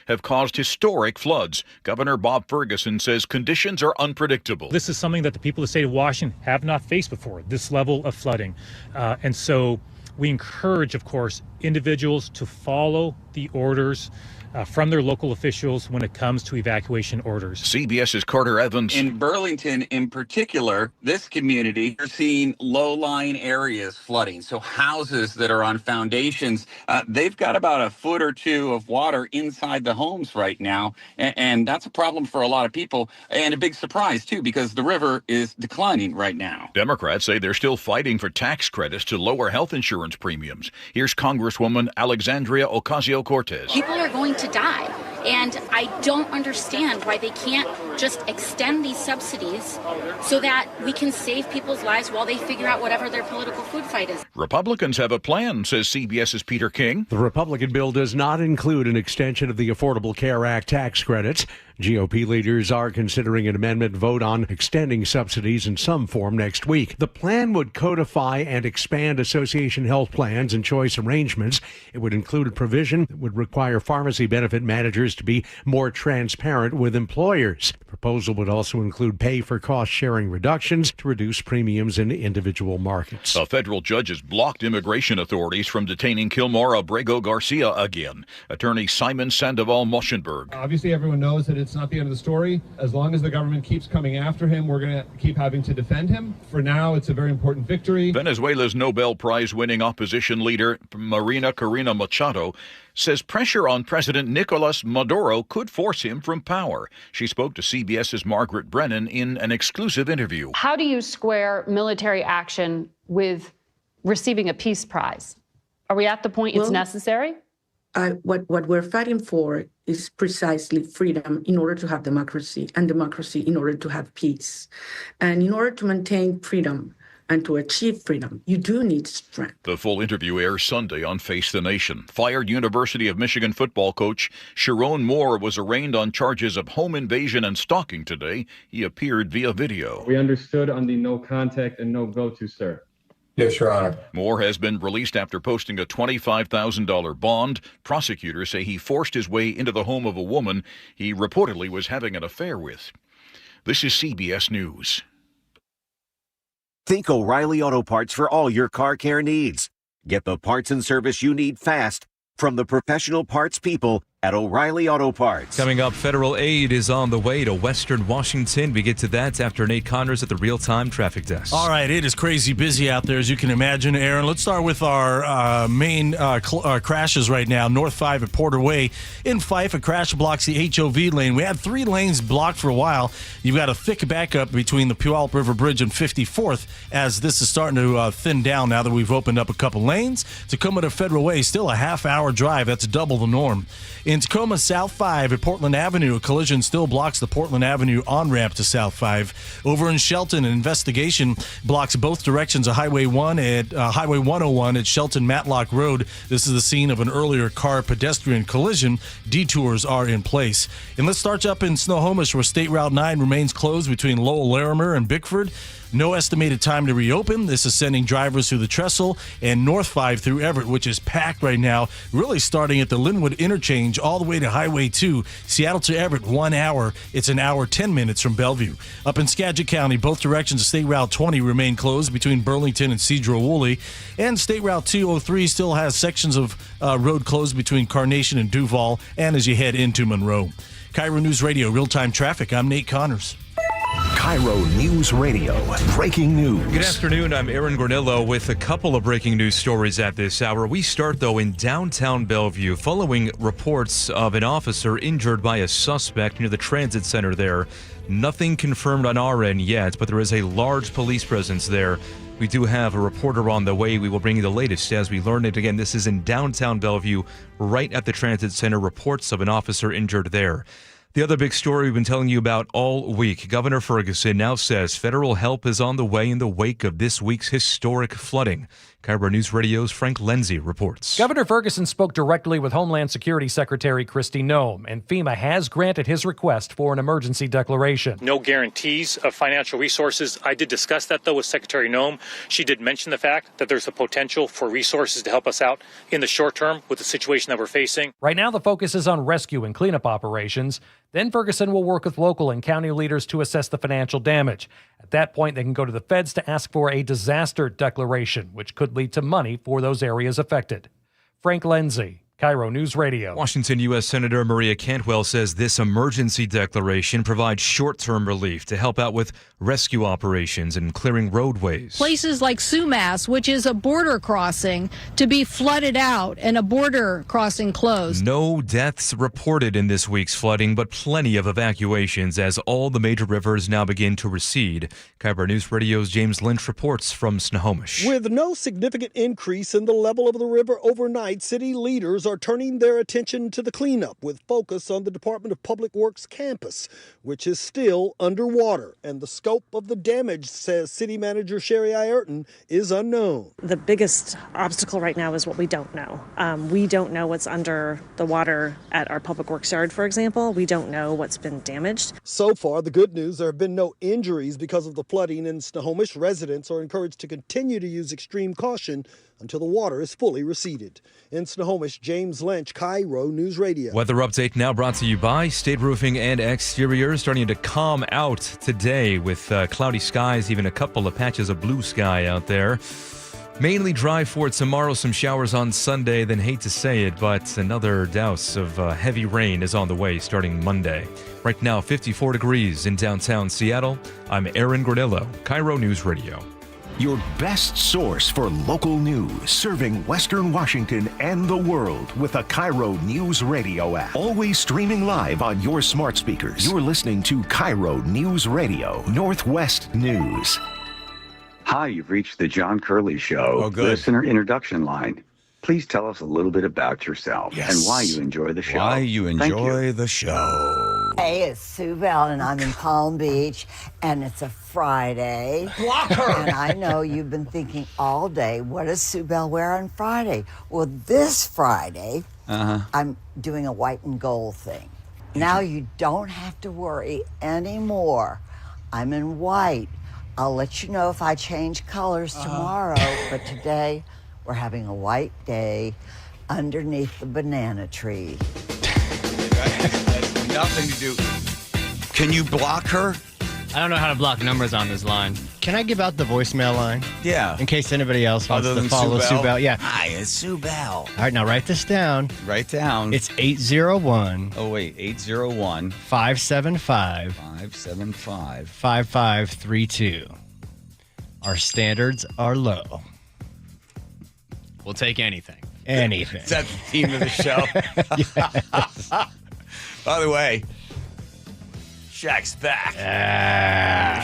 have caused historic floods. Governor Bob Ferguson says conditions are unpredictable. This is something that the people of the state of Washington have not faced before, this level of flooding. And so we encourage, of course, individuals to follow the orders from their local officials when it comes to evacuation orders. CBS's Carter Evans. In Burlington, in particular, this community, you're seeing low-lying areas flooding. So houses that are on foundations, they've got about a foot or two of water inside the homes right now. And that's a problem for a lot of people. And a big surprise, too, because the river is declining right now. Democrats say they're still fighting for tax credits to lower health insurance premiums. Here's Congresswoman Alexandria Ocasio-Cortez. People are going to die. And I don't understand why they can't just extend these subsidies so that we can save people's lives while they figure out whatever their political food fight is. Republicans have a plan, says CBS's Peter King. The Republican bill does not include an extension of the Affordable Care Act tax credits. GOP leaders are considering an amendment vote on extending subsidies in some form next week. The plan would codify and expand association health plans and choice arrangements. It would include a provision that would require pharmacy benefit managers to be more transparent with employers. The proposal would also include pay for cost-sharing reductions to reduce premiums in individual markets. A federal judge has blocked immigration authorities from detaining Kilmore Abrego Garcia again. Attorney Simon Sandoval Moschenberg. Obviously, everyone knows that it's not the end of the story. As long as the government keeps coming after him, we're going to keep having to defend him. For now, it's a very important victory. Venezuela's Nobel Prize-winning opposition leader Marina Corina Machado says pressure on President Nicolas Maduro could force him from power. She spoke to CBS's Margaret Brennan in an exclusive interview. How do you square military action with receiving a peace prize? Are we at the point it's necessary? What we're fighting for is precisely freedom in order to have democracy, and democracy in order to have peace. And in order to maintain freedom and to achieve freedom, you do need strength. The full interview airs Sunday on Face the Nation. Fired University of Michigan football coach Sharon Moore was arraigned on charges of home invasion and stalking today. He appeared via video. We understood on the no contact and no go-to, sir. Yes, Your Honor. Moore has been released after posting a $25,000 bond. Prosecutors say he forced his way into the home of a woman he reportedly was having an affair with. This is CBS News. Think O'Reilly Auto Parts for all your car care needs. Get the parts and service you need fast from the professional parts people at O'Reilly Auto Parts. Coming up, federal aid is on the way to Western Washington. We get to that after Nate Connors at the real-time traffic desk. All right, it is crazy busy out there, as you can imagine, Aaron. Let's start with our main crashes right now. North 5 at Porter Way. In Fife, a crash blocks the HOV lane. We had 3 lanes blocked for a while. You've got a thick backup between the Puyallup River Bridge and 54th, as this is starting to thin down now that we've opened up a couple lanes. Tacoma to Federal Way, still a half-hour drive. That's double the norm. In Tacoma, South 5 at Portland Avenue, a collision still blocks the Portland Avenue on-ramp to South 5. Over in Shelton, an investigation blocks both directions of Highway 1 at Highway 101 at Shelton Matlock Road. This is the scene of an earlier car-pedestrian collision. Detours are in place. And let's start up in Snohomish, where State Route 9 remains closed between Lowell Larimer and Bickford. No estimated time to reopen. This is sending drivers through the Trestle and North 5 through Everett, which is packed right now, really starting at the Linwood interchange all the way to Highway 2. Seattle to Everett, 1 hour. It's an hour, 10 minutes from Bellevue. Up in Skagit County, both directions of State Route 20 remain closed between Burlington and Cedro-Woolley. And State Route 203 still has sections of road closed between Carnation and Duval, and as you head into Monroe. KIRO News Radio, real-time traffic. I'm Nate Connors. KIRO News Radio, breaking news. Good afternoon, I'm Aaron Granillo with a couple of breaking news stories at this hour. We start, though, in downtown Bellevue, following reports of an officer injured by a suspect near the transit center there. Nothing confirmed on our end yet, but there is a large police presence there. We do have a reporter on the way. We will bring you the latest as we learn it. Again, this is in downtown Bellevue, right at the transit center. Reports of an officer injured there. The other big story we've been telling you about all week, Governor Ferguson now says federal help is on the way in the wake of this week's historic flooding. KIRO News Radio's Frank Lenzi reports. Governor Ferguson spoke directly with Homeland Security Secretary Kristi Noem, and FEMA has granted his request for an emergency declaration. No guarantees of financial resources. I did discuss that, though, with Secretary Noem. She did mention the fact that there's a potential for resources to help us out in the short term with the situation that we're facing. Right now, the focus is on rescue and cleanup operations. Then Ferguson will work with local and county leaders to assess the financial damage. At that point, they can go to the feds to ask for a disaster declaration, which could lead to money for those areas affected. Frank Lenzi, KIRO News Radio. Washington U.S. Senator Maria Cantwell says this emergency declaration provides short-term relief to help out with rescue operations and clearing roadways. Places like Sumas, which is a border crossing, to be flooded out and a border crossing closed. No deaths reported in this week's flooding, but plenty of evacuations as all the major rivers now begin to recede. KIRO News Radio's James Lynch reports from Snohomish. With no significant increase in the level of the river overnight, city leaders are turning their attention to the cleanup with focus on the Department of Public Works campus, which is still underwater. And the scope of the damage, says City Manager Sherry Ayrton, is unknown. The biggest obstacle right now is what we don't know. We don't know what's under the water at our Public Works yard, for example. We don't know what's been damaged. So far, the good news, there have been no injuries because of the flooding in Snohomish. Residents are encouraged to continue to use extreme caution until the water is fully receded. In Snohomish, James Lynch, KIRO News Radio. Weather update now brought to you by State Roofing and Exteriors, starting to calm out today with cloudy skies, even a couple of patches of blue sky out there. Mainly dry for tomorrow, some showers on Sunday, then hate to say it, but another douse of heavy rain is on the way starting Monday. Right now, 54 degrees in downtown Seattle. I'm Aaron Granillo, KIRO News Radio. Your best source for local news, serving Western Washington and the world with a KIRO News Radio app. Always streaming live on your smart speakers. You're listening to KIRO News Radio, Northwest News. Hi, you've reached the John Curley Show listener introduction line. Please tell us a little bit about yourself and why you enjoy the show. Why you enjoy the show. Hey, it's Sue Bell, and I'm in Palm Beach, and it's a Friday. Block her! And I know you've been thinking all day, what does Sue Bell wear on Friday? Well, this Friday, I'm doing a white and gold thing. Now you don't have to worry anymore. I'm in white. I'll let you know if I change colors tomorrow, but today we're having a white day underneath the banana tree. Nothing to do. Can you block her? I don't know how to block numbers on this line. Can I give out the voicemail line? Yeah. In case anybody else wants Other to than follow Sue Bell? Sue Bell. Yeah. Hi, it's Sue Bell. All right, now write this down. Write down. It's 801. Oh, wait. 801. 575. 575. 5532. Our standards are low. We'll take anything. Anything. Is that the theme of the show? Yes. By the way, Shaq's back.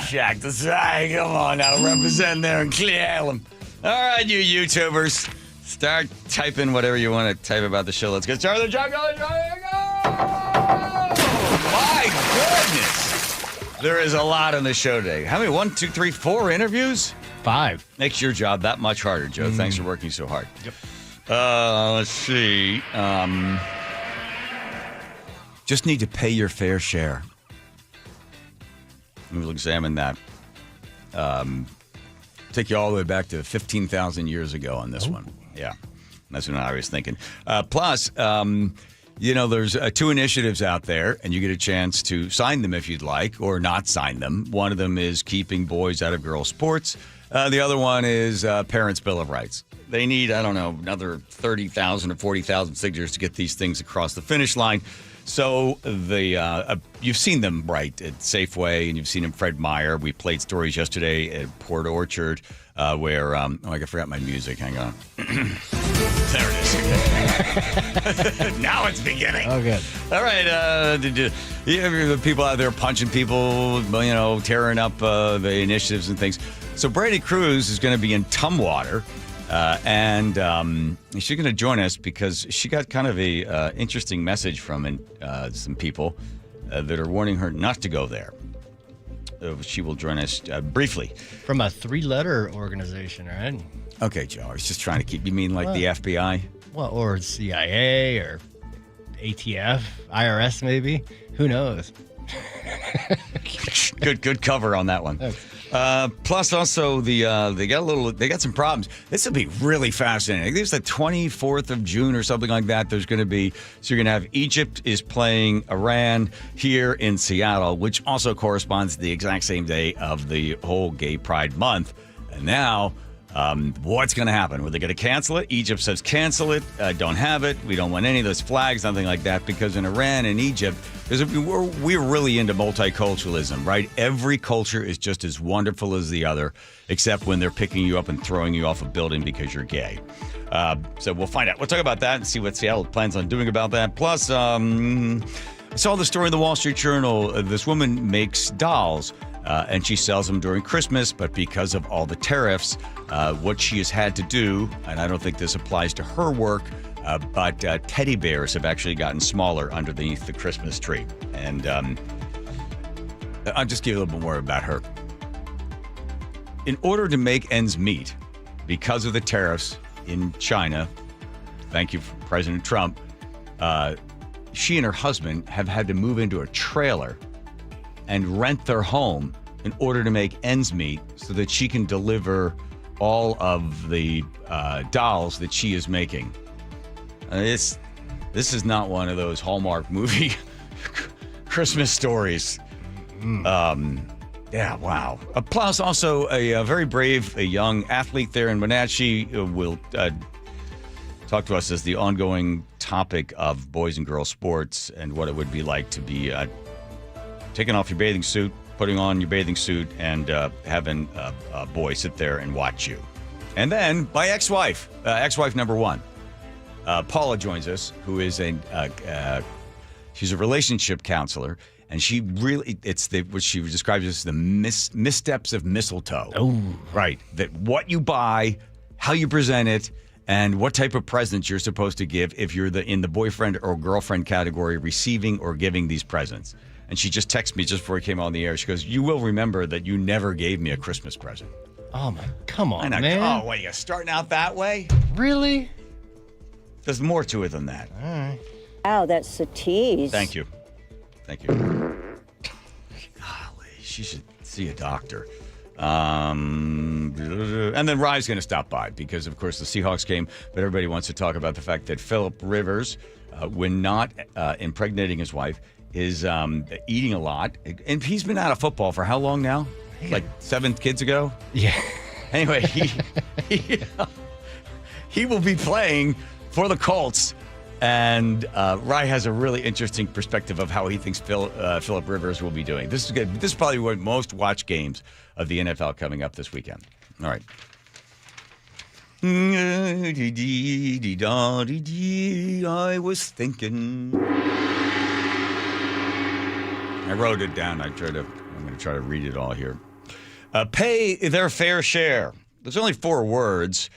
Shaq the Side. Come on now, represent there in Cle Elum. All right, you YouTubers, start typing whatever you want to type about the show. Let's get started. The John Curley Show. Here we go. My goodness, there is a lot on the show today. How many? 1, 2, 3, 4 interviews? 5. Makes your job that much harder, Joe. Thanks for working so hard. Yep. Let's see. Just need to pay your fair share. We'll examine that. Take you all the way back to 15,000 years ago on this one. Yeah, that's what I was thinking. Plus, there's 2 initiatives out there, and you get a chance to sign them if you'd like, or not sign them. One of them is keeping boys out of girls' sports. The other one is Parents' Bill of Rights. They need, I don't know, another 30,000 or 40,000 signatures to get these things across the finish line. So you've seen them, right, at Safeway, and you've seen them Fred Meyer. We played stories yesterday at Port Orchard where, I forgot my music. Hang on. There it is. Now it's beginning. Oh, good. All right. You have the people out there punching people, tearing up the initiatives and things. So Brady Cruz is going to be in Tumwater. And she's going to join us because she got kind of a interesting message from some people that are warning her not to go there. She will join us briefly. From a 3-letter organization, right? Okay, Joe. I was just trying to keep. You mean like the FBI? Well, or CIA or ATF, IRS, maybe. Who knows? Good cover on that one. Plus, also they got some problems. This will be really fascinating. I think it's the 24th of June or something like that. You're going to have Egypt is playing Iran here in Seattle, which also corresponds to the exact same day of the whole Gay Pride Month. And now, what's going to happen? Were they going to cancel it? Egypt says cancel it. Don't have it. We don't want any of those flags, nothing like that, because in Iran and Egypt, we're really into multiculturalism, right? Every culture is just as wonderful as the other, except when they're picking you up and throwing you off a building because you're gay. So we'll find out. We'll talk about that and see what Seattle plans on doing about that. Plus, I saw the story in the Wall Street Journal. This woman makes dolls. And she sells them during Christmas, but because of all the tariffs, what she has had to do, and I don't think this applies to her work, but teddy bears have actually gotten smaller underneath the Christmas tree. And I'll just give you a little bit more about her. In order to make ends meet, because of the tariffs in China, thank you, President Trump, she and her husband have had to move into a trailer and rent their home in order to make ends meet so that she can deliver all of the dolls that she is making. This is not one of those Hallmark movie Christmas stories. Yeah, wow. Plus, also a very brave, a young athlete there in Wenatchee will talk to us as the ongoing topic of boys and girls sports and what it would be like to be taking off your bathing suit, putting on your bathing suit, and having a boy sit there and watch you. And then my ex-wife number one, Paula joins us, who is she's a relationship counselor, and she really, what she describes as the missteps of mistletoe. Oh, right. That what you buy, how you present it, and what type of presents you're supposed to give if you're in the boyfriend or girlfriend category, receiving or giving these presents. And she just texted me just before we came on the air. She goes, "You will remember that you never gave me a Christmas present." Oh, my, come on, man. Oh, wait, you're starting out that way? Really? There's more to it than that. All right. Wow, that's a tease. Thank you. Thank you. Golly, she should see a doctor. And then Rye's going to stop by because, of course, the Seahawks game. But everybody wants to talk about the fact that Philip Rivers, when not impregnating his wife, is eating a lot. And he's been out of football for how long now? Like 7 kids ago? Yeah. Anyway, he will be playing for the Colts. And Rye has a really interesting perspective of how he thinks Philip Rivers will be doing. This is good. This is probably one of the most watched games of the NFL coming up this weekend. All right. I was thinking. I wrote it down. I'm going to try to read it all here. Pay their fair share. There's only 4 words.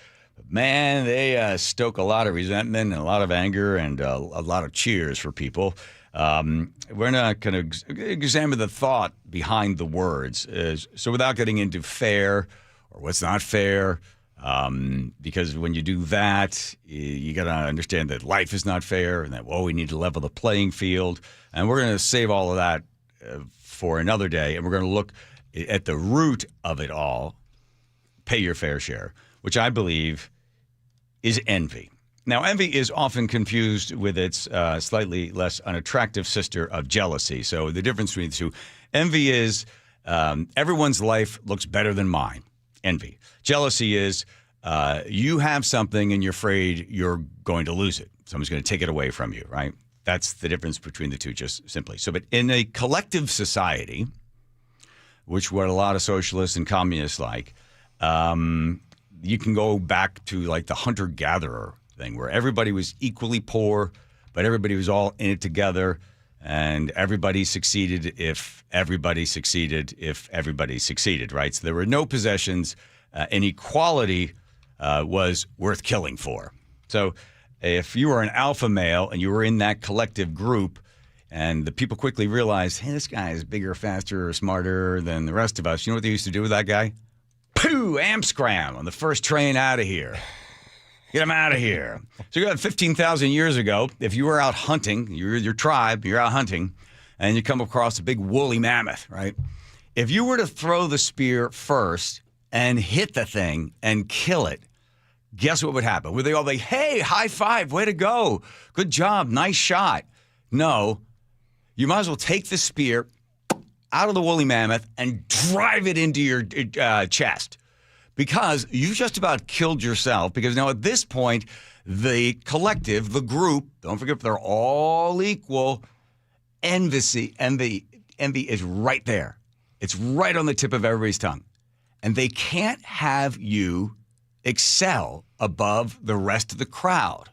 Man, they stoke a lot of resentment and a lot of anger and a lot of cheers for people. We're not going to examine the thought behind the words. So without getting into fair or what's not fair, because when you do that, you got to understand that life is not fair and that, we need to level the playing field. And we're going to save all of that for another day. And we're going to look at the root of it all, pay your fair share, which I believe is envy. Now, envy is often confused with its slightly less unattractive sister of jealousy. So the difference between the two, envy is everyone's life looks better than mine. Envy. Jealousy is you have something and you're afraid you're going to lose it. Someone's going to take it away from you, right? That's the difference between the two, just simply. So, but in a collective society, which what a lot of socialists and communists like, you can go back to like the hunter-gatherer thing where everybody was equally poor, but everybody was all in it together, and everybody succeeded if everybody succeeded if everybody succeeded, right? So there were no possessions, and equality was worth killing for. So if you were an alpha male and you were in that collective group And the people quickly realized, hey, this guy is bigger, faster, smarter than the rest of us. You know what they used to do with that guy? Pooh, Amscram on the first train out of here. Get him out of here. So you got 15,000 years ago, if you were out hunting, you're your tribe, you're out hunting, and you come across a big woolly mammoth, right? If you were to throw the spear first and hit the thing and kill it, guess what would happen? Would they all be, hey, high five, way to go. Good job, nice shot. No, you might as well take the spear out of the woolly mammoth and drive it into your chest. Because you just about killed yourself. Because now at this point, the collective, the group, don't forget they're all equal, envy is right there. It's right on the tip of everybody's tongue. And they can't have you excel above the rest of the crowd.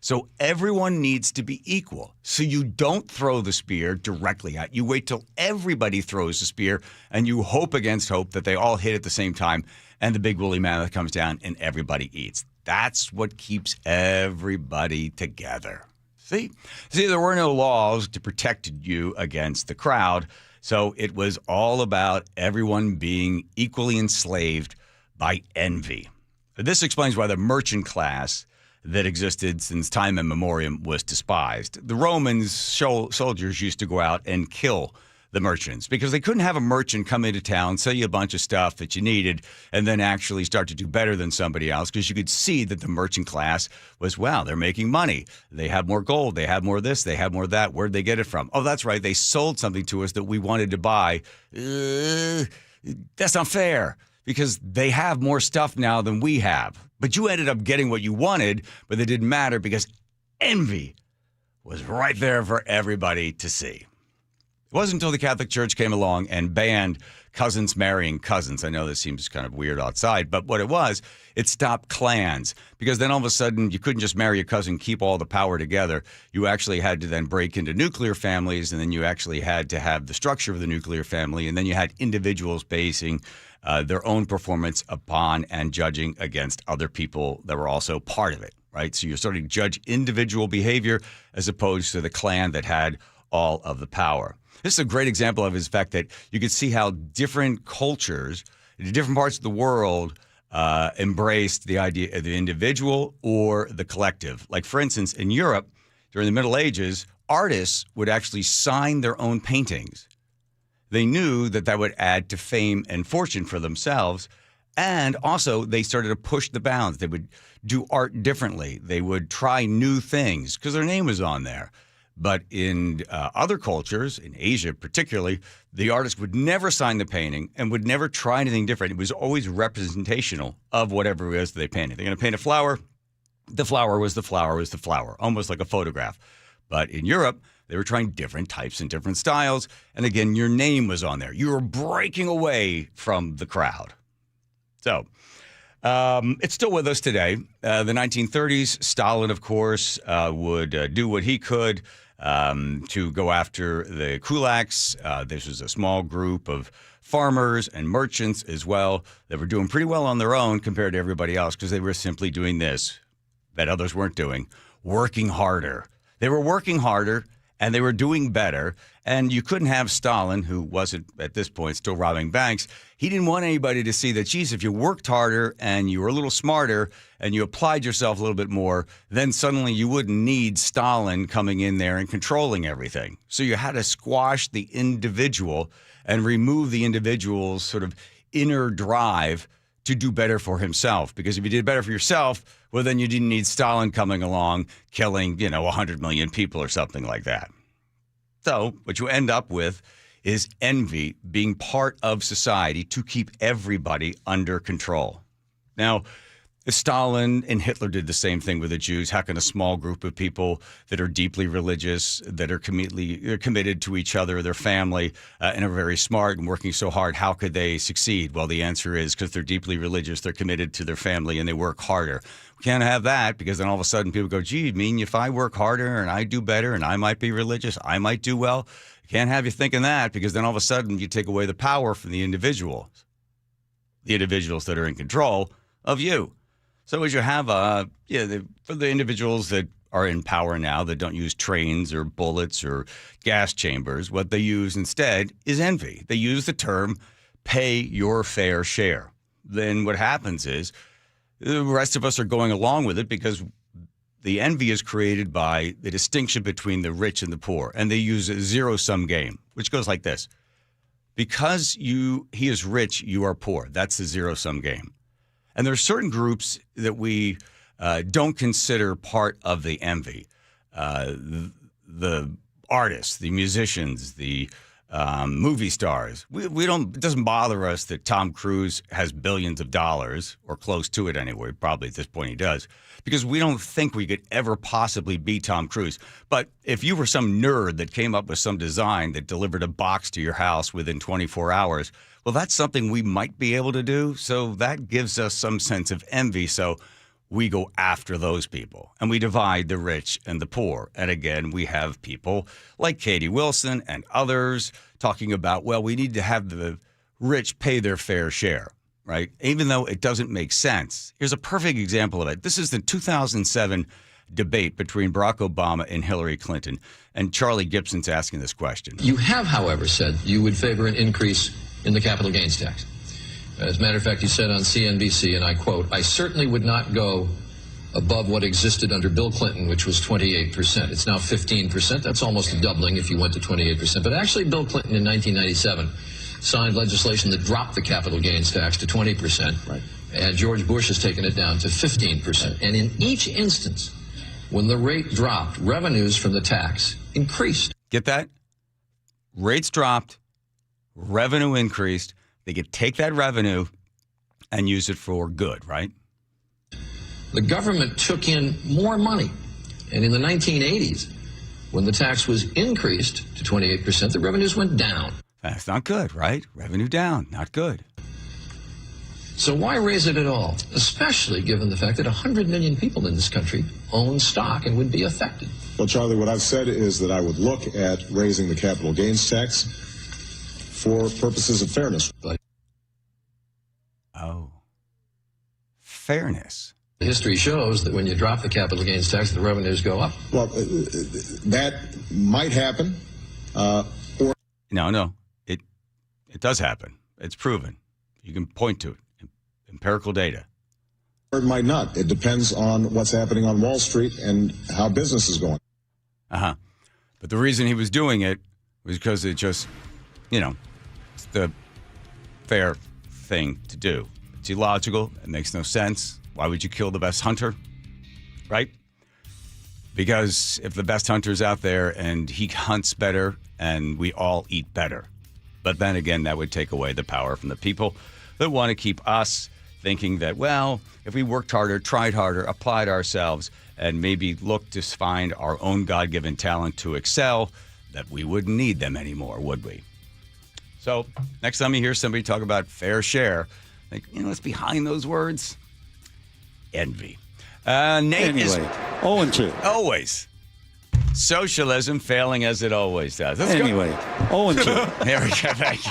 So everyone needs to be equal. So you don't throw the spear directly at. You wait till everybody throws the spear, and you hope against hope that they all hit at the same time, and the big woolly mammoth comes down and everybody eats. That's what keeps everybody together. See, there were no laws to protect you against the crowd, so it was all about everyone being equally enslaved by envy. This explains why the merchant class that existed since time immemorial was despised. The Romans soldiers used to go out and kill the merchants because they couldn't have a merchant come into town, sell you a bunch of stuff that you needed, and then actually start to do better than somebody else, because you could see that the merchant class was, wow, they're making money. They have more gold. They have more this. They have more that. Where'd they get it from? Oh, that's right. They sold something to us that we wanted to buy. That's not fair, because they have more stuff now than we have. But you ended up getting what you wanted, but it didn't matter because envy was right there for everybody to see. It wasn't until the Catholic Church came along and banned cousins marrying cousins. I know this seems kind of weird outside, but what it was, it stopped clans, because then all of a sudden you couldn't just marry a cousin, keep all the power together. You actually had to then break into nuclear families, and then you actually had to have the structure of the nuclear family, and then you had individuals basing their own performance upon and judging against other people that were also part of it, right? So you're starting to judge individual behavior as opposed to the clan that had all of the power. This is a great example of the fact that you could see how different cultures, different parts of the world embraced the idea of the individual or the collective. Like, for instance, in Europe, during the Middle Ages, artists would actually sign their own paintings. They knew that that would add to fame and fortune for themselves. And also, they started to push the bounds. They would do art differently. They would try new things because their name was on there. But in other cultures, in Asia particularly, the artist would never sign the painting and would never try anything different. It was always representational of whatever it is they painted. They're going to paint a flower. The flower was the flower was the flower, almost like a photograph. But in Europe, they were trying different types and different styles. And again, your name was on there. You were breaking away from the crowd. So it's still with us today. The 1930s, Stalin, of course, would do what he could to go after the kulaks. This was a small group of farmers and merchants as well that were doing pretty well on their own compared to everybody else, because they were simply doing this that others weren't doing, working harder. They were working harder and they were doing better. And you couldn't have Stalin, who wasn't at this point still robbing banks. He didn't want anybody to see that, geez, if you worked harder and you were a little smarter and you applied yourself a little bit more, then suddenly you wouldn't need Stalin coming in there and controlling everything. So you had to squash the individual and remove the individual's sort of inner drive to do better for himself. Because if you did better for yourself, well, then you didn't need Stalin coming along, killing, 100 million people or something like that. So what you end up with is envy being part of society to keep everybody under control. Now, Stalin and Hitler did the same thing with the Jews. How can a small group of people that are deeply religious, that are committed to each other, their family, and are very smart and working so hard, how could they succeed? Well, the answer is because they're deeply religious, they're committed to their family, and they work harder. We can't have that, because then all of a sudden people go, gee, if I work harder and I do better and I might be religious, I might do well. Can't have you thinking that, because then all of a sudden you take away the power from the individuals that are in control of you. So as you have for the individuals that are in power now that don't use trains or bullets or gas chambers. What they use instead is envy. They use the term pay your fair share. Then what happens is the rest of us are going along with it because the envy is created by the distinction between the rich and the poor. And they use a zero-sum game, which goes like this. Because he is rich, you are poor. That's the zero-sum game. And there are certain groups that we don't consider part of the envy. The artists, the musicians, the movie stars. We don't. It doesn't bother us that Tom Cruise has billions of dollars, or close to it anyway. Probably at this point he does, because we don't think we could ever possibly be Tom Cruise. But if you were some nerd that came up with some design that delivered a box to your house within 24 hours, well, that's something we might be able to do. So that gives us some sense of envy. So we go after those people, and we divide the rich and the poor. And again, we have people like Katie Wilson and others talking about, well, we need to have the rich pay their fair share, right? Even though it doesn't make sense. Here's a perfect example of it. This is the 2007 debate between Barack Obama and Hillary Clinton, and Charlie Gibson's asking this question. You have, however, said you would favor an increase in the capital gains tax. As a matter of fact, you said on CNBC, and I quote, "I certainly would not go above what existed under Bill Clinton, which was 28%. It's now 15%. That's almost a doubling if you went to 28%. But actually, Bill Clinton in 1997 signed legislation that dropped the capital gains tax to 20%. Right. And George Bush has taken it down to 15%. And in each instance, when the rate dropped, revenues from the tax increased." Get that? Rates dropped, revenue increased. They could take that revenue and use it for good, right? The government took in more money. And in the 1980s, when the tax was increased to 28%, the revenues went down. That's not good, right? Revenue down, not good. So why raise it at all? Especially given the fact that 100 million people in this country own stock and would be affected. Well, Charlie, what I've said is that I would look at raising the capital gains tax for purposes of fairness. Oh. Fairness. History shows that when you drop the capital gains tax, the revenues go up. Well, that might happen. No. It does happen. It's proven. You can point to it. Empirical data. Or it might not. It depends on what's happening on Wall Street and how business is going. Uh-huh. But the reason he was doing it was because it just, it's the fair thing to do. It's illogical. It makes no sense. Why would you kill the best hunter? Right? Because if the best hunter's out there and he hunts better and we all eat better. But then again, that would take away the power from the people that want to keep us thinking that, well, if we worked harder, tried harder, applied ourselves, and maybe looked to find our own God-given talent to excel, that we wouldn't need them anymore, would we? So next time you hear somebody talk about fair share, think, what's behind those words? Envy. Nate is 0-2. Always. Socialism failing as it always does. Let's go. 0-2. There we go.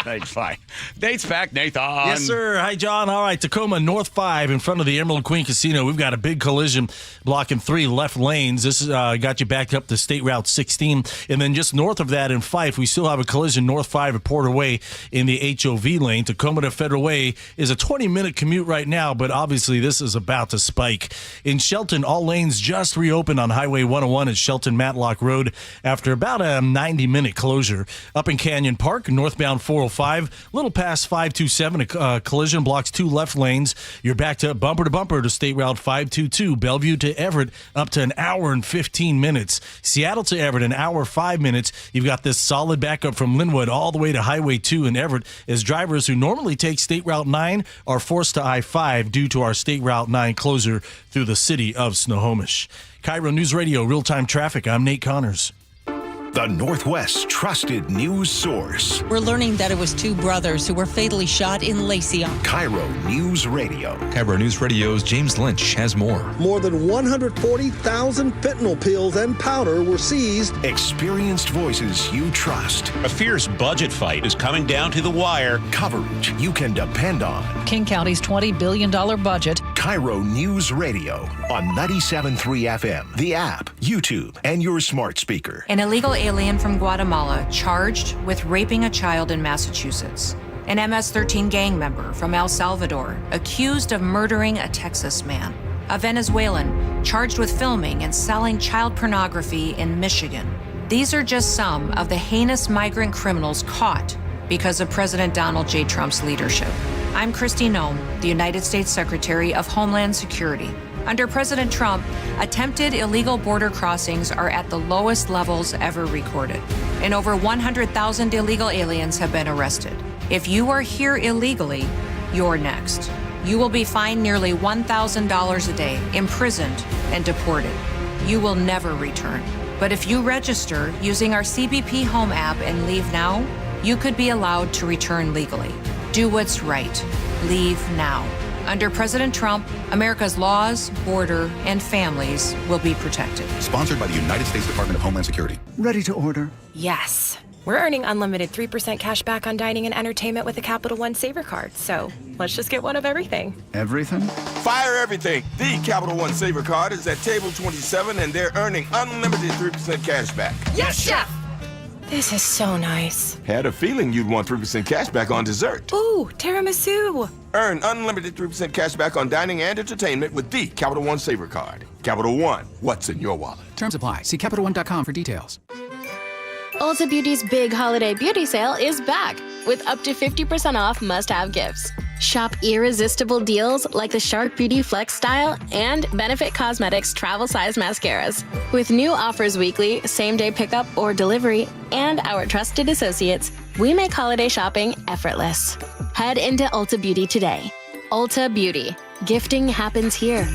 Thank fine. Nate's back, Nathan. Yes, sir. Hi, John. All right, Tacoma North 5 in front of the Emerald Queen Casino. We've got a big collision blocking 3 left lanes. This got you backed up to State Route 16. And then just north of that in Fife, we still have a collision North 5 at Porter Way in the HOV lane. Tacoma to Federal Way is a 20-minute commute right now, but obviously this is about to spike. In Shelton, all lanes just reopened on Highway 101 at Shelton Matlock Road after about a 90-minute closure. Up in Canyon Park, northbound 405, little past 527, a collision blocks 2 left lanes. You're backed up bumper to bumper to State Route 522. Bellevue to Everett, up to an hour and 15 minutes. Seattle to Everett, an hour 5 minutes. You've got this solid backup from Linwood all the way to Highway 2 in Everett, as drivers who normally take State Route 9 are forced to I-5 due to our State Route 9 closure through the city of Snohomish. KIRO Newsradio, real-time traffic. I'm Nate Connors. The Northwest's trusted news source. We're learning that it was 2 brothers who were fatally shot in Lacey. KIRO Newsradio. KIRO Newsradio's James Lynch has more. More than 140,000 fentanyl pills and powder were seized. Experienced voices you trust. A fierce budget fight is coming down to the wire. Coverage you can depend on. King County's $20 billion budget. KIRO News Radio on 97.3 FM, the app, YouTube, and your smart speaker. An illegal alien from Guatemala charged with raping a child in Massachusetts. An MS-13 gang member from El Salvador accused of murdering a Texas man. A Venezuelan charged with filming and selling child pornography in Michigan. These are just some of the heinous migrant criminals caught because of President Donald J. Trump's leadership. I'm Kristi Noem, the United States Secretary of Homeland Security. Under President Trump, attempted illegal border crossings are at the lowest levels ever recorded, and over 100,000 illegal aliens have been arrested. If you are here illegally, you're next. You will be fined nearly $1,000 a day, imprisoned, and deported. You will never return. But if you register using our CBP Home app and leave now, you could be allowed to return legally. Do what's right. Leave now. Under President Trump, America's laws, border, and families will be protected. Sponsored by the United States Department of Homeland Security. Ready to order? Yes. We're earning unlimited 3% cash back on dining and entertainment with a Capital One Saver card. So let's just get one of everything. Everything? Fire everything. The Capital One Saver card is at table 27 and they're earning unlimited 3% cash back. Yes, Chef! This is so nice. Had a feeling you'd want 3% cash back on dessert. Ooh, tiramisu. Earn unlimited 3% cash back on dining and entertainment with the Capital One Saver card. Capital One, what's in your wallet? Terms apply. See CapitalOne.com for details. Ulta Beauty's big holiday beauty sale is back with up to 50% off must-have gifts. Shop irresistible deals like the Shark Beauty Flex Style and Benefit Cosmetics travel size mascaras. With new offers weekly, same-day pickup or delivery, and our trusted associates, we make holiday shopping effortless. Head into Ulta Beauty today. Ulta Beauty. Gifting happens here.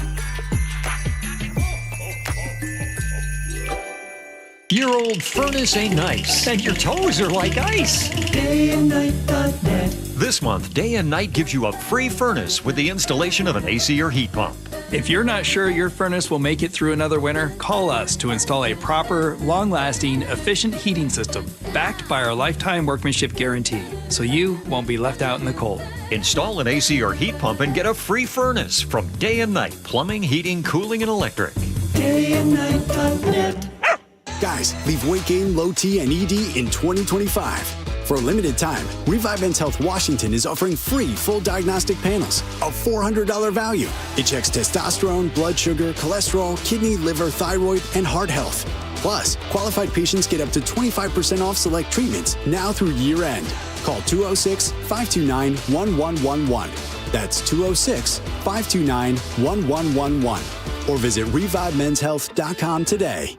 Your old furnace ain't nice, and your toes are like ice. DayandNight.net. This month, Day and Night gives you a free furnace with the installation of an AC or heat pump. If you're not sure your furnace will make it through another winter, call us to install a proper, long-lasting, efficient heating system backed by our lifetime workmanship guarantee, so you won't be left out in the cold. Install an AC or heat pump and get a free furnace from Day and Night Plumbing, Heating, Cooling, and Electric. DayandNight.net. Guys, leave weight gain, low T, and ED in 2025. For a limited time, Revive Men's Health Washington is offering free full diagnostic panels, a $400 value. It checks testosterone, blood sugar, cholesterol, kidney, liver, thyroid, and heart health. Plus, qualified patients get up to 25% off select treatments now through year end. Call 206-529-1111. That's 206-529-1111. Or visit ReviveMen'sHealth.com today.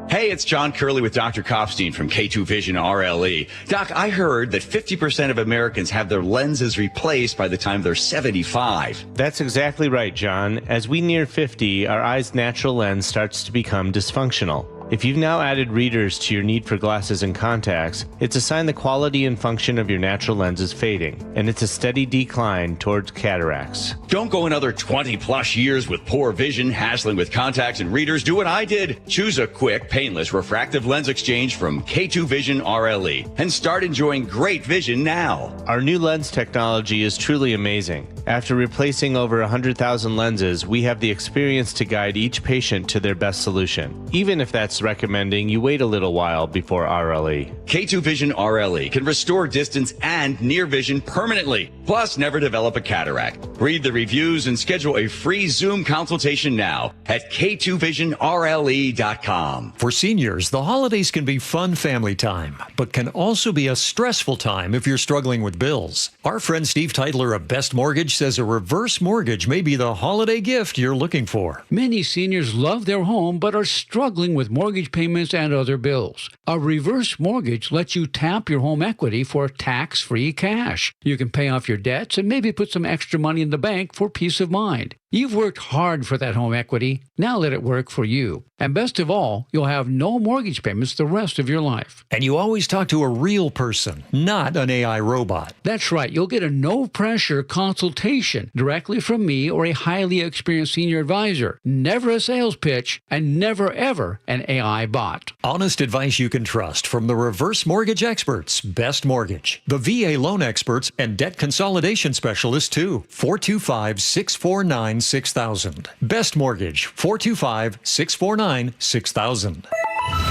Hey, it's John Curley with Dr. Kopstein from K2 Vision RLE. Doc, I heard that 50% of Americans have their lenses replaced by the time they're 75. That's exactly right, John. As we near 50, our eye's natural lens starts to become dysfunctional. If you've now added readers to your need for glasses and contacts, it's a sign the quality and function of your natural lens is fading, and it's a steady decline towards cataracts. Don't go another 20-plus years with poor vision, hassling with contacts and readers. Do what I did. Choose a quick, painless refractive lens exchange from K2 Vision RLE and start enjoying great vision now. Our new lens technology is truly amazing. After replacing over 100,000 lenses, we have the experience to guide each patient to their best solution, even if that's recommending you wait a little while before RLE. K2 Vision RLE can restore distance and near vision permanently, plus never develop a cataract. Read the reviews and schedule a free Zoom consultation now at k2visionrle.com. For seniors, the holidays can be fun family time, but can also be a stressful time if you're struggling with bills. Our friend Steve Teitler of Best Mortgage says a reverse mortgage may be the holiday gift you're looking for. Many seniors love their home but are struggling with mortgage payments and other bills. A reverse mortgage lets you tap your home equity for tax-free cash. You can pay off your debts and maybe put some extra money in the bank for peace of mind. You've worked hard for that home equity. Now let it work for you. And best of all, you'll have no mortgage payments the rest of your life. And you always talk to a real person, not an AI robot. That's right. You'll get a no-pressure consultation directly from me or a highly experienced senior advisor. Never a sales pitch and never, ever an AI bot. Honest advice you can trust from the reverse mortgage experts, Best Mortgage, the VA loan experts, and debt consolidation specialists, too. 425-649 425-649-6000. Best Mortgage, 425-649-6000.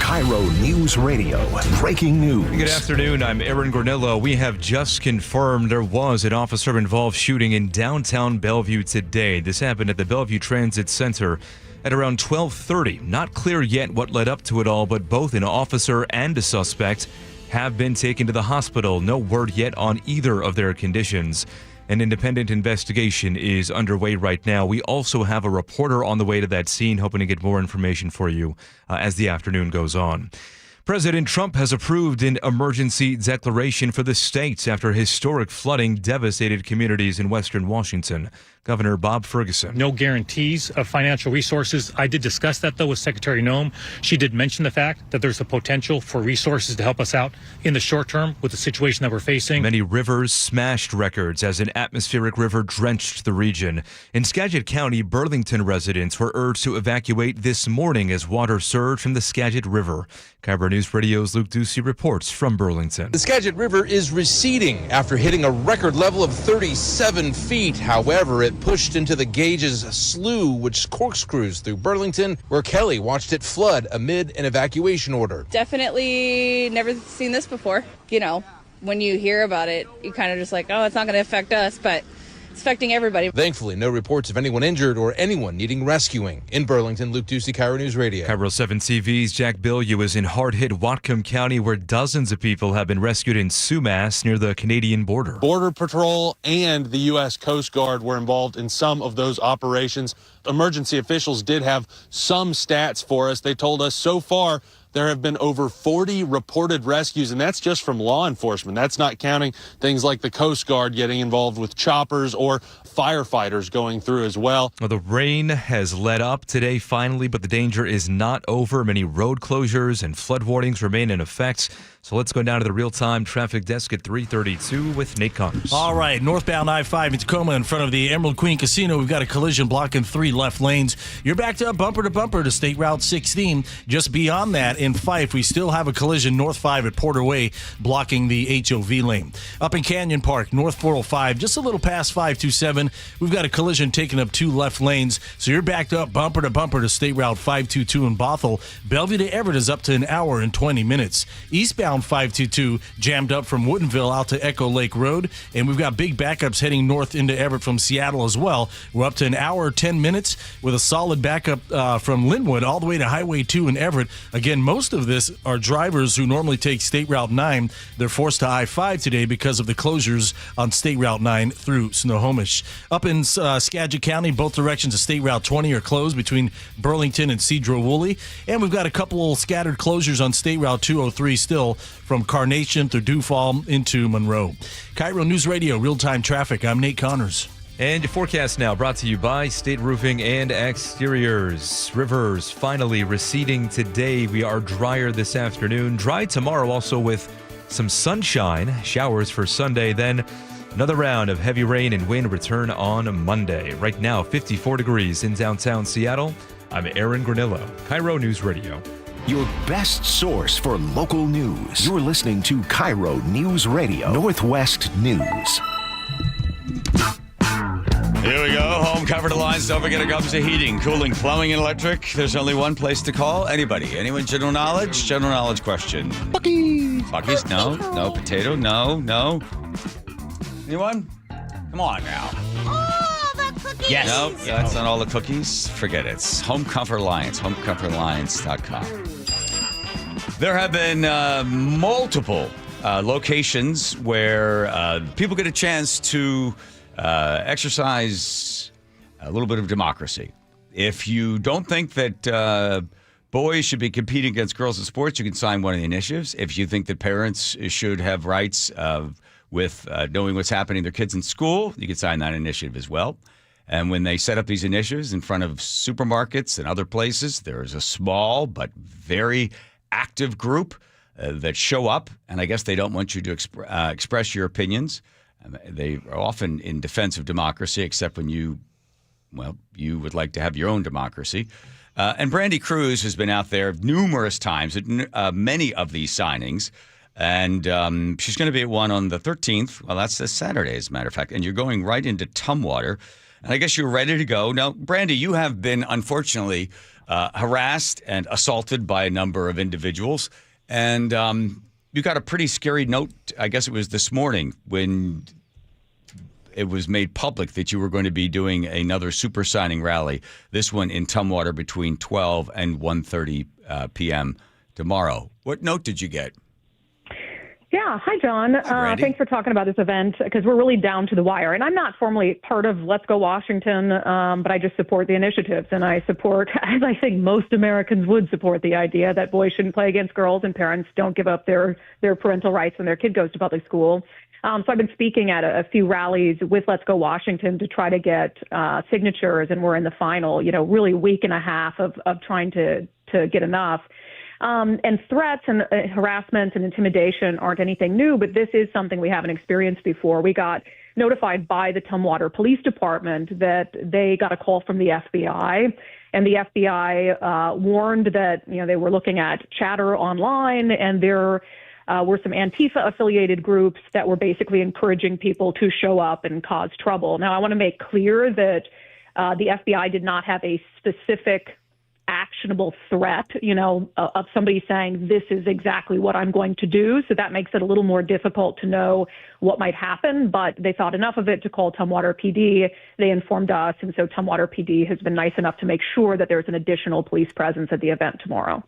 KIRO News Radio. Breaking news. Good afternoon. I'm Aaron Gornillo. We have just confirmed there was an officer-involved shooting in downtown Bellevue today. This happened at the Bellevue Transit Center at around 12:30. Not clear yet what led up to it all, but both an officer and a suspect have been taken to the hospital. No word yet on either of their conditions. An independent investigation is underway right now. We also have a reporter on the way to that scene, hoping to get more information for you as the afternoon goes on. President Trump has approved an emergency declaration for the states after historic flooding devastated communities in western Washington. Governor Bob Ferguson. No guarantees of financial resources. I did discuss that, though, with Secretary Noem. She did mention the fact that there's a potential for resources to help us out in the short term with the situation that we're facing. Many rivers smashed records as an atmospheric river drenched the region. In Skagit County, Burlington residents were urged to evacuate this morning as water surged from the Skagit River. KIRO News Radio's Luke Ducey reports from Burlington. The Skagit River is receding after hitting a record level of 37 feet. However, it pushed into the Gage's slough, which corkscrews through Burlington, where Kelly watched it flood amid an evacuation order. Definitely never seen this before. You know, when you hear about it, you kind of just like, oh, it's not going to affect us, but it's affecting everybody. Thankfully, no reports of anyone injured or anyone needing rescuing. In Burlington, Luke Ducey, KIRO News Radio. KIRO 7 TV's Jack Bilyeu is in hard-hit Whatcom County, where dozens of people have been rescued in Sumas near the Canadian border. Border Patrol and the U.S. Coast Guard were involved in some of those operations. Emergency officials did have some stats for us. They told us so far there have been over 40 reported rescues, and that's just from law enforcement. That's not counting things like the Coast Guard getting involved with choppers or firefighters going through as well. Well, the rain has let up today finally, but the danger is not over. Many road closures and flood warnings remain in effect. So let's go down to the real-time traffic desk at 3:32 with Nate Connors. All right, northbound I-5 in Tacoma in front of the Emerald Queen Casino. We've got a collision blocking 3 left lanes. You're backed up bumper to State Route 16. Just beyond that, in Fife, we still have a collision north 5 at Porter Way blocking the HOV lane. Up in Canyon Park, north 405, just a little past 527, we've got a collision taking up 2 left lanes. So you're backed up bumper to State Route 522 in Bothell. Bellevue to Everett is up to an hour and 20 minutes. Eastbound 522 jammed up from Woodinville out to Echo Lake Road, and we've got big backups heading north into Everett from Seattle as well. We're up to an hour 10 minutes with a solid backup from Linwood all the way to Highway 2 in Everett. Again, most of this are drivers who normally take State Route 9. They're forced to I-5 today because of the closures on State Route 9 through Snohomish. Up in Skagit County, both directions of State Route 20 are closed between Burlington and Cedro-Woolley, and we've got a couple scattered closures on State Route 203 still from Carnation through Dewfall into Monroe. KIRO News Radio, real-time traffic. I'm Nate Connors. And your forecast now brought to you by State Roofing and Exteriors. Rivers finally receding today. We are drier this afternoon. Dry tomorrow also with some sunshine. Showers for Sunday. Then another round of heavy rain and wind return on Monday. Right now, 54 degrees in downtown Seattle. I'm Aaron Gornillo, KIRO News Radio. Your best source for local news. You're listening to KIRO News Radio, Northwest News. Here we go. Home covered lines. Don't forget it comes to heating, cooling, plumbing, and electric. There's only one place to call. Anybody? Anyone? General knowledge? General knowledge question. Buc-ee's. Buc-ee's? No. No. Potato? No. No. Anyone? Come on now. Oh, the cookies. Yes. No, that's not all the cookies. Forget it. It's Home Comfort Alliance. HomeComfortAlliance.com. There have been multiple locations where people get a chance to exercise a little bit of democracy. If you don't think that boys should be competing against girls in sports, you can sign one of the initiatives. If you think that parents should have rights with knowing what's happening to their kids in school, you can sign that initiative as well. And when they set up these initiatives in front of supermarkets and other places, there is a small but very active group that show up, and I guess they don't want you to express your opinions. They are often in defense of democracy, except when you would like to have your own democracy. And Brandy Cruz has been out there numerous times at many of these signings, and she's going to be at one on the 13th. Well, that's this Saturday, as a matter of fact, and you're going right into Tumwater. and I guess you're ready to go. Now, Brandy, you have been, unfortunately, harassed and assaulted by a number of individuals. And you got a pretty scary note, I guess it was this morning, when it was made public that you were going to be doing another super signing rally, this one in Tumwater between 12 and 1:30 p.m. tomorrow. What note did you get? Yeah. Hi, John. Thanks for talking about this event, because we're really down to the wire. And I'm not formally part of Let's Go Washington, but I just support the initiatives. And I support, as I think most Americans would support, the idea that boys shouldn't play against girls and parents don't give up their parental rights when their kid goes to public school. So I've been speaking at a few rallies with Let's Go Washington to try to get signatures, and we're in the final, really week and a half of trying to get enough. And threats and harassment and intimidation aren't anything new, but this is something we haven't experienced before. We got notified by the Tumwater Police Department that they got a call from the FBI, and the FBI warned that they were looking at chatter online, and there were some Antifa-affiliated groups that were basically encouraging people to show up and cause trouble. Now, I want to make clear that the FBI did not have a specific actionable threat, of somebody saying, this is exactly what I'm going to do. So that makes it a little more difficult to know what might happen. But they thought enough of it to call Tumwater PD. They informed us. And so Tumwater PD has been nice enough to make sure that there's an additional police presence at the event tomorrow.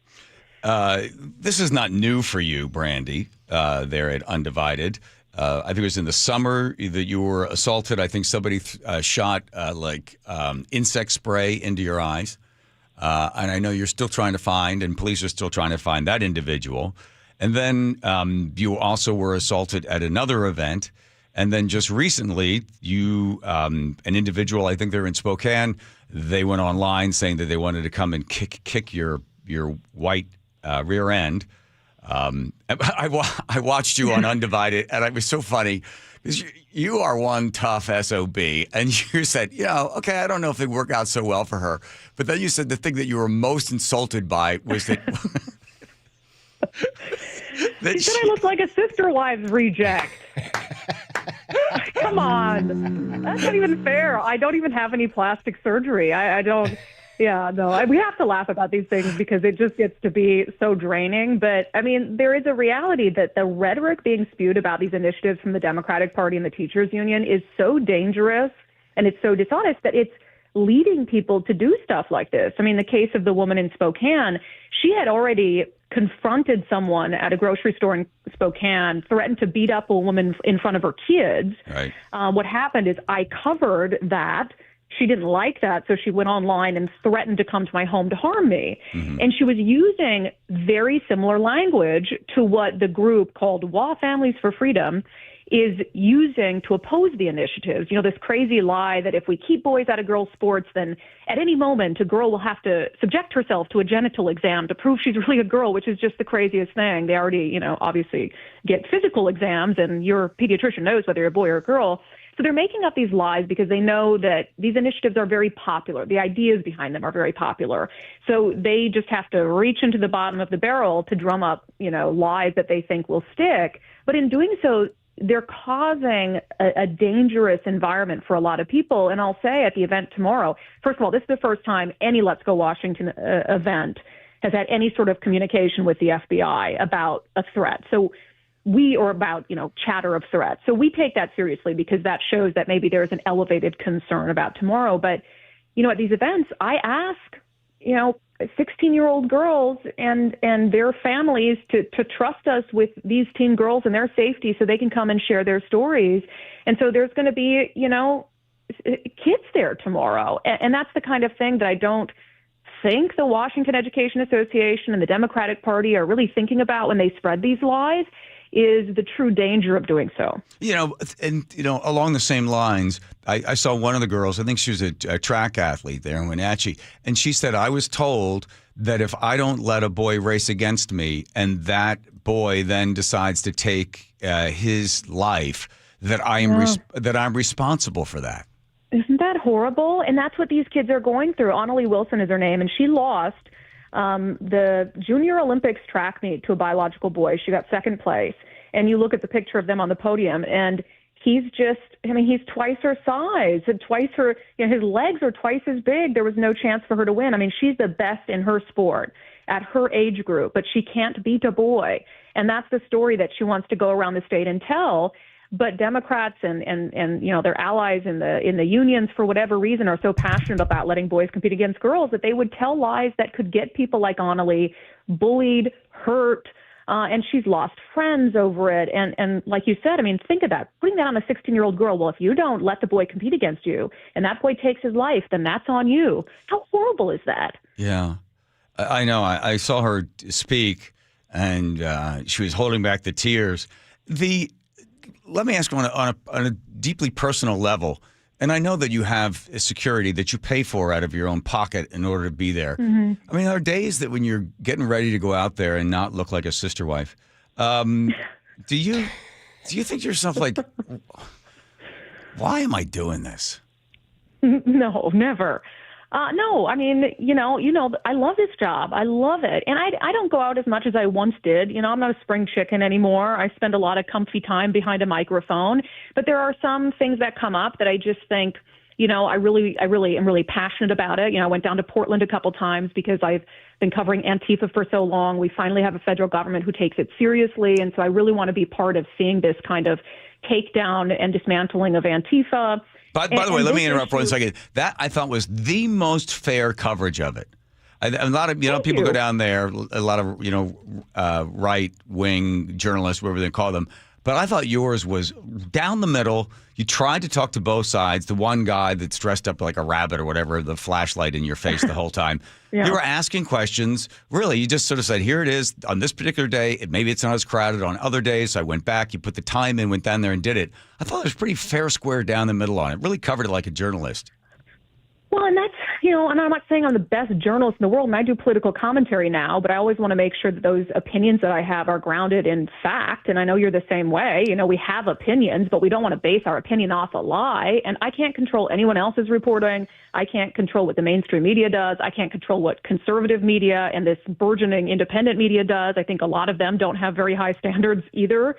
This is not new for you, Brandy, there at Undivided. I think it was in the summer that you were assaulted. I think somebody shot insect spray into your eyes. And I know you're still trying to find, and police are still trying to find that individual. And then you also were assaulted at another event. And then just recently, an individual, I think they're in Spokane, they went online saying that they wanted to come and kick your white rear end. I watched you on Undivided, and it was so funny because you are one tough SOB, and you said, okay, I don't know if it worked out so well for her. But then you said the thing that you were most insulted by was that... She said I look like a Sister Wives reject. Come on. That's not even fair. I don't even have any plastic surgery. I don't... Yeah, no, we have to laugh about these things because it just gets to be so draining. But, there is a reality that the rhetoric being spewed about these initiatives from the Democratic Party and the teachers union is so dangerous and it's so dishonest that it's leading people to do stuff like this. The case of the woman in Spokane, she had already confronted someone at a grocery store in Spokane, threatened to beat up a woman in front of her kids. Right. What happened is I covered that. She didn't like that, so she went online and threatened to come to my home to harm me. Mm-hmm. And she was using very similar language to what the group called WA Families for Freedom is using to oppose the initiatives. This crazy lie that if we keep boys out of girls' sports, then at any moment a girl will have to subject herself to a genital exam to prove she's really a girl, which is just the craziest thing. They already, obviously get physical exams, and your pediatrician knows whether you're a boy or a girl. So they're making up these lies because they know that these initiatives are very popular. The ideas behind them are very popular. So they just have to reach into the bottom of the barrel to drum up, lies that they think will stick. But in doing so, they're causing a dangerous environment for a lot of people. And I'll say at the event tomorrow, first of all, this is the first time any Let's Go Washington event has had any sort of communication with the FBI about a threat. So about chatter of threats. So we take that seriously because that shows that maybe there's an elevated concern about tomorrow. But, at these events, I ask, 16-year-old girls and their families to trust us with these teen girls and their safety so they can come and share their stories. And so there's going to be, kids there tomorrow. And that's the kind of thing that I don't think the Washington Education Association and the Democratic Party are really thinking about when they spread these lies. Is the true danger of doing so. Along the same lines, I saw one of the girls, I think she was a track athlete there in Wenatchee, and she said, I was told that if I don't let a boy race against me and that boy then decides to take his life, that I'm responsible for that. Isn't that horrible? And that's what these kids are going through. Annalie Wilson is her name, and she lost the Junior Olympics track meet to a biological boy. She got second place. And you look at the picture of them on the podium, and he's twice her size, his legs are twice as big. There was no chance for her to win. I mean, she's the best in her sport at her age group, but she can't beat a boy. And that's the story that she wants to go around the state and tell. But Democrats and their allies in the unions, for whatever reason, are so passionate about letting boys compete against girls that they would tell lies that could get people like Annalie bullied, hurt, and she's lost friends over it. And like you said, I mean, think of that, putting that on a 16-year-old girl. Well, if you don't let the boy compete against you and that boy takes his life, then that's on you. How horrible is that? Yeah, I know. I saw her speak, and she was holding back the tears. Let me ask you on a deeply personal level, and I know that you have a security that you pay for out of your own pocket in order to be there. Mm-hmm. I mean, there are days that when you're getting ready to go out there and not look like a sister wife, do you think to yourself, like, why am I doing this? No, never. No, I mean, I love this job. I love it. And I don't go out as much as I once did. I'm not a spring chicken anymore. I spend a lot of comfy time behind a microphone. But there are some things that come up that I just think, I really am really passionate about it. I went down to Portland a couple times because I've been covering Antifa for so long. We finally have a federal government who takes it seriously. And so I really want to be part of seeing this kind of takedown and dismantling of Antifa. By the way, let me interrupt for 1 second. That I thought was the most fair coverage of it. A lot of people go down there, a lot of right wing journalists, whatever they call them. But I thought yours was down the middle. You tried to talk to both sides. The one guy that's dressed up like a rabbit or whatever, the flashlight in your face the whole time. Yeah. You were asking questions. Really, you just sort of said, here it is on this particular day. Maybe it's not as crowded on other days. So I went back. You put the time in, went down there and did it. I thought it was pretty fair square down the middle on it. Really covered it like a journalist. Well, and that's, and I'm not saying I'm the best journalist in the world, and I do political commentary now, but I always want to make sure that those opinions that I have are grounded in fact. And I know you're the same way. We have opinions, but we don't want to base our opinion off a lie. And I can't control anyone else's reporting. I can't control what the mainstream media does. I can't control what conservative media and this burgeoning independent media does. I think a lot of them don't have very high standards either,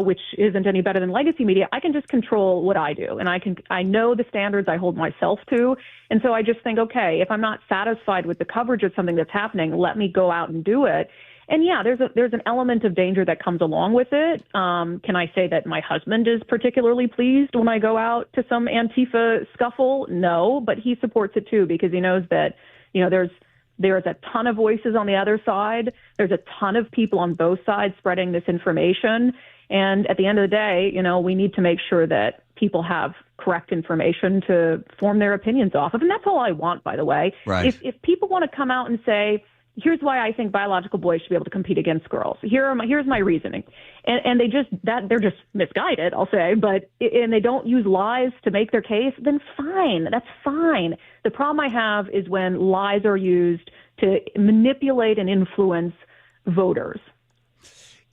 which isn't any better than legacy media. I can just control what I do, and I know the standards I hold myself to. And so I just think, okay, if I'm not satisfied with the coverage of something that's happening, let me go out and do it. And yeah, there's an element of danger that comes along with it. Can I say that my husband is particularly pleased when I go out to some Antifa scuffle? No, but he supports it too, because he knows that, there's a ton of voices on the other side. There's a ton of people on both sides spreading this information. And at the end of the day, we need to make sure that people have correct information to form their opinions off of. And that's all I want, by the way. Right. If people want to come out and say, here's why I think biological boys should be able to compete against girls. Here's my reasoning. And they're just misguided, I'll say, and they don't use lies to make their case, then fine. That's fine. The problem I have is when lies are used to manipulate and influence voters.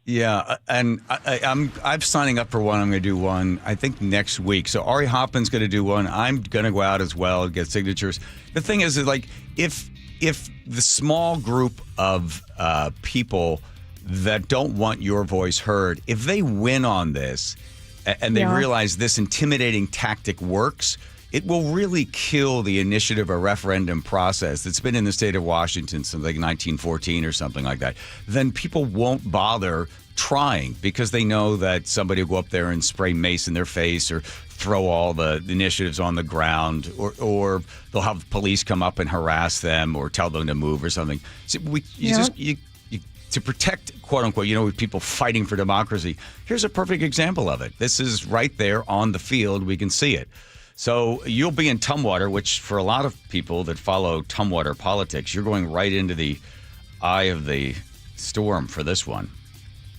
Yeah, and I'm signing up for one. I'm going to do one, I think, next week. So Ari Hoppin's going to do one. I'm going to go out as well and get signatures. The thing is like, if the small group of people that don't want your voice heard, if they win on this and they realize this intimidating tactic works, it will really kill the initiative or referendum process that's been in the state of Washington since like 1914 or something like that. Then people won't bother trying because they know that somebody will go up there and spray mace in their face or throw all the initiatives on the ground, or they'll have police come up and harass them or tell them to move or something. So to protect, quote unquote, with people fighting for democracy, here's a perfect example of it. This is right there on the field. We can see it. So you'll be in Tumwater, which for a lot of people that follow Tumwater politics, you're going right into the eye of the storm for this one.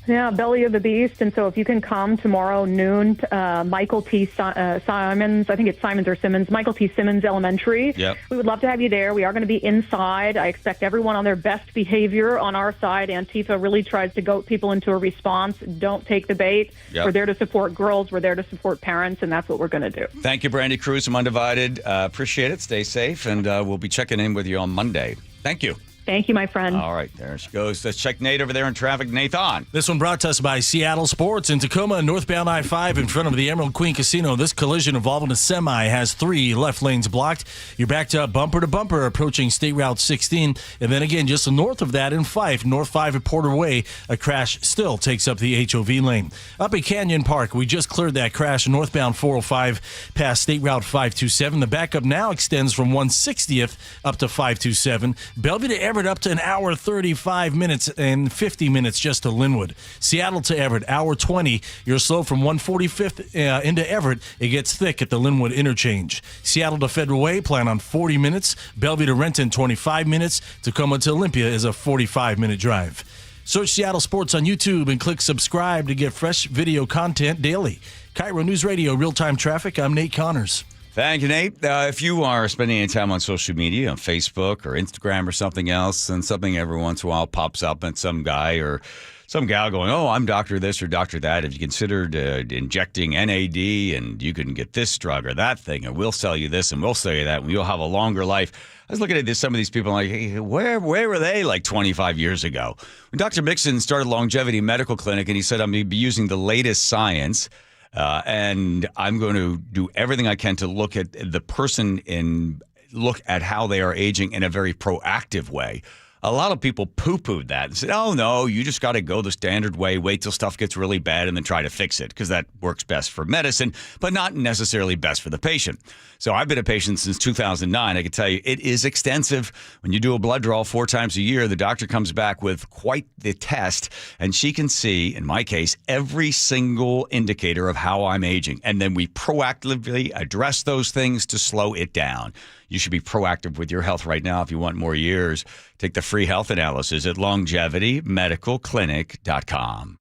Yeah, belly of the beast. And so if you can come tomorrow noon, Michael T. Simons, I think it's Simons or Simmons, Michael T. Simmons Elementary. Yep. We would love to have you there. We are going to be inside. I expect everyone on their best behavior on our side. Antifa really tries to goat people into a response. Don't take the bait. Yep. We're there to support girls. We're there to support parents, and that's what we're going to do. Thank you, Brandy Cruz from Undivided. Appreciate it. Stay safe, and we'll be checking in with you on Monday. Thank you. Thank you, my friend. All right, there she goes. Let's check Nate over there in traffic. Nathan. This one brought to us by Seattle Sports. In Tacoma, northbound I-5 in front of the Emerald Queen Casino. This collision involving a semi has 3 left lanes blocked. You're backed up bumper to bumper approaching State Route 16. And then again, just north of that in Fife, North 5 at Porter Way, a crash still takes up the HOV lane. Up at Canyon Park, we just cleared that crash northbound 405 past State Route 527. The backup now extends from 160th up to 527. Bellevue to Everett up to an hour 35 minutes and 50 minutes just to Linwood. Seattle to Everett, hour 20. You're slow from 145th into Everett. It gets thick at the Linwood interchange. Seattle to Federal Way, plan on 40 minutes. Bellevue to Renton, 25 minutes. Tacoma to Olympia is a 45-minute drive. Search Seattle Sports on YouTube and click subscribe to get fresh video content daily. KIRO News Radio, real-time traffic. I'm Nate Connors. Thank you, Nate. If you are spending any time on social media, on Facebook or Instagram or something else, and something every once in a while pops up and some guy or some gal going, oh, I'm doctor this or doctor that. Have you considered injecting NAD and you can get this drug or that thing and we'll sell you this and we'll sell you that and you'll have a longer life. I was looking at this, some of these people like, hey, where were they like 25 years ago? When Dr. Mixon started Longevity Medical Clinic and he said, I'm going to be using the latest science and I'm going to do everything I can to look at the person and look at how they are aging in a very proactive way. A lot of people poo-pooed that and said, oh, no, you just got to go the standard way, wait till stuff gets really bad, and then try to fix it, because that works best for medicine, but not necessarily best for the patient. So I've been a patient since 2009. I can tell you it is extensive. When you do a blood draw 4 times a year, the doctor comes back with quite the test, and she can see, in my case, every single indicator of how I'm aging. And then we proactively address those things to slow it down. You should be proactive with your health right now if you want more years. Take the free health analysis at longevitymedicalclinic.com.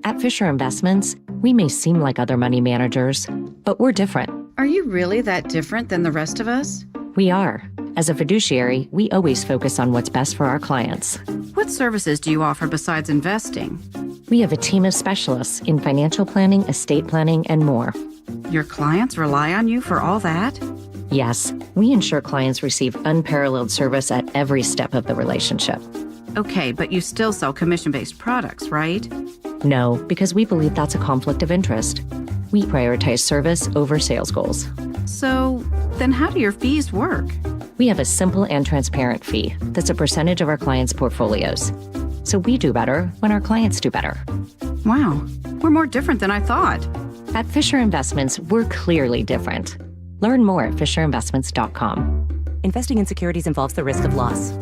At Fisher Investments, we may seem like other money managers, but we're different. Are you really that different than the rest of us? We are. As a fiduciary, we always focus on what's best for our clients. What services do you offer besides investing? We have a team of specialists in financial planning, estate planning, and more. Your clients rely on you for all that? Yes, we ensure clients receive unparalleled service at every step of the relationship. Okay, but you still sell commission-based products, right? No, because we believe that's a conflict of interest. We prioritize service over sales goals. So, then how do your fees work? We have a simple and transparent fee that's a percentage of our clients' portfolios. So we do better when our clients do better. Wow, we're more different than I thought. At Fisher Investments, we're clearly different. Learn more at fisherinvestments.com. Investing in securities involves the risk of loss.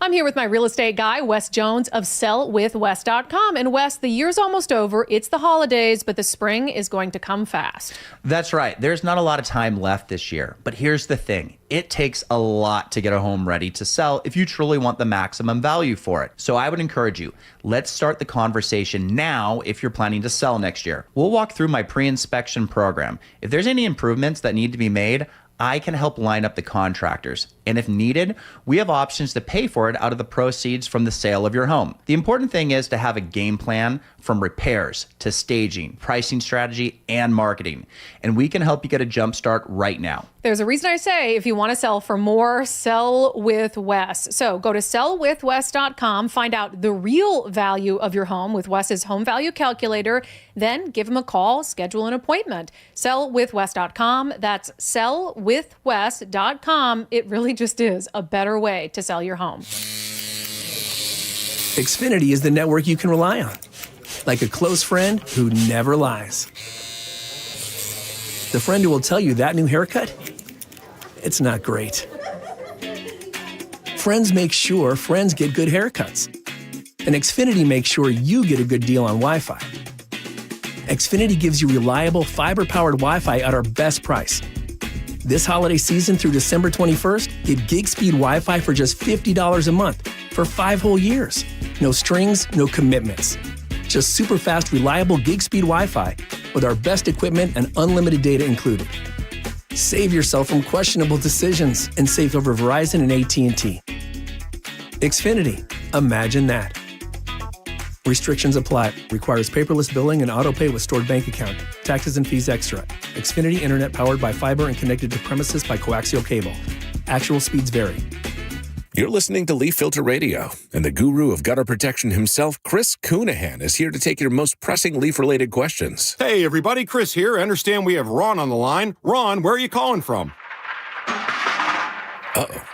I'm here with my real estate guy, Wes Jones of sellwithwes.com. And Wes, the year's almost over. It's the holidays, but the spring is going to come fast. That's right. There's not a lot of time left this year. But here's the thing. It takes a lot to get a home ready to sell if you truly want the maximum value for it. So I would encourage you, let's start the conversation now if you're planning to sell next year. We'll walk through my pre-inspection program. If there's any improvements that need to be made, I can help line up the contractors. And if needed, we have options to pay for it out of the proceeds from the sale of your home. The important thing is to have a game plan from repairs to staging, pricing strategy, and marketing. And we can help you get a jump start right now. There's a reason I say if you want to sell for more, sell with Wes. So go to sellwithwes.com, find out the real value of your home with Wes's home value calculator, then give him a call, schedule an appointment. Sellwithwes.com. That's sellwithwes.com. It really just is a better way to sell your home. Xfinity is the network you can rely on, like a close friend who never lies. The friend who will tell you that new haircut, it's not great. Friends make sure friends get good haircuts. And Xfinity makes sure you get a good deal on Wi-Fi. Xfinity gives you reliable fiber-powered Wi-Fi at our best price. This holiday season through December 21st, get gig speed Wi-Fi for just $50 a month for 5 whole years. No strings, no commitments. Just super fast, reliable gig speed Wi-Fi with our best equipment and unlimited data included. Save yourself from questionable decisions and save over Verizon and AT&T. Xfinity. Imagine that. Restrictions apply. Requires paperless billing and auto pay with stored bank account. Taxes and fees extra. Xfinity Internet powered by fiber and connected to premises by coaxial cable. Actual speeds vary. You're listening to Leaf Filter Radio, and the guru of gutter protection himself, Chris Coonahan, is here to take your most pressing leaf-related questions. Hey, everybody, Chris here. I understand we have Ron on the line. Ron, where are you calling from? Uh-oh.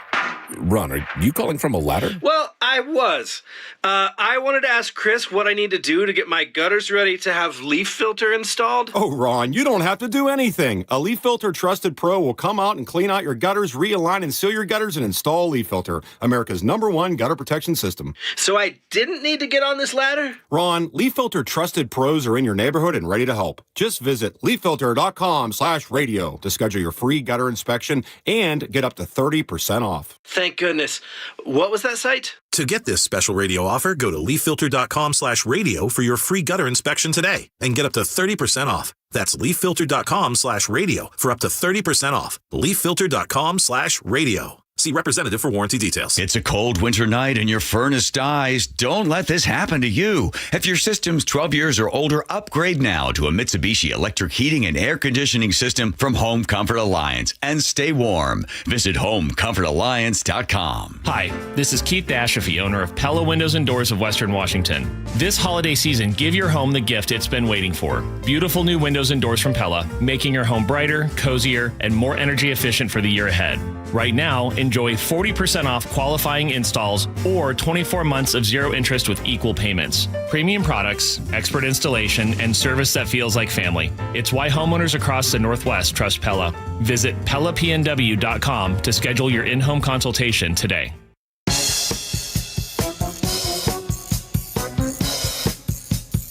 Ron, are you calling from a ladder? Well, I was. I wanted to ask Chris what I need to do to get my gutters ready to have leaf filter installed. Oh, Ron, you don't have to do anything. A Leaf Filter Trusted Pro will come out and clean out your gutters, realign and seal your gutters, and install Leaf Filter, America's #1 gutter protection system. So I didn't need to get on this ladder? Ron, Leaf Filter Trusted Pros are in your neighborhood and ready to help. Just visit leaffilter.com/radio to schedule your free gutter inspection and get up to 30% off. Thank goodness. What was that site? To get this special radio offer, go to leaffilter.com/radio for your free gutter inspection today and get up to 30% off. That's leaffilter.com/radio for up to 30% off. leaffilter.com/radio. See representative for warranty details. It's a cold winter night and your furnace dies. Don't let this happen to you. If your system's 12 years or older, upgrade now to a Mitsubishi electric heating and air conditioning system from Home Comfort Alliance and stay warm. Visit homecomfortalliance.com. Hi, this is Keith Dashafi, owner of Pella Windows and Doors of Western Washington. This holiday season, give your home the gift it's been waiting for. Beautiful new windows and doors from Pella, making your home brighter, cozier, and more energy efficient for the year ahead. Right now, enjoy 40% off qualifying installs or 24 months of zero interest with equal payments. Premium products, expert installation, and service that feels like family. It's why homeowners across the Northwest trust Pella. Visit PellaPNW.com to schedule your in-home consultation today.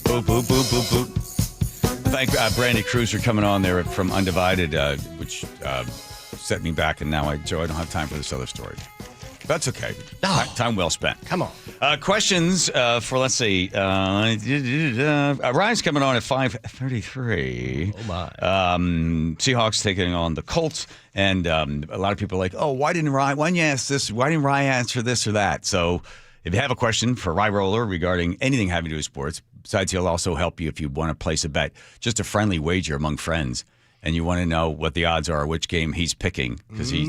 Boop, boop, boop, boop, boop. Thank Brandy Cruz for coming on there from Undivided, which set me back, and now Joe, I don't have time for this other story. That's okay. Time well spent. Come on. Questions for, let's see, Ryan's coming on at 5:33. Oh, my. Seahawks taking on the Colts, and a lot of people are like, oh, why didn't Ryan answer this or that? So if you have a question for Rye Roller regarding anything having to do with sports, besides he'll also help you if you want to place a bet, just a friendly wager among friends, and you want to know what the odds are, which game he's picking, because he's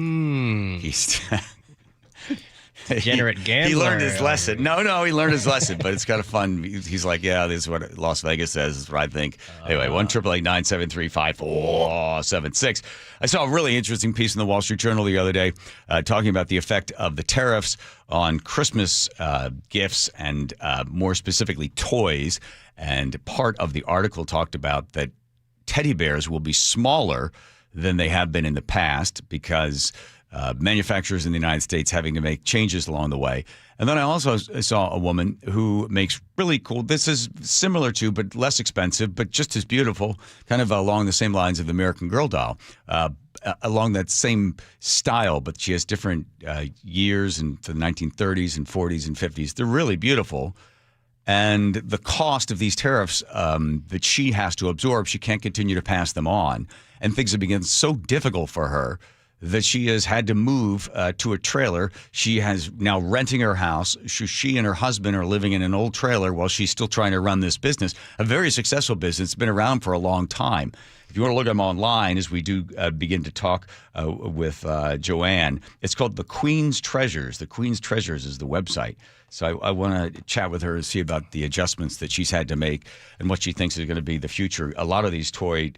degenerate gambler. He learned his lesson. No, he learned his lesson, but it's kind of fun. He's like, yeah, this is what Las Vegas says. This is what I think. Anyway, 1-888-973-5476. I saw a really interesting piece in the Wall Street Journal the other day talking about the effect of the tariffs on Christmas gifts and more specifically toys. And part of the article talked about that teddy bears will be smaller than they have been in the past because manufacturers in the United States having to make changes along the way. And then I also saw a woman who makes really cool, this is similar to, but less expensive, but just as beautiful, kind of along the same lines of the American Girl doll, along that same style, but she has different years into the 1930s and 40s and 50s. They're really beautiful. And the cost of these tariffs that she has to absorb, she can't continue to pass them on. And things have become so difficult for her that she has had to move to a trailer. She has now renting her house. She and her husband are living in an old trailer while she's still trying to run this business, a very successful business. It's been around for a long time. If you want to look at them online, as we do begin to talk with Joanne, it's called The Queen's Treasures. The Queen's Treasures is the website. So I want to chat with her and see about the adjustments that she's had to make and what she thinks is going to be the future. A lot of these toy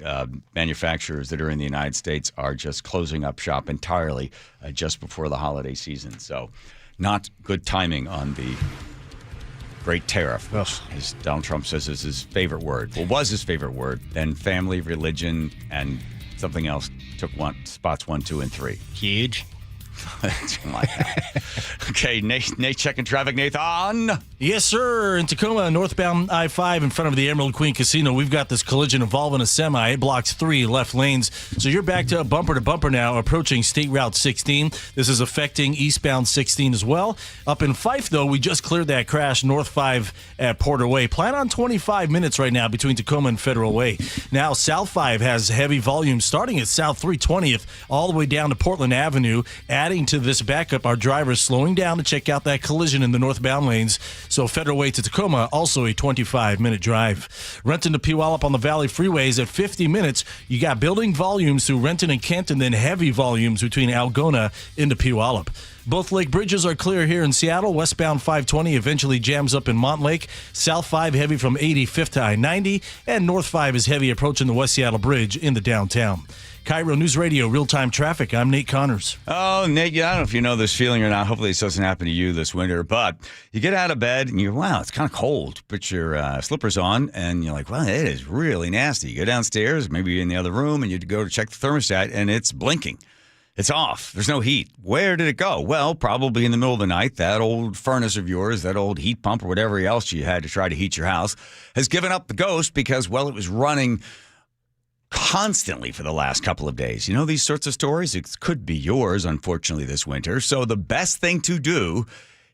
manufacturers that are in the United States are just closing up shop entirely just before the holiday season. So not good timing on the great tariff, which, as Donald Trump says, is his favorite word. Well, was his favorite word. Then family, religion, and something else took spots 1, 2, and 3. Huge. Okay, Nate checking traffic. Nathan. Yes, sir. In Tacoma, northbound I-5 in front of the Emerald Queen Casino, we've got this collision involving a semi. It blocks 3 left lanes. So you're back to bumper now, approaching State Route 16. This is affecting eastbound 16 as well. Up in Fife, though, we just cleared that crash, North 5 at Porter Way. Plan on 25 minutes right now between Tacoma and Federal Way. Now, South 5 has heavy volume starting at South 320th all the way down to Portland Avenue, adding adding to this backup are drivers slowing down to check out that collision in the northbound lanes. So Federal Way to Tacoma, also a 25-minute drive. Renton to Puyallup on the Valley freeways at 50 minutes. You got building volumes through Renton and Canton, then heavy volumes between Algona into Puyallup. Both lake bridges are clear here in Seattle. Westbound 520 eventually jams up in Montlake. South 5 heavy from 85th to I-90. And North 5 is heavy approaching the West Seattle Bridge into downtown. KIRO News Radio, real-time traffic. I'm Nate Connors. Oh, Nate, I don't know if you know this feeling or not. Hopefully this doesn't happen to you this winter. But you get out of bed and you're, wow, it's kind of cold. Put your slippers on and you're like, well, it is really nasty. You go downstairs, maybe you're in the other room, and you go to check the thermostat, and it's blinking. It's off. There's no heat. Where did it go? Well, probably in the middle of the night, that old furnace of yours, that old heat pump or whatever else you had to try to heat your house, has given up the ghost because, well, it was running constantly for the last couple of days. You know these sorts of stories? It could be yours, unfortunately, this winter. So the best thing to do,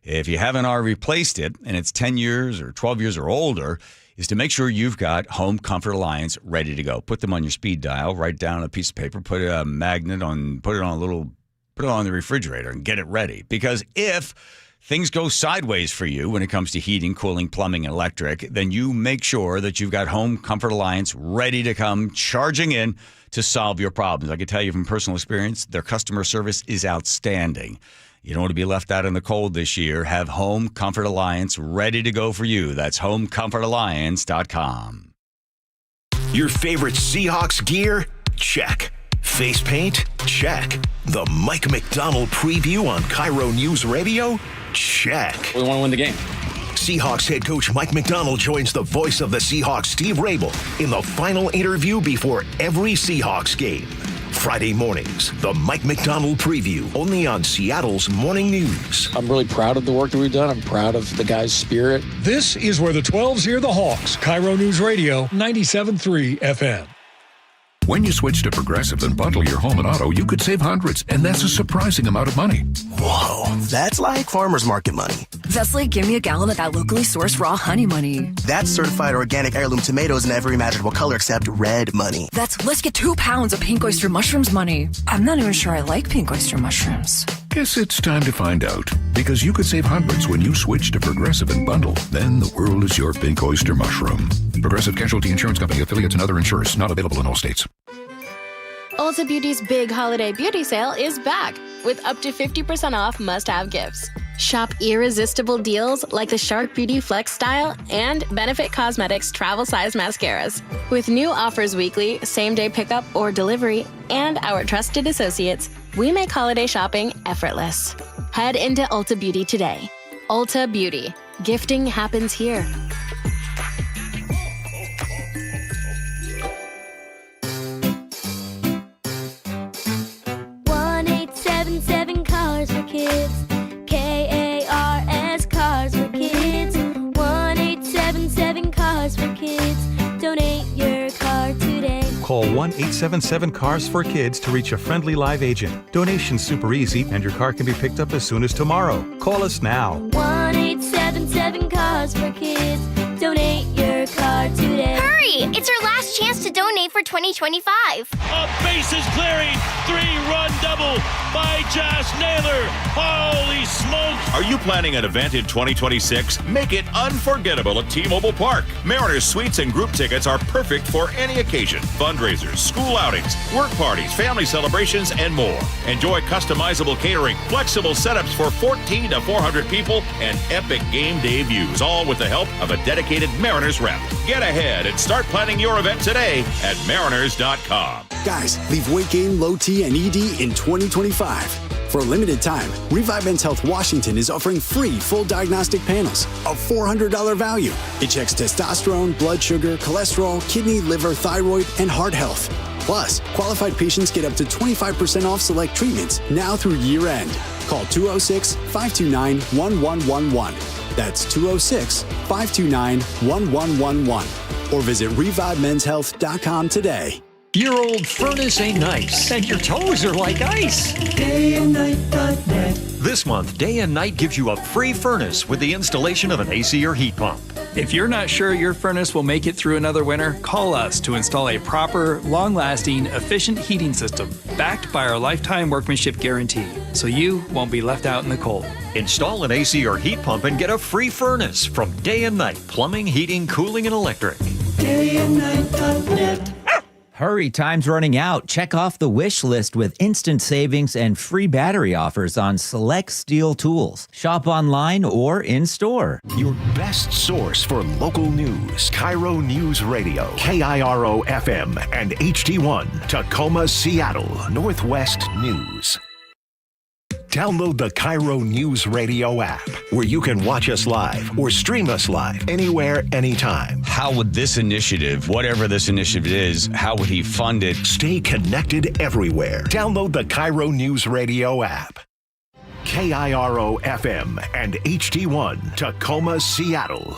if you haven't already replaced it, and it's 10 years or 12 years or older, is to make sure you've got Home Comfort Alliance ready to go. Put them on your speed dial, write down a piece of paper, put a magnet on, put it on the refrigerator and get it ready. Because if things go sideways for you when it comes to heating, cooling, plumbing, and electric, then you make sure that you've got Home Comfort Alliance ready to come charging in to solve your problems. I can tell you from personal experience, their customer service is outstanding. You don't want to be left out in the cold this year. Have Home Comfort Alliance ready to go for you. That's homecomfortalliance.com. Your favorite Seahawks gear? Check. Face paint? Check. The Mike McDonald preview on KIRO News Radio? Check. We want to win the game. Seahawks head coach Mike McDonald joins the voice of the Seahawks, Steve Rabel, in the final interview before every Seahawks game. Friday mornings, the Mike McDonald preview, only on Seattle's Morning News. I'm really proud of the work that we've done. I'm proud of the guys' spirit. This is where the 12s hear the Hawks. KIRO News Radio, 97.3 FM. When you switch to Progressive and bundle your home and auto, you could save hundreds, and that's a surprising amount of money. Whoa, that's like farmer's market money. That's like give me a gallon of that locally sourced raw honey money. That's certified organic heirloom tomatoes in every imaginable color except red money. That's let's get 2 pounds of pink oyster mushrooms money. I'm not even sure I like pink oyster mushrooms. Guess it's time to find out, because you could save hundreds when you switch to Progressive and bundle. Then the world is your pink oyster mushroom. Progressive Casualty Insurance Company, affiliates, and other insurers. Not available in all states. Ulta Beauty's big holiday beauty sale is back with up to 50% off must-have gifts. Shop irresistible deals like the Shark Beauty Flex Style and Benefit Cosmetics travel size mascaras. With new offers weekly, same-day pickup or delivery, and our trusted associates, we make holiday shopping effortless. Head into Ulta Beauty today. Ulta Beauty. Gifting happens here. 1-877 Cars for Kids. KARS Cars for Kids. 1-877 Cars for Kids. Donate your car today. Call 1-877-CARS for Kids to reach a friendly live agent. Donation's super easy, and your car can be picked up as soon as tomorrow. Call us now. 1-877 Cars for Kids. Donate your car today. Hurry! It's our last chance to donate for 2025. A bases clearing 3-run double by Josh Naylor. Holy smokes! Are you planning an event in 2026? Make it unforgettable at T-Mobile Park. Mariners suites and group tickets are perfect for any occasion. Fundraisers, school outings, work parties, family celebrations, and more. Enjoy customizable catering, flexible setups for 14 to 400 people, and epic game day views, all with the help of a dedicated Mariners rep. Get ahead and start planning your event today at mariners.com. Guys, leave weight gain, low T, and ED in 2025. For a limited time, Revive Men's Health Washington is offering free full diagnostic panels, a $400 value. It checks testosterone, blood sugar, cholesterol, kidney, liver, thyroid, and heart health. Plus, qualified patients get up to 25% off select treatments now through year end. Call 206-529-1111. That's 206-529-1111. Or visit ReviveMen'sHealth.com today. Your old furnace ain't nice, and your toes are like ice. DayandNight.net. This month, Day and Night gives you a free furnace with the installation of an AC or heat pump. If you're not sure your furnace will make it through another winter, call us to install a proper, long-lasting, efficient heating system backed by our lifetime workmanship guarantee. so you won't be left out in the cold. Install an AC or heat pump and get a free furnace from Day and Night Plumbing, Heating, Cooling, and Electric. dayandnight.net. Hurry, time's running out. Check off the wish list with instant savings and free battery offers on select steel tools. Shop online or in-store. Your best source for local news. KIRO News Radio. KIRO FM and HD1. Tacoma, Seattle. Northwest News. Download the KIRO News Radio app, where you can watch us live or stream us live anywhere, anytime. How would this initiative, whatever this initiative is, how would he fund it? Stay connected everywhere. Download the KIRO News Radio app. KIRO FM and HD1, Tacoma, Seattle.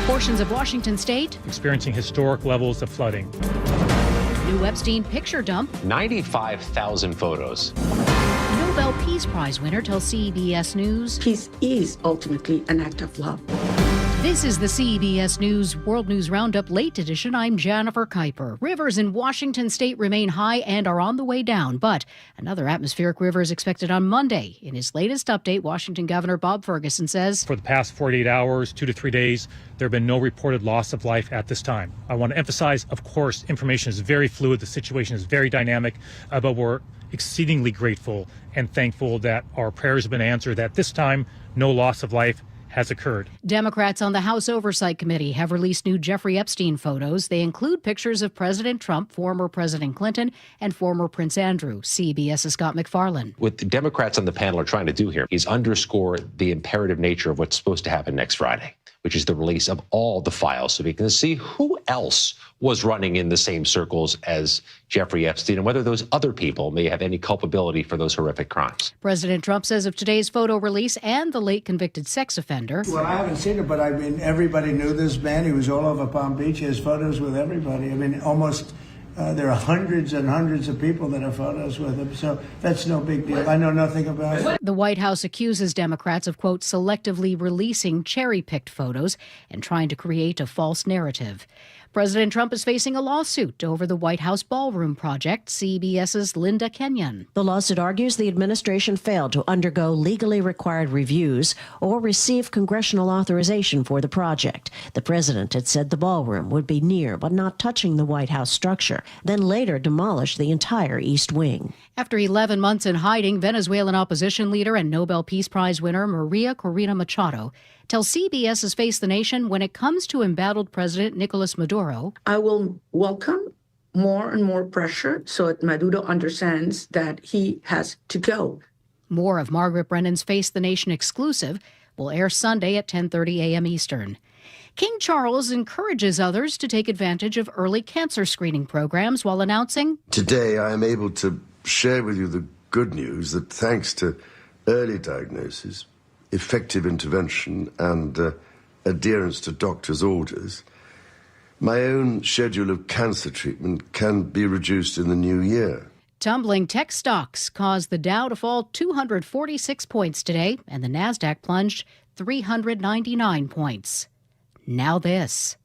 Portions of Washington State experiencing historic levels of flooding. New Epstein picture dump. 95,000 photos. Nobel Peace Prize winner tells CBS News. Peace is ultimately an act of love. This is the CBS News World News Roundup Late Edition. I'm Jennifer Kuiper. Rivers in Washington state remain high and are on the way down, but another atmospheric river is expected on Monday. In his latest update, Washington Governor Bob Ferguson says, for the past 48 hours, 2 to 3 days, there have been no reported loss of life at this time. I want to emphasize, of course, information is very fluid. The situation is very dynamic, but we're exceedingly grateful and thankful that our prayers have been answered, that this time, no loss of life has occurred. Democrats on the House Oversight Committee have released new Jeffrey Epstein photos. They include pictures of President Trump, former President Clinton, and former Prince Andrew. CBS's Scott McFarland. What the Democrats on the panel are trying to do here is underscore the imperative nature of what's supposed to happen next Friday, which is the release of all the files so we can see who else was running in the same circles as Jeffrey Epstein and whether those other people may have any culpability for those horrific crimes. President Trump says of today's photo release and the late convicted sex offender. Well, I haven't seen it, but I mean, everybody knew this man. He was all over Palm Beach. He has photos with everybody. I mean, almost there are hundreds and hundreds of people that have photos with him. So that's no big deal. I know nothing about it. The White House accuses Democrats of, quote, selectively releasing cherry-picked photos and trying to create a false narrative. President Trump is facing a lawsuit over the White House Ballroom project. CBS's Linda Kenyon. The lawsuit argues the administration failed to undergo legally required reviews or receive congressional authorization for the project. The president had said the ballroom would be near but not touching the White House structure, then later demolished the entire East Wing. After 11 months in hiding, Venezuelan opposition leader and Nobel Peace Prize winner Maria Corina Machado tells CBS's Face the Nation when it comes to embattled President Nicolas Maduro. I will welcome more and more pressure so that Maduro understands that he has to go. More of Margaret Brennan's Face the Nation exclusive will air Sunday at 10:30 a.m. Eastern. King Charles encourages others to take advantage of early cancer screening programs while announcing, today I am able to share with you the good news that thanks to early diagnosis, effective intervention and adherence to doctors' orders, my own schedule of cancer treatment can be reduced in the new year. Tumbling tech stocks caused the Dow to fall 246 points today, and the Nasdaq plunged 399 points. Now this.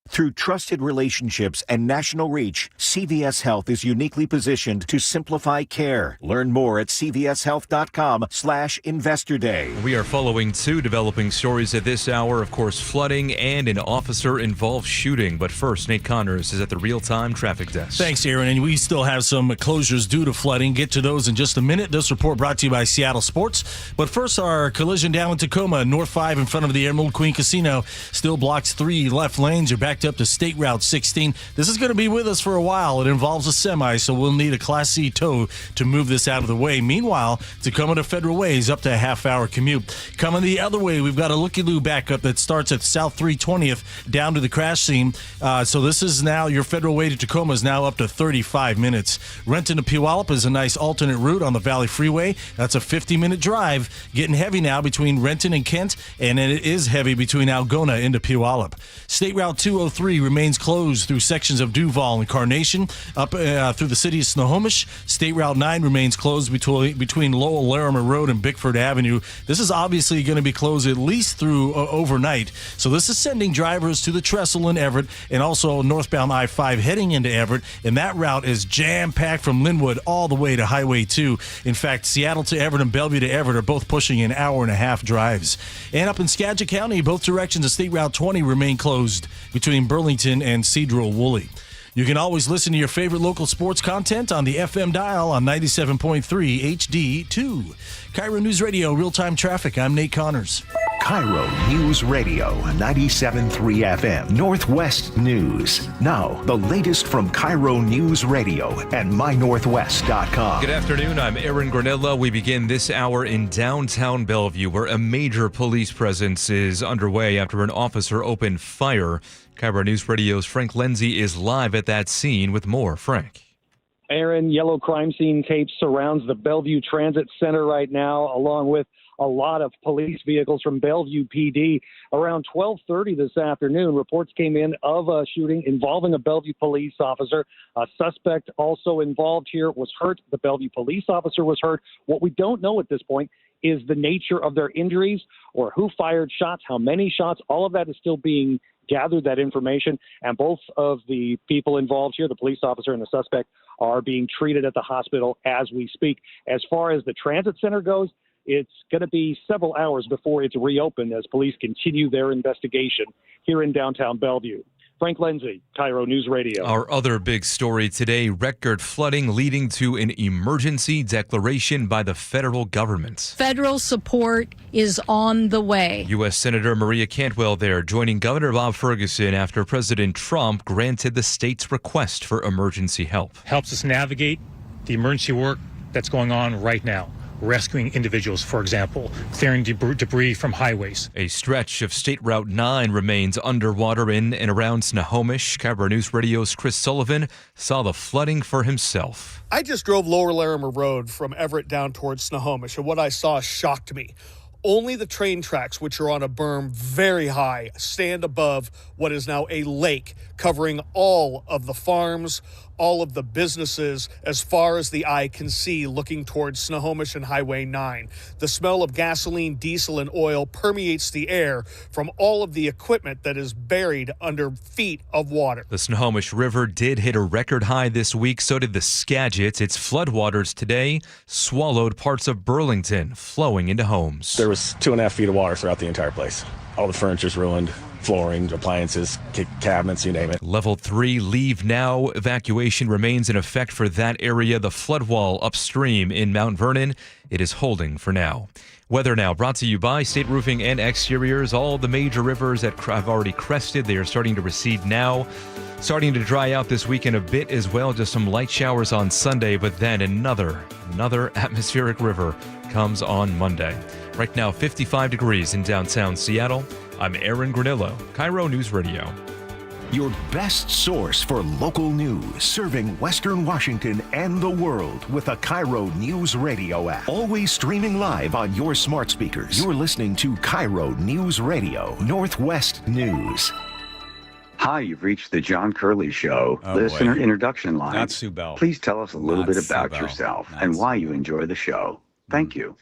Through trusted relationships and national reach, CVS Health is uniquely positioned to simplify care. Learn more at cvshealth.com/Investor Day. We are following two developing stories at this hour. Of course, flooding and an officer-involved shooting. But first, Nate Connors is at the real-time traffic desk. Thanks, Aaron. And we still have some closures due to flooding. Get to those in just a minute. This report brought to you by Seattle Sports. But first, our collision down in Tacoma. North 5 in front of the Emerald Queen Casino still blocks 3 left lanes. You're backed up to State Route 16. This is going to be with us for a while. It involves a semi, so we'll need a Class C tow to move this out of the way. Meanwhile, Tacoma to Federal Way is up to a half-hour commute. Coming the other way, we've got a looky-loo backup that starts at South 320th down to the crash scene. So this is now your Federal Way to Tacoma is now up to 35 minutes. Renton to Puyallup is a nice alternate route on the Valley Freeway. That's a 50-minute drive. Getting heavy now between Renton and Kent, and it is heavy between Algona into Puyallup. State Route 206 303 remains closed through sections of Duval and Carnation up through the city of Snohomish. State Route 9 remains closed between Lowell Larimer Road and Bickford Avenue. This is obviously going to be closed at least through overnight. So this is sending drivers to the Trestle in Everett and also northbound I-5 heading into Everett. And that route is jam-packed from Linwood all the way to Highway 2. In fact, Seattle to Everett and Bellevue to Everett are both pushing an hour-and-a-half drives. And up in Skagit County, both directions of State Route 20 remain closed between Burlington and Cedro-Woolley. You can always listen to your favorite local sports content on the FM dial on 97.3 HD2. KIRO News Radio, real-time traffic. I'm Nate Connors. KIRO News Radio, 97.3 FM, Northwest News. Now, the latest from KIRO News Radio and mynorthwest.com. Good afternoon. I'm Aaron Granella. We begin this hour in downtown Bellevue, where a major police presence is underway after an officer opened fire. KIRO News Radio's Frank Lenzi is live at that scene with more. Frank. Aaron, yellow crime scene tape surrounds the Bellevue Transit Center right now, along with a lot of police vehicles from Bellevue PD. Around 12:30 this afternoon, reports came in of a shooting involving a Bellevue police officer. A suspect also involved here was hurt. The Bellevue police officer was hurt. What we don't know at this point is the nature of their injuries or who fired shots, how many shots. All of that is still being gathered, that information. And both of the people involved here, the police officer and the suspect, are being treated at the hospital as we speak. As far as the transit center goes, it's going to be several hours before it's reopened as police continue their investigation here in downtown Bellevue. Frank Lenzi, KIRO News Radio. Our other big story today, record flooding leading to an emergency declaration by the federal government. Federal support is on the way. U.S. Senator Maria Cantwell there, joining Governor Bob Ferguson after President Trump granted the state's request for emergency help. Helps us navigate the emergency work that's going on right now. Rescuing individuals, for example, clearing debris from highways. A stretch of State Route 9 remains underwater in and around Snohomish. KIRO News Radio's Chris Sullivan saw the flooding for himself. I just drove Lower Larimer Road from Everett down towards Snohomish, and what I saw shocked me. Only the train tracks, which are on a berm very high, stand above what is now a lake covering all of the farms, all of the businesses as far as the eye can see looking towards Snohomish and Highway 9. The smell of gasoline, diesel, and oil permeates the air from all of the equipment that is buried under feet of water. The Snohomish River did hit a record high this week. So did the Skagit. Its floodwaters today swallowed parts of Burlington, flowing into homes. There was 2.5 feet of water throughout the entire place. All the furniture's ruined. Flooring, appliances, cabinets, you name it. Level 3 leave now. Evacuation remains in effect for that area. The flood wall upstream in Mount Vernon, it is holding for now. Weather now brought to you by State Roofing and Exteriors. All the major rivers that have already crested, they are starting to recede now. Starting to dry out this weekend a bit as well. Just some light showers on Sunday, but then another atmospheric river comes on Monday. Right now, 55 degrees in downtown Seattle. I'm Aaron Granillo, KIRO News Radio. Your best source for local news, serving Western Washington and the world with a KIRO News Radio app. Always streaming live on your smart speakers. You're listening to KIRO News Radio, Northwest News. Hi, you've reached the John Curley Show listener introduction line. Not Sue Bell. Please tell us a little bit about Bell. yourself and why you enjoy the show. Thank you.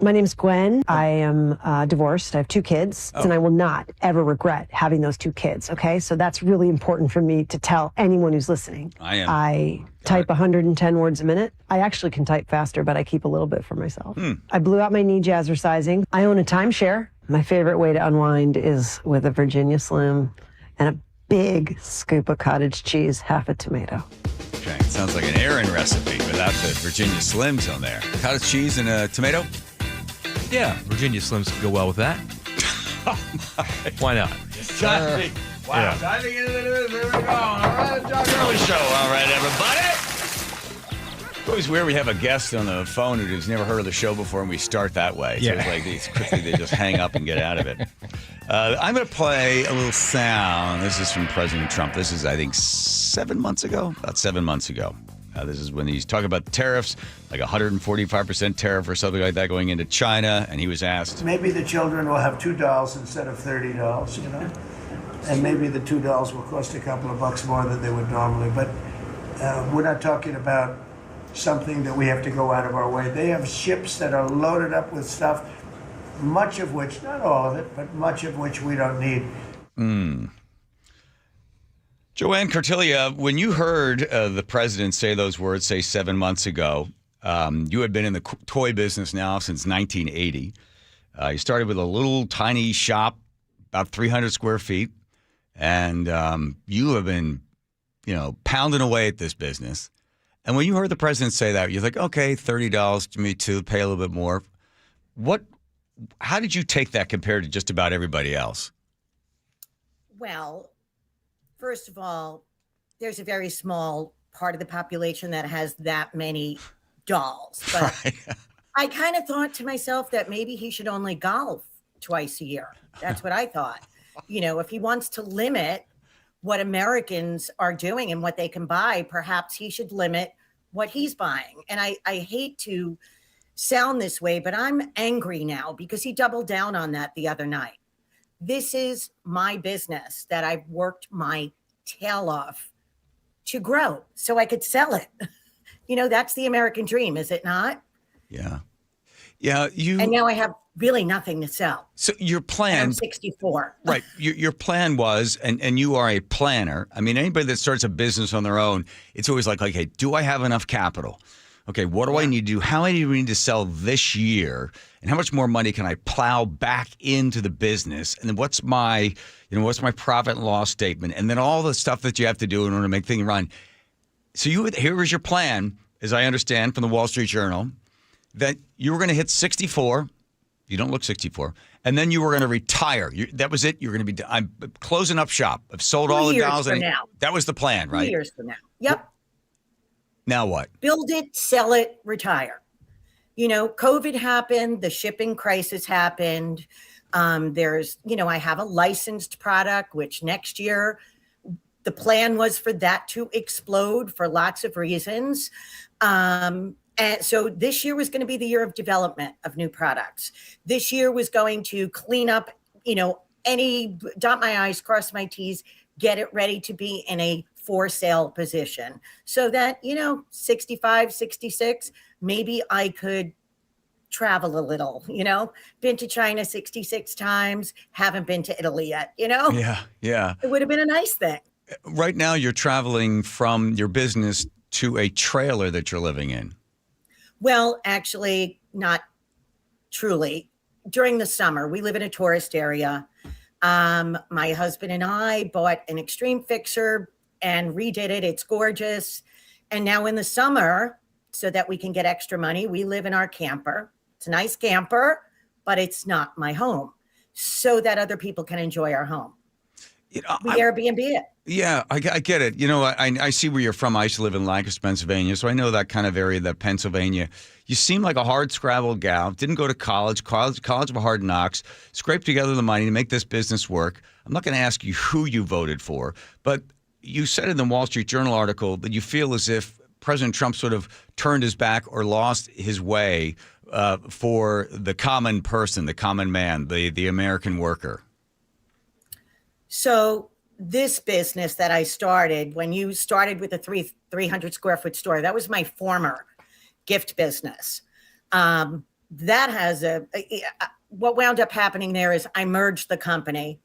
My name's Gwen. I am divorced. I have 2 kids, and I will not ever regret having those 2 kids, okay? So that's really important for me to tell anyone who's listening. I type 110 words a minute. I actually can type faster, but I keep a little bit for myself. I blew out my knee jazzercising. I own a timeshare. My favorite way to unwind is with a Virginia Slim and a big scoop of cottage cheese, half a tomato. Okay, it sounds like an Aaron recipe without the Virginia Slims on there. Cottage cheese and a tomato? Yeah, Virginia Slims could go well with that. Why not? Diving. Wow, yeah. Diving into the news. Here we go. All right, John Curley Show. All right, everybody. It's always weird we have a guest on the phone who's never heard of the show before, and we start that way. So it's like it's quickly they just hang up and get out of it. I'm going to play a little sound. This is from President Trump. This is, I think, 7 months ago. About 7 months ago. This is when he's talking about tariffs, like 145% tariff or something like that going into China, and he was asked, maybe the children will have $2 instead of $30, you know? and maybe the $2 will cost a couple of bucks more than they would normally. But we're not talking about something that we have to go out of our way. They have ships that are loaded up with stuff, much of which, not all of it, but much of which we don't need. Joanne Cartilia, when you heard the president say those words, say 7 months ago, you had been in the toy business now since 1980. You started with a little tiny shop, about 300 square feet, and you have been, pounding away at this business. And when you heard the president say that, you're like, okay, $30 to me too, pay a little bit more. How did you take that compared to just about everybody else? Well, first of all, there's a very small part of the population that has that many dolls. But right. I kind of thought to myself that maybe he should only golf twice a year. That's what I thought. If he wants to limit what Americans are doing and what they can buy, perhaps he should limit what he's buying. And I hate to sound this way, but I'm angry now because he doubled down on that the other night. This is my business that I've worked my tail off to grow so I could sell it. That's the American dream, is it not? Yeah. And now I have really nothing to sell. So your plan. I'm 64. Right. Your plan was, and you are a planner. I mean, anybody that starts a business on their own, it's always like, okay, do I have enough capital? Okay, what do I need to do? How many do we need to sell this year? And how much more money can I plow back into the business? And then what's my profit and loss statement? And then all the stuff that you have to do in order to make things run. So here was your plan, as I understand from the Wall Street Journal, that you were going to hit 64. You don't look 64. And then you were going to retire. That was it. You're going to be, I'm closing up shop. I've sold all the dolls. That was the plan, right? 2 years from now. Yep. Now what? Build it, sell it, retire. COVID happened. The shipping crisis happened. I have a licensed product, which next year, the plan was for that to explode for lots of reasons. And so this year was going to be the year of development of new products. This year was going to clean up, dot my I's, cross my T's, get it ready to be in a for sale position so that, 65, 66, maybe I could travel a little, been to China 66 times, haven't been to Italy yet, Yeah. It would have been a nice thing. Right now you're traveling from your business to a trailer that you're living in. Well, actually, not truly. During the summer, we live in a tourist area. My husband and I bought an extreme fixer and redid it. It's gorgeous. And now in the summer, so that we can get extra money, we live in our camper. It's a nice camper, but it's not my home, so that other people can enjoy our home. We Airbnb it. Yeah, I get it. I see where you're from. I used to live in Lancaster, Pennsylvania, so I know that kind of area, that Pennsylvania. You seem like a hard-scrabbled gal. Didn't go to college of hard knocks, scraped together the money to make this business work. I'm not going to ask you who you voted for, but you said in the Wall Street Journal article that you feel as if President Trump sort of turned his back or lost his way for the common person, the common man, the American worker. So this business that I started, when you started with a 300 square foot store, that was my former gift business. That has what wound up happening there is I merged the company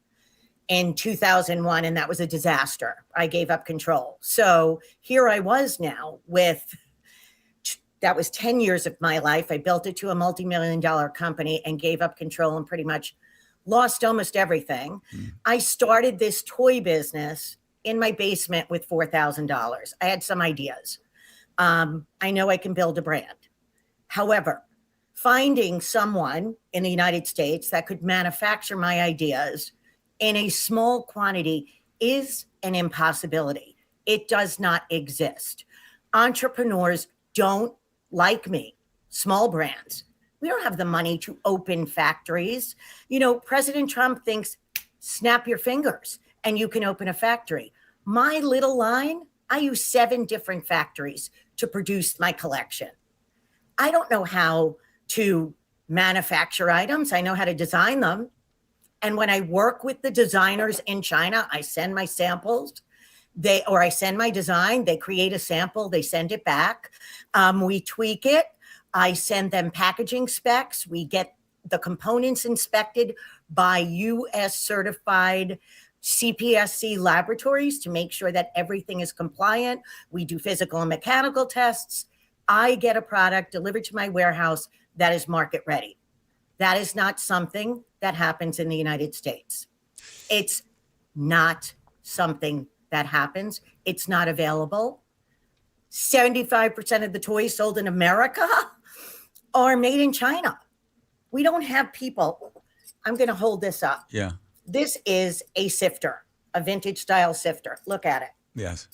in 2001, and that was a disaster. I gave up control. So here I was now that was 10 years of my life. I built it to a multi-million-dollar company and gave up control and pretty much lost almost everything. I started this toy business in my basement with $4,000. I had some ideas. I know I can build a brand. However, finding someone in the United States that could manufacture my ideas in a small quantity is an impossibility. It does not exist. Entrepreneurs don't like me, small brands. We don't have the money to open factories. President Trump thinks, snap your fingers and you can open a factory. My little line, I use 7 different factories to produce my collection. I don't know how to manufacture items. I know how to design them. And when I work with the designers in China, I send my samples. I send my design, they create a sample, they send it back. We tweak it. I send them packaging specs. We get the components inspected by US certified CPSC laboratories to make sure that everything is compliant. We do physical and mechanical tests. I get a product delivered to my warehouse that is market ready. That is not something that happens in the United States. It's not something that happens. It's not available. 75% of the toys sold in America are made in China. We don't have people. I'm going to hold this up. Yeah. This is a sifter, a vintage style sifter. Look at it. Yes.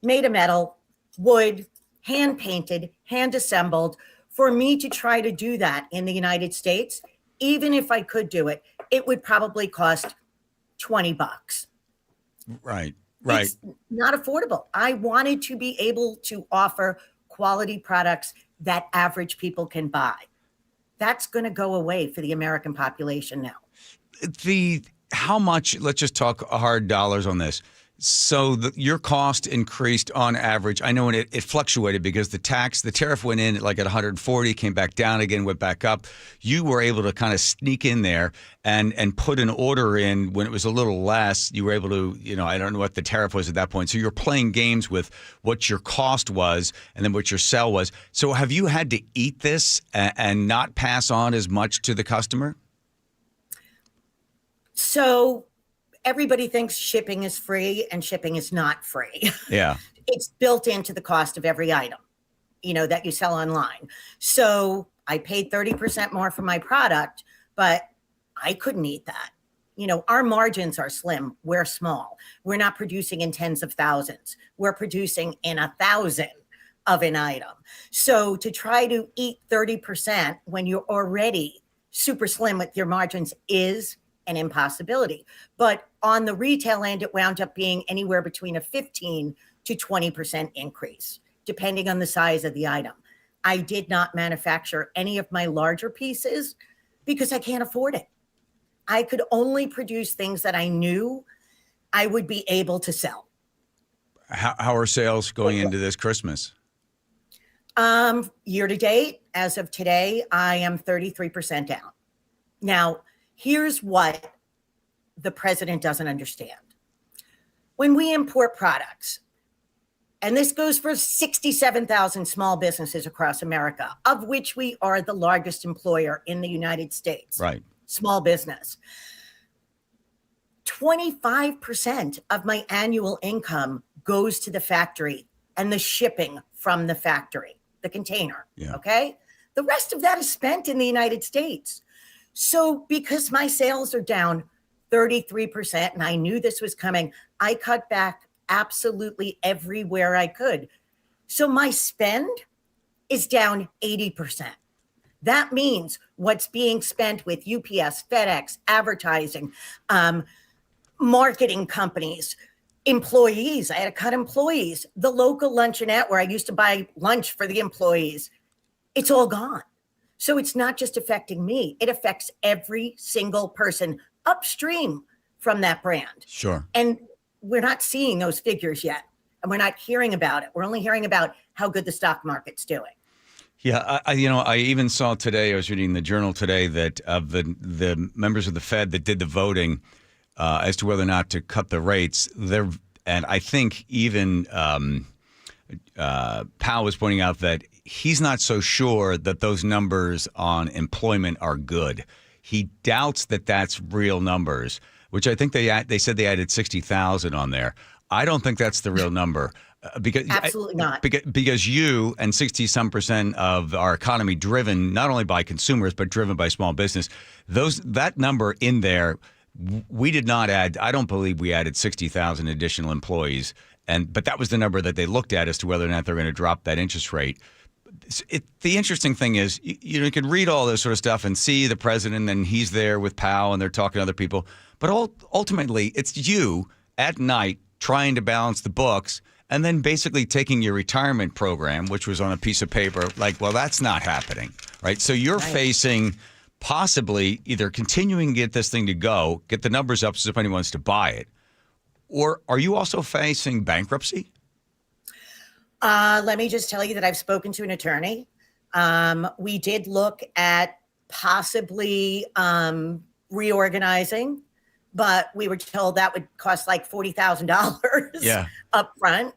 Made of metal, wood, hand painted, hand assembled. For me to try to do that in the United States, even if I could do it, it would probably cost $20. Right. It's not affordable. I wanted to be able to offer quality products that average people can buy. That's going to go away for the American population now. How much, let's just talk hard dollars on this. So your cost increased on average. I know it fluctuated because the tariff went in at 140, came back down again, went back up. You were able to kind of sneak in there and put an order in when it was a little less. You were able to, I don't know what the tariff was at that point. So you're playing games with what your cost was and then what your sell was. So have you had to eat this and not pass on as much to the customer? So everybody thinks shipping is free and shipping is not free. Yeah. It's built into the cost of every item, that you sell online. So I paid 30% more for my product, but I couldn't eat that. Our margins are slim. We're small. We're not producing in tens of thousands. We're producing in 1,000 of an item. So to try to eat 30% when you're already super slim with your margins is an impossibility. But on the retail end, it wound up being anywhere between a 15 to 20% increase, depending on the size of the item. I did not manufacture any of my larger pieces because I can't afford it. I could only produce things that I knew I would be able to sell. How are sales going into this Christmas? Year to date, as of today, I am 33% down. Now, here's what the president doesn't understand. When we import products, and this goes for 67,000 small businesses across America, of which we are the largest employer in the United States. Right. Small business. 25% of my annual income goes to the factory and the shipping from the factory, the container. Yeah. Okay? The rest of that is spent in the United States. So because my sales are down 33%, and I knew this was coming, I cut back absolutely everywhere I could. So my spend is down 80%. That means what's being spent with UPS, FedEx, advertising, marketing companies, employees. I had to cut employees. The local luncheonette where I used to buy lunch for the employees, it's all gone. So it's not just affecting me. It affects every single person upstream from that brand. Sure. And we're not seeing those figures yet. And we're not hearing about it. We're only hearing about how good the stock market's doing. Yeah, I even saw today, I was reading the Journal today, that of the members of the Fed that did the voting as to whether or not to cut the rates, and I think even Powell was pointing out that he's not so sure that those numbers on employment are good. He doubts that that's real numbers, which I think they said they added 60,000 on there. I don't think that's the real number. Because absolutely not. Because you and 60-some% of our economy driven not only by consumers but driven by small business, that number in there, we did not add. I don't believe we added 60,000 additional employees, but that was the number that they looked at as to whether or not they're going to drop that interest rate. The interesting thing is, you can read all this sort of stuff and see the president, and he's there with Powell, and they're talking to other people. But ultimately, it's you at night trying to balance the books, and then basically taking your retirement program, which was on a piece of paper, well, that's not happening, right? So you're facing possibly either continuing to get this thing to go, get the numbers up so somebody wants to buy it, or are you also facing bankruptcy? Let me just tell you that I've spoken to an attorney. We did look at possibly reorganizing, but we were told that would cost like $40,000 up front.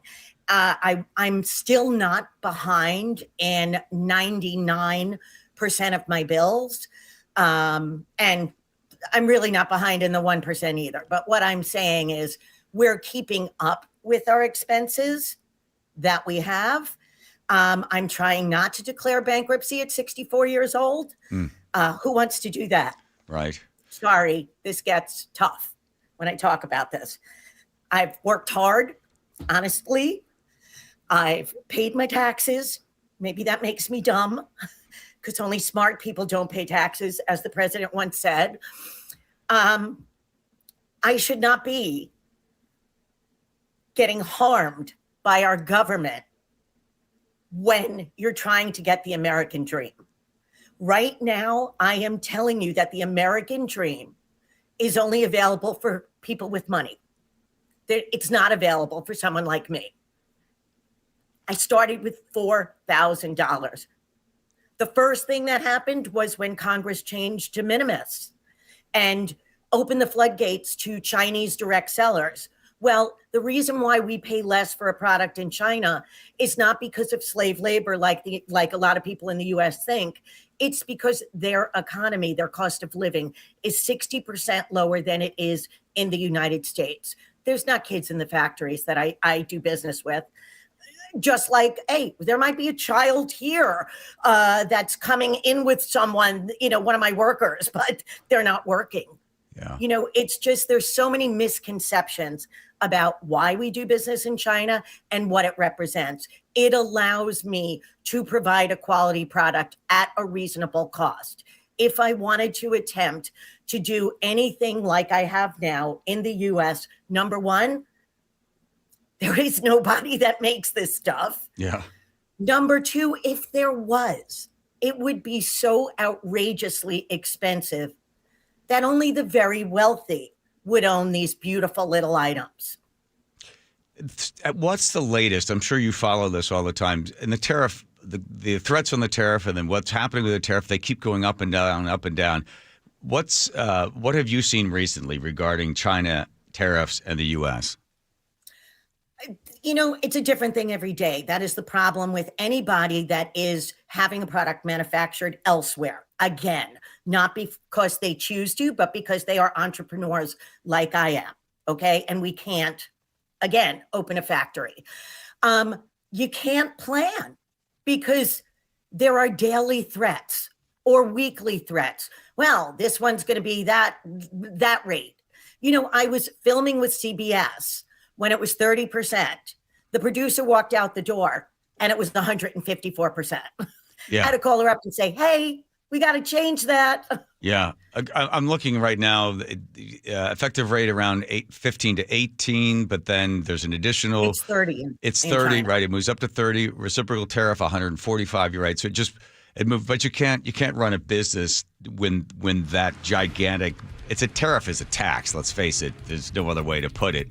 I'm still not behind in 99% of my bills. And I'm really not behind in the 1% either. But what I'm saying is we're keeping up with our expenses that we have. I'm trying not to declare bankruptcy at 64 years old. Who wants to do that? Right. Sorry, this gets tough when I talk about this. I've worked hard, honestly. I've paid my taxes. Maybe that makes me dumb because only smart people don't pay taxes, as the president once said. I should not be getting harmed by our government when you're trying to get the American dream. Right now, I am telling you that the American dream is only available for people with money. It's not available for someone like me. I started with $4,000. The first thing that happened was when Congress changed de minimis and opened the floodgates to Chinese direct sellers. Well, the reason why we pay less for a product in China is not because of slave labor like a lot of people in the US think. It's because their economy, their cost of living is 60% lower than it is in the United States. There's not kids in the factories that I do business with. Just like, hey, there might be a child here that's coming in with someone, one of my workers, but they're not working. Yeah. It's just there's so many misconceptions about why we do business in China and what it represents. It allows me to provide a quality product at a reasonable cost. If I wanted to attempt to do anything like I have now in the US, number one, there is nobody that makes this stuff. Yeah. Number two, if there was, it would be so outrageously expensive that only the very wealthy would own these beautiful little items. What's the latest? I'm sure you follow this all the time. And the tariff, the threats on the tariff, and then what's happening with the tariff, they keep going up and down, up and down. What have you seen recently regarding China tariffs and the U.S.? It's a different thing every day. That is the problem with anybody that is having a product manufactured elsewhere. Again, not because they choose to, but because they are entrepreneurs like I am. Okay. And we can't, again, open a factory. You can't plan because there are daily threats or weekly threats. Well, this one's going to be that rate. I was filming with CBS when it was 30%. The producer walked out the door and it was 154%. Yeah. I had to call her up and say, hey, we got to change that. Yeah. I'm looking right now, effective rate around 15 to 18, but then there's an additional. It's 30. It's 30, China. Right? It moves up to 30. Reciprocal tariff, 145. You're right. So it moved, but you can't run a business when that gigantic. It's a tariff is a tax. Let's face it. There's no other way to put it.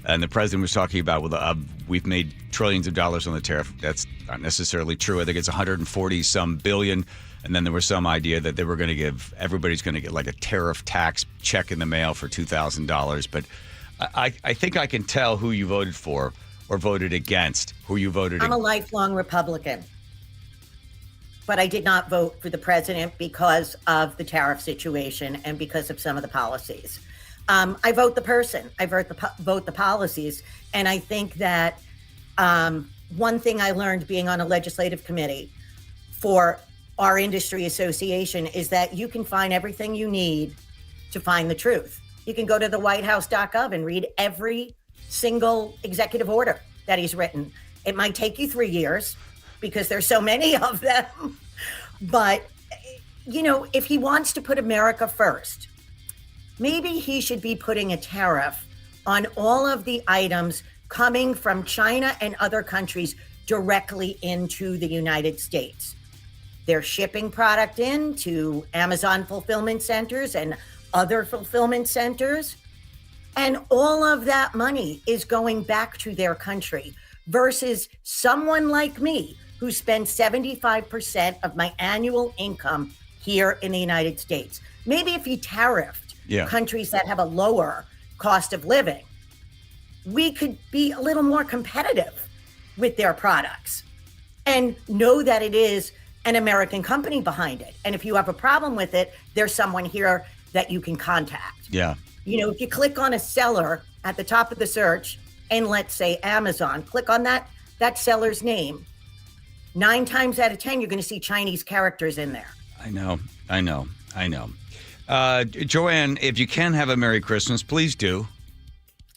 And the president was talking about, we've made trillions of dollars on the tariff. That's not necessarily true. I think it's 140-some billion. And then there was some idea that they were going to everybody's going to get like a tariff tax check in the mail for $2,000. But I think I can tell who you voted for or voted against, who you voted against. I'm a lifelong Republican. But I did not vote for the president because of the tariff situation and because of some of the policies. I vote the person. I vote the policies. And I think that one thing I learned being on a legislative committee for our industry association is that you can find everything you need to find the truth. You can go to the whitehouse.gov and read every single executive order that he's written. It might take you 3 years because there's so many of them. But, if he wants to put America first, maybe he should be putting a tariff on all of the items coming from China and other countries directly into the United States. They're shipping product in to Amazon fulfillment centers and other fulfillment centers. And all of that money is going back to their country versus someone like me who spends 75% of my annual income here in the United States. Maybe if you tariffed countries that have a lower cost of living, we could be a little more competitive with their products and know that it is an American company behind it. And if you have a problem with it, there's someone here that you can contact. Yeah. You know, if you click on a seller at the top of the search and let's say Amazon, click on that seller's name. 9 times out of 10, you're going to see Chinese characters in there. I know. Joanne, if you can have a Merry Christmas, please do.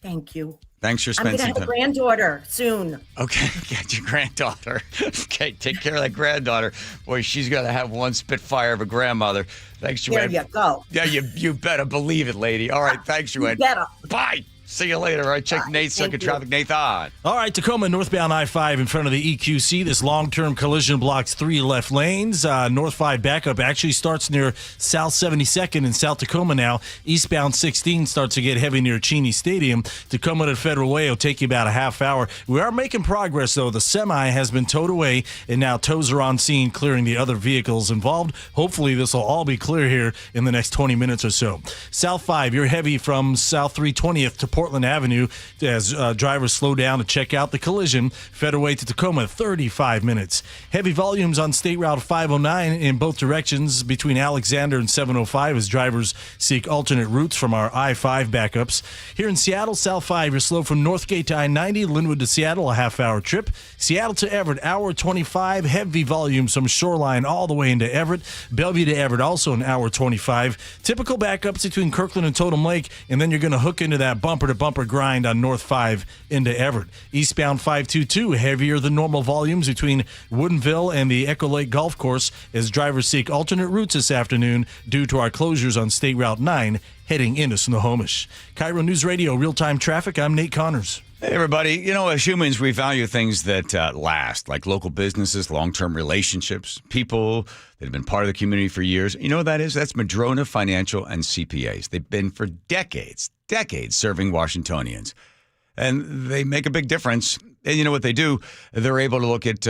Thank you. Thanks for spending I'm going to have a granddaughter soon. Okay, get your granddaughter. Okay, take care of that granddaughter. Boy, she's going to have one spitfire of a grandmother. Thanks, Joanne. There you go. Yeah, you better believe it, lady. All right, thanks, Joanne. You better. Bye. See you later. All right, check Nate's second traffic. Nathan. All right, Tacoma northbound I-5 in front of the EQC. This long-term collision blocks 3 left lanes. North 5 backup actually starts near South 72nd in South Tacoma now. Eastbound 16 starts to get heavy near Cheney Stadium. Tacoma to Federal Way will take you about a half hour. We are making progress, though. The semi has been towed away, and now tows are on scene clearing the other vehicles involved. Hopefully, this will all be clear here in the next 20 minutes or so. South 5, you're heavy from South 320th to Portland Avenue as drivers slow down to check out the collision. Federal Way to Tacoma, 35 minutes. Heavy volumes on State Route 509 in both directions between Alexander and 705 as drivers seek alternate routes from our I-5 backups. Here in Seattle, South 5, you're slow from Northgate to I-90, Linwood to Seattle, a half-hour trip. Seattle to Everett, hour 25. Heavy volumes from Shoreline all the way into Everett. Bellevue to Everett, also an hour 25. Typical backups between Kirkland and Totem Lake, and then you're going to hook into that bumper-to-bumper grind on North 5 into Everett. Eastbound 522, heavier than normal volumes between Woodinville and the Echo Lake Golf Course as drivers seek alternate routes this afternoon due to our closures on State Route 9 heading into Snohomish. KIRO News Radio, real-time traffic. I'm Nate Connors. Hey, everybody. You know, as humans, we value things that last, like local businesses, long-term relationships, people that have been part of the community for years. You know what that is? That's Madrona Financial and CPAs. They've been for decades serving Washingtonians. And they make a big difference. And you know what they do? They're able to look at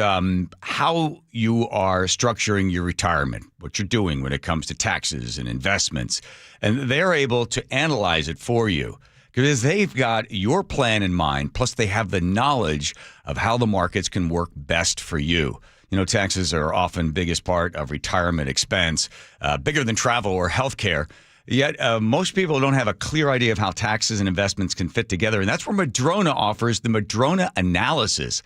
how you are structuring your retirement, what you're doing when it comes to taxes and investments. And they're able to analyze it for you because they've got your plan in mind, plus they have the knowledge of how the markets can work best for you. You know, taxes are often biggest part of retirement expense, bigger than travel or health care. Yet most people don't have a clear idea of how taxes and investments can fit together. And that's where Madrona offers the Madrona analysis.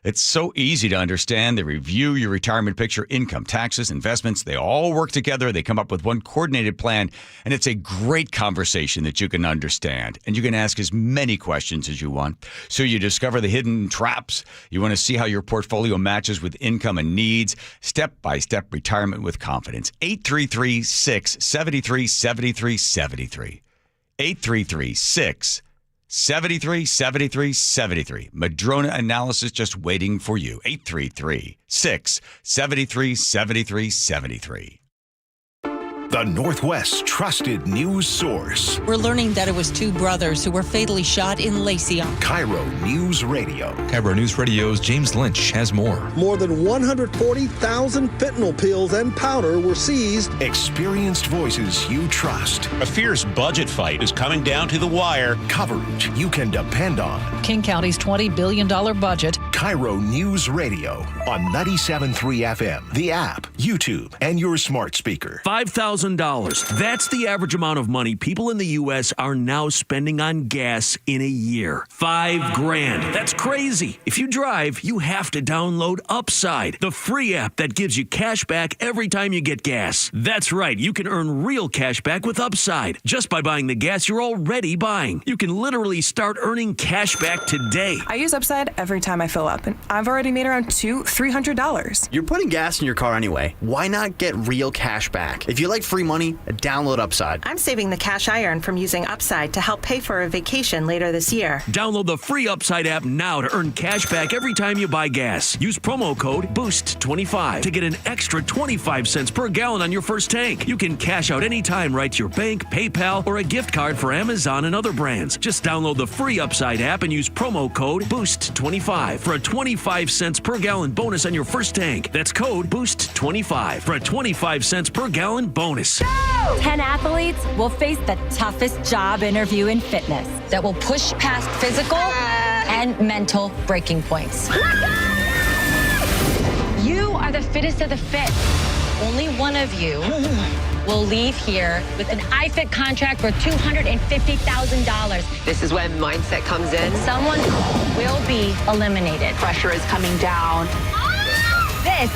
It's so easy to understand. They review your retirement picture, income, taxes, investments. They all work together. They come up with one coordinated plan. And it's a great conversation that you can understand. And you can ask as many questions as you want. So you discover the hidden traps. You want to see how your portfolio matches with income and needs. Step-by-step retirement with confidence. 833-673-7373. 833-673-7373. 73. Madrona analysis just waiting for you. 833-673-7373. The Northwest's trusted news source. We're learning that it was 2 brothers who were fatally shot in Lacey. KIRO News Radio. KIRO News Radio's James Lynch has more. More than 140,000 fentanyl pills and powder were seized. Experienced voices you trust. A fierce budget fight is coming down to the wire. Coverage you can depend on. King County's $20 billion budget. KIRO News Radio on 97.3 FM, the app, YouTube, and your smart speaker. $5,000. That's the average amount of money people in the U.S. are now spending on gas in a year. $5,000. That's crazy. If you drive, you have to download Upside, the free app that gives you cash back every time you get gas. That's right. You can earn real cash back with Upside just by buying the gas you're already buying. You can literally start earning cash back today. I use Upside every time I fill up, and I've already made around $200-300. You're putting gas in your car anyway. Why not get real cash back? If you like free money, download Upside. I'm saving the cash I earn from using Upside to help pay for a vacation later this year. Download the free Upside app now to earn cash back every time you buy gas. Use promo code BOOST25 to get an extra 25 cents per gallon on your first tank. You can cash out anytime right to your bank, PayPal, or a gift card for Amazon and other brands. Just download the free Upside app and use promo code BOOST25 for a 25 cents per gallon bonus on your first tank. That's code BOOST25 for a 25 cents per gallon bonus. 10 athletes will face the toughest job interview in fitness that will push past physical and mental breaking points. You are the fittest of the fit. Only one of you will leave here with an iFit contract for $250,000. This is when mindset comes in. Someone will be eliminated. Pressure is coming down. This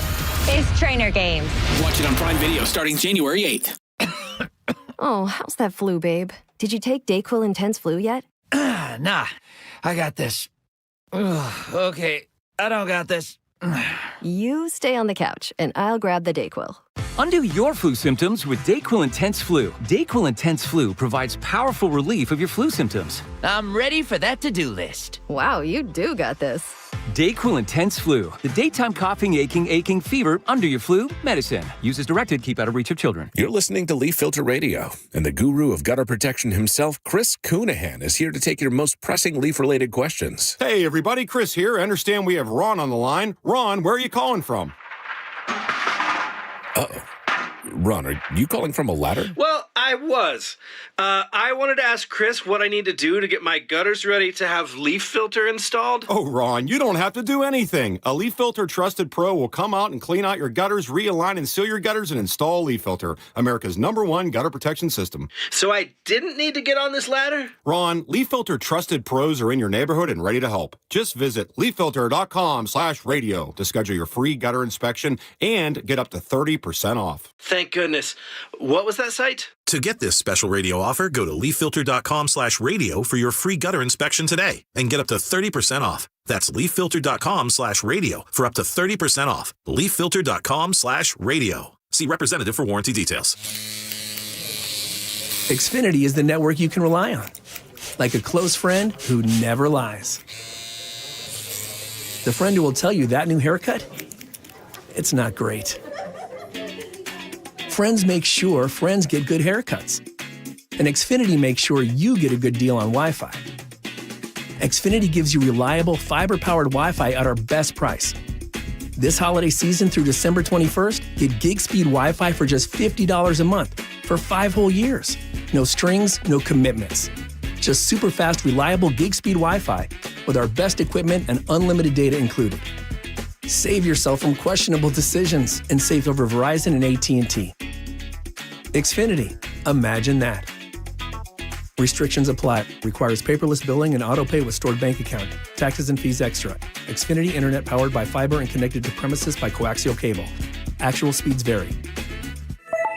is Trainer Games. Watch it on Prime Video starting January 8th. Oh, how's that flu, babe? Did you take DayQuil Intense Flu yet? Nah, I got this. Okay, I don't got this. You stay on the couch, and I'll grab the DayQuil. Undo your flu symptoms with DayQuil Intense Flu. DayQuil Intense Flu provides powerful relief of your flu symptoms. I'm ready for that to-do list. Wow, you do got this. DayQuil Intense Flu. The daytime coughing, aching, fever, under your flu, medicine. Use as directed, keep out of reach of children. You're listening to Leaf Filter Radio, and the guru of gutter protection himself, Chris Coonahan, is here to take your most pressing leaf-related questions. Hey, everybody, Chris here. I understand we have Ron on the line. Ron, where are you calling from? Uh-oh. Ron, are you calling from a ladder? Well, I was. I wanted to ask Chris what I need to do to get my gutters ready to have leaf filter installed. Oh, Ron, you don't have to do anything. A Leaf Filter Trusted Pro will come out and clean out your gutters, realign and seal your gutters, and install Leaf Filter, America's #1 gutter protection system. So I didn't need to get on this ladder? Ron, Leaf Filter Trusted Pros are in your neighborhood and ready to help. Just visit leaffilter.com/radio to schedule your free gutter inspection and get up to 30% off. Thank goodness. What was that site? To get this special radio offer, go to leaffilter.com/radio for your free gutter inspection today and get up to 30% off. That's leaffilter.com/radio for up to 30% off. leaffilter.com/radio. See representative for warranty details. Xfinity is the network you can rely on. Like a close friend who never lies. The friend who will tell you that new haircut, it's not great. Friends make sure friends get good haircuts. And Xfinity makes sure you get a good deal on Wi-Fi. Xfinity gives you reliable, fiber-powered Wi-Fi at our best price. This holiday season through December 21st, get gig speed Wi-Fi for just $50 a month for 5 whole years. No strings, no commitments. Just super fast, reliable gig speed Wi-Fi with our best equipment and unlimited data included. Save yourself from questionable decisions and save over Verizon and AT&T. Xfinity. Imagine that. Restrictions apply. Requires paperless billing and autopay with stored bank account. Taxes and fees extra. Xfinity Internet powered by fiber and connected to premises by coaxial cable. Actual speeds vary.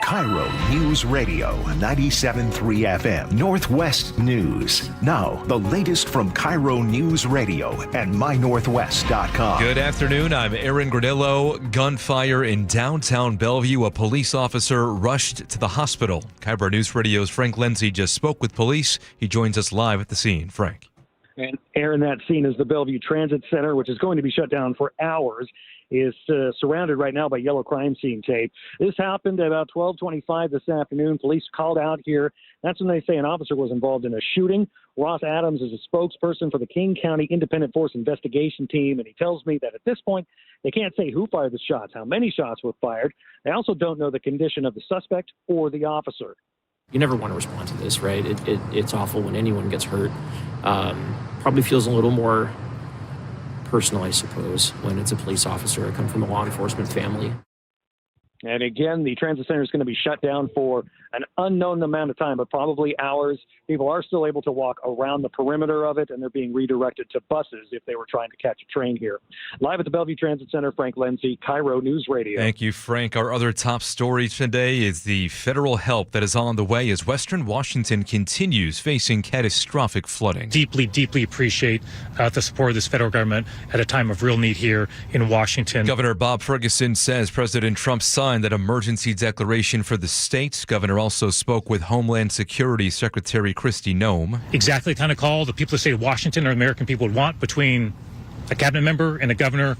KIRO News Radio 97.3 FM Northwest News. Now, the latest from KIRO News Radio and mynorthwest.com. Good afternoon. I'm Aaron Granillo. Gunfire in downtown Bellevue. A police officer rushed to the hospital. KIRO News Radio's Frank Lindsay just spoke with police. He joins us live at the scene. Frank. And Aaron, that scene is the Bellevue Transit Center, which is going to be shut down for hours. Is surrounded right now by yellow crime scene tape. This happened at about 12:25 this afternoon. Police called out here. That's when they say an officer was involved in a shooting. Ross Adams is a spokesperson for the King County Independent Force Investigation Team, and he tells me that at this point, they can't say who fired the shots, how many shots were fired. They also don't know the condition of the suspect or the officer. You never want to respond to this, right? It's awful when anyone gets hurt. Probably feels a little more personal, I suppose, when it's a police officer. I come from a law enforcement family. And again, the transit center is going to be shut down for an unknown amount of time, but probably hours. People are still able to walk around the perimeter of it, and they're being redirected to buses if they were trying to catch a train here. Live at the Bellevue Transit Center, Frank Lindsay, KIRO News Radio. Thank you, Frank. Our other top story today is the federal help that is on the way as Western Washington continues facing catastrophic flooding. Deeply, deeply appreciate the support of this federal government at a time of real need here in Washington. Governor Bob Ferguson says President Trump's son signed an emergency declaration for the state. Governor also spoke with Homeland Security Secretary Kristi Noem. Exactly the kind of call the people of the state of Washington or American people would want between a cabinet member and a governor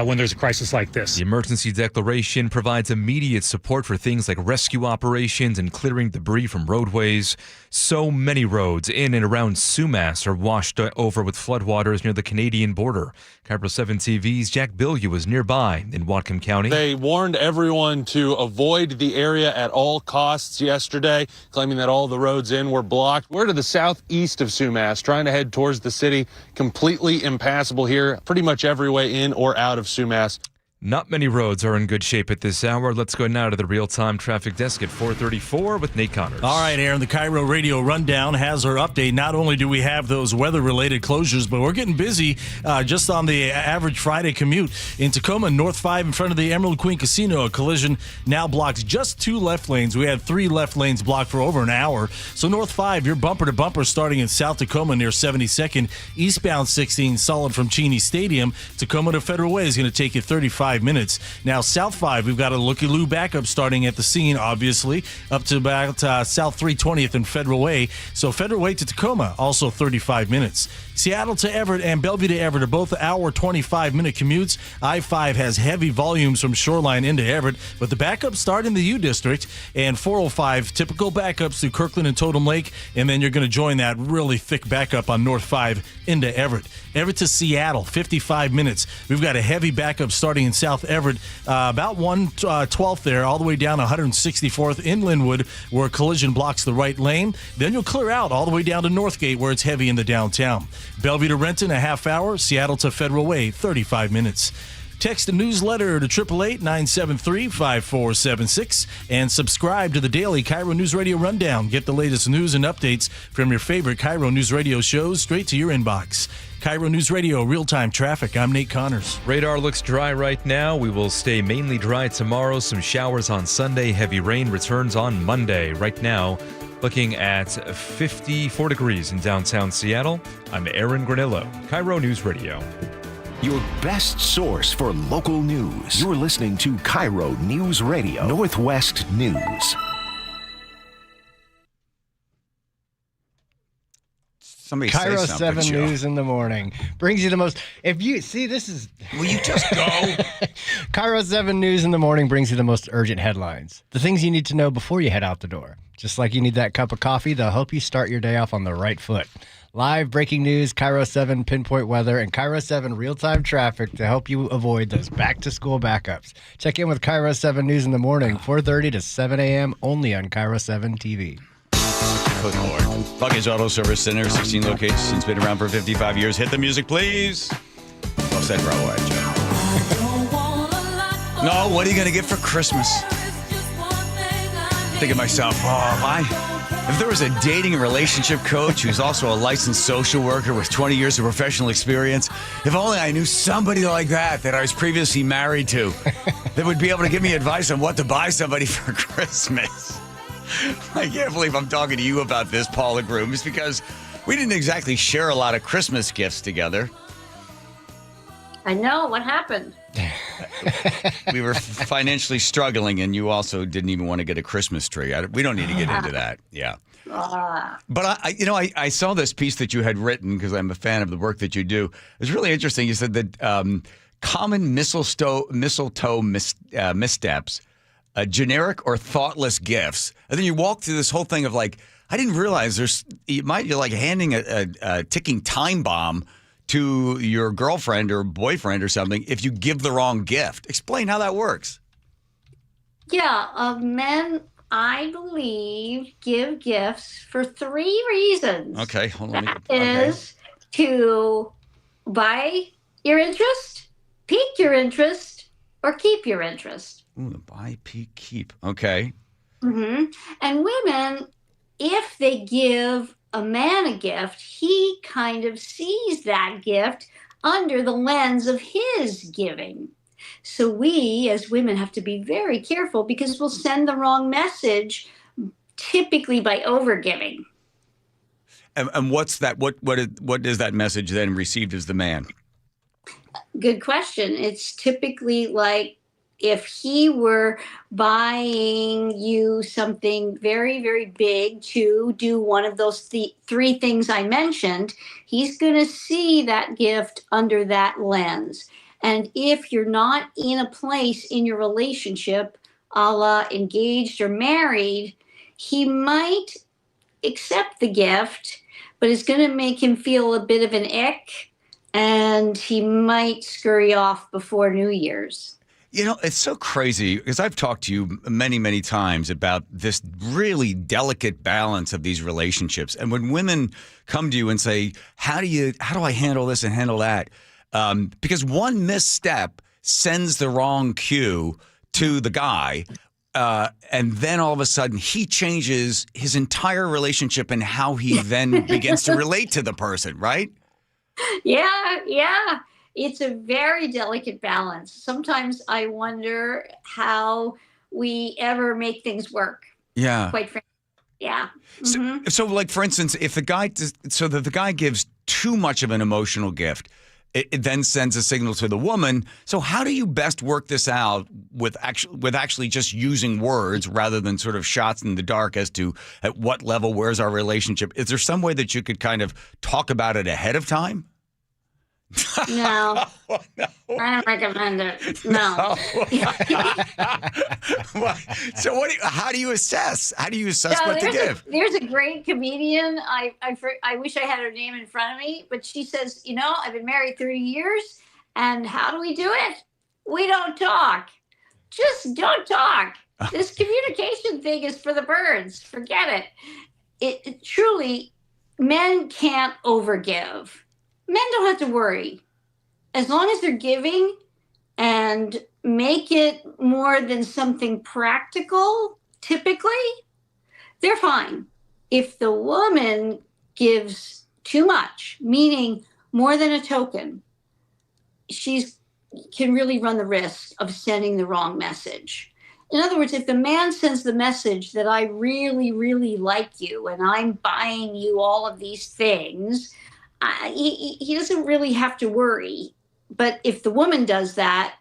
when there's a crisis like this. The emergency declaration provides immediate support for things like rescue operations and clearing debris from roadways. So many roads in and around Sumas are washed over with floodwaters near the Canadian border. KIRO 7 TV's Jack Bilyeu was nearby in Whatcom County. They warned everyone to avoid the area at all costs yesterday, claiming that all the roads in were blocked. We're to the southeast of Sumas, trying to head towards the city. Completely impassable here, pretty much every way in or out of Sumas. Not many roads are in good shape at this hour. Let's go now to the real-time traffic desk at 4:34 with Nate Connors. All right, Aaron, the KIRO Radio Rundown has our update. Not only do we have those weather-related closures, but we're getting busy just on the average Friday commute. In Tacoma, North 5 in front of the Emerald Queen Casino, a collision now blocks just 2 left lanes. We had 3 left lanes blocked for over an hour. So North 5, you're bumper-to-bumper starting in South Tacoma near 72nd. Eastbound 16, solid from Cheney Stadium. Tacoma to Federal Way is going to take you 35 minutes. Now, South 5, we've got a looky-loo backup starting at the scene, obviously, up to about South 320th and Federal Way. So Federal Way to Tacoma, also 35 minutes. Seattle to Everett and Bellevue to Everett are both hour 25-minute commutes. I-5 has heavy volumes from Shoreline into Everett, but the backups start in the U District, and 405, typical backups through Kirkland and Totem Lake, and then you're going to join that really thick backup on North 5 into Everett. Everett to Seattle, 55 minutes. We've got a heavy backup starting in South Everett, about 112th there, all the way down 164th in Linwood, where a collision blocks the right lane. Then you'll clear out all the way down to Northgate, where it's heavy in the downtown. Bellevue to Renton, a half hour. Seattle to Federal Way, 35 minutes. Text a newsletter to 888-973-5476 and subscribe to the daily KIRO News Radio Rundown. Get the latest news and updates from your favorite KIRO News Radio shows straight to your inbox. KIRO News Radio, real-time traffic. I'm Nate Connors. Radar looks dry right now. We will stay mainly dry tomorrow. Some showers on Sunday. Heavy rain returns on Monday. Right now, looking at 54 degrees in downtown Seattle. I'm Aaron Granillo, KIRO News Radio. Your best source for local news. You're listening to KIRO News Radio, Northwest News. Somebody KIRO say something, 7 Joe. News in the morning brings you the most. If you see, this is. Will you just go? KIRO 7 News in the morning brings you the most urgent headlines. The things you need to know before you head out the door. Just like you need that cup of coffee, they'll help you start your day off on the right foot. Live breaking news, KIRO 7 pinpoint weather, and KIRO 7 real-time traffic to help you avoid those back-to-school backups. Check in with KIRO 7 News in the morning, 4:30 to 7 a.m. only on KIRO 7 TV. Good Lord. Bucky's Auto Service Center, 16 locations, been around for 55 years. Hit the music, please. Well said, Bravo, Joe. No, what are you going to get for Christmas? Think of myself, if there was a dating and relationship coach who's also a licensed social worker with 20 years of professional experience, if only I knew somebody like that I was previously married to that would be able to give me advice on what to buy somebody for Christmas. I can't believe I'm talking to you about this, Paula Grooms, because we didn't exactly share a lot of Christmas gifts together. I know. What happened? We were financially struggling, and you also didn't even want to get a Christmas tree. We don't need to get into that. Yeah. But I saw this piece that you had written because I'm a fan of the work that you do. It's really interesting. You said that common mistletoe missteps, generic or thoughtless gifts, and then you walk through this whole thing of like, I didn't realize you're like handing a ticking time bomb to your girlfriend or boyfriend or something if you give the wrong gift. Explain how that works. Yeah, men, I believe, give gifts for 3 reasons. Okay, hold on. That is to buy your interest, pique your interest, or keep your interest. Ooh, buy, pique, keep. Okay. Mm-hmm. And women, if they give a man a gift, he kind of sees that gift under the lens of his giving. So we as women have to be very careful because we'll send the wrong message, typically by overgiving. And what's that? What is that message then received as the man? Good question. It's typically like, if he were buying you something very, very big to do one of those three things I mentioned, he's going to see that gift under that lens. And if you're not in a place in your relationship, a la engaged or married, he might accept the gift, but it's going to make him feel a bit of an ick, and he might scurry off before New Year's. You know, it's so crazy because I've talked to you many, many times about this really delicate balance of these relationships. And when women come to you and say, how do I handle this and handle that? Because one misstep sends the wrong cue to the guy. And then all of a sudden he changes his entire relationship and how he then begins to relate to the person, right? Yeah. It's a very delicate balance. Sometimes I wonder how we ever make things work. Yeah. Quite frankly. Yeah. Mm-hmm. So like, for instance, if the guy gives too much of an emotional gift, it then sends a signal to the woman. So how do you best work this out with actually just using words rather than sort of shots in the dark as to at what level, where's our relationship? Is there some way that you could kind of talk about it ahead of time? No. I don't recommend it. No. So how do you assess? How do you assess what to give? There's a great comedian. I wish I had her name in front of me, but she says, I've been married 30 years, and how do we do it? We don't talk. Just don't talk. This communication thing is for the birds. Forget it. It truly, men can't overgive. Men don't have to worry. As long as they're giving and make it more than something practical, typically, they're fine. If the woman gives too much, meaning more than a token, she can really run the risk of sending the wrong message. In other words, if the man sends the message that I really, really like you and I'm buying you all of these things, he doesn't really have to worry. But if the woman does that,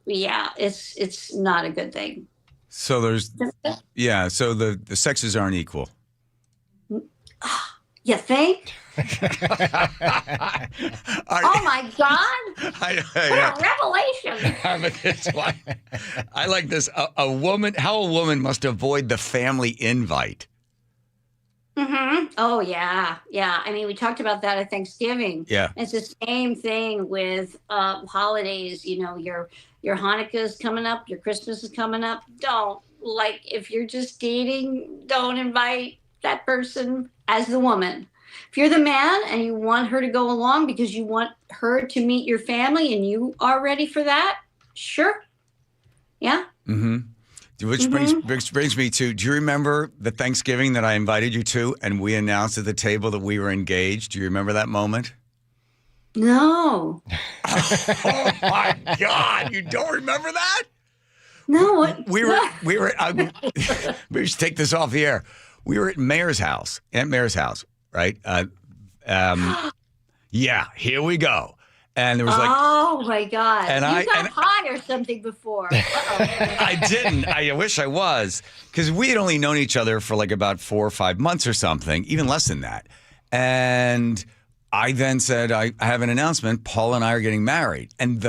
yeah, it's not a good thing. So so the sexes aren't equal. You think? Oh my God! What a revelation! I like this. A woman, how a woman must avoid the family invite. Mm-hmm. Oh, yeah. I mean, we talked about that at Thanksgiving. Yeah. It's the same thing with holidays. Your Hanukkah is coming up. Your Christmas is coming up. If you're just dating, don't invite that person as the woman. If you're the man and you want her to go along because you want her to meet your family and you are ready for that, sure. Yeah. Mm-hmm. Which brings me to, do you remember the Thanksgiving that I invited you to and we announced at the table that we were engaged? Do you remember that moment? No. Oh my God. You don't remember that? No. We should take this off the air. We were at Aunt Mayor's house, right? Yeah, here we go. And there was oh my God. And you got high or something before. I didn't. I wish I was, because we had only known each other for like about 4 or 5 months or something, even less than that. And I then said, I have an announcement. Paul and I are getting married. And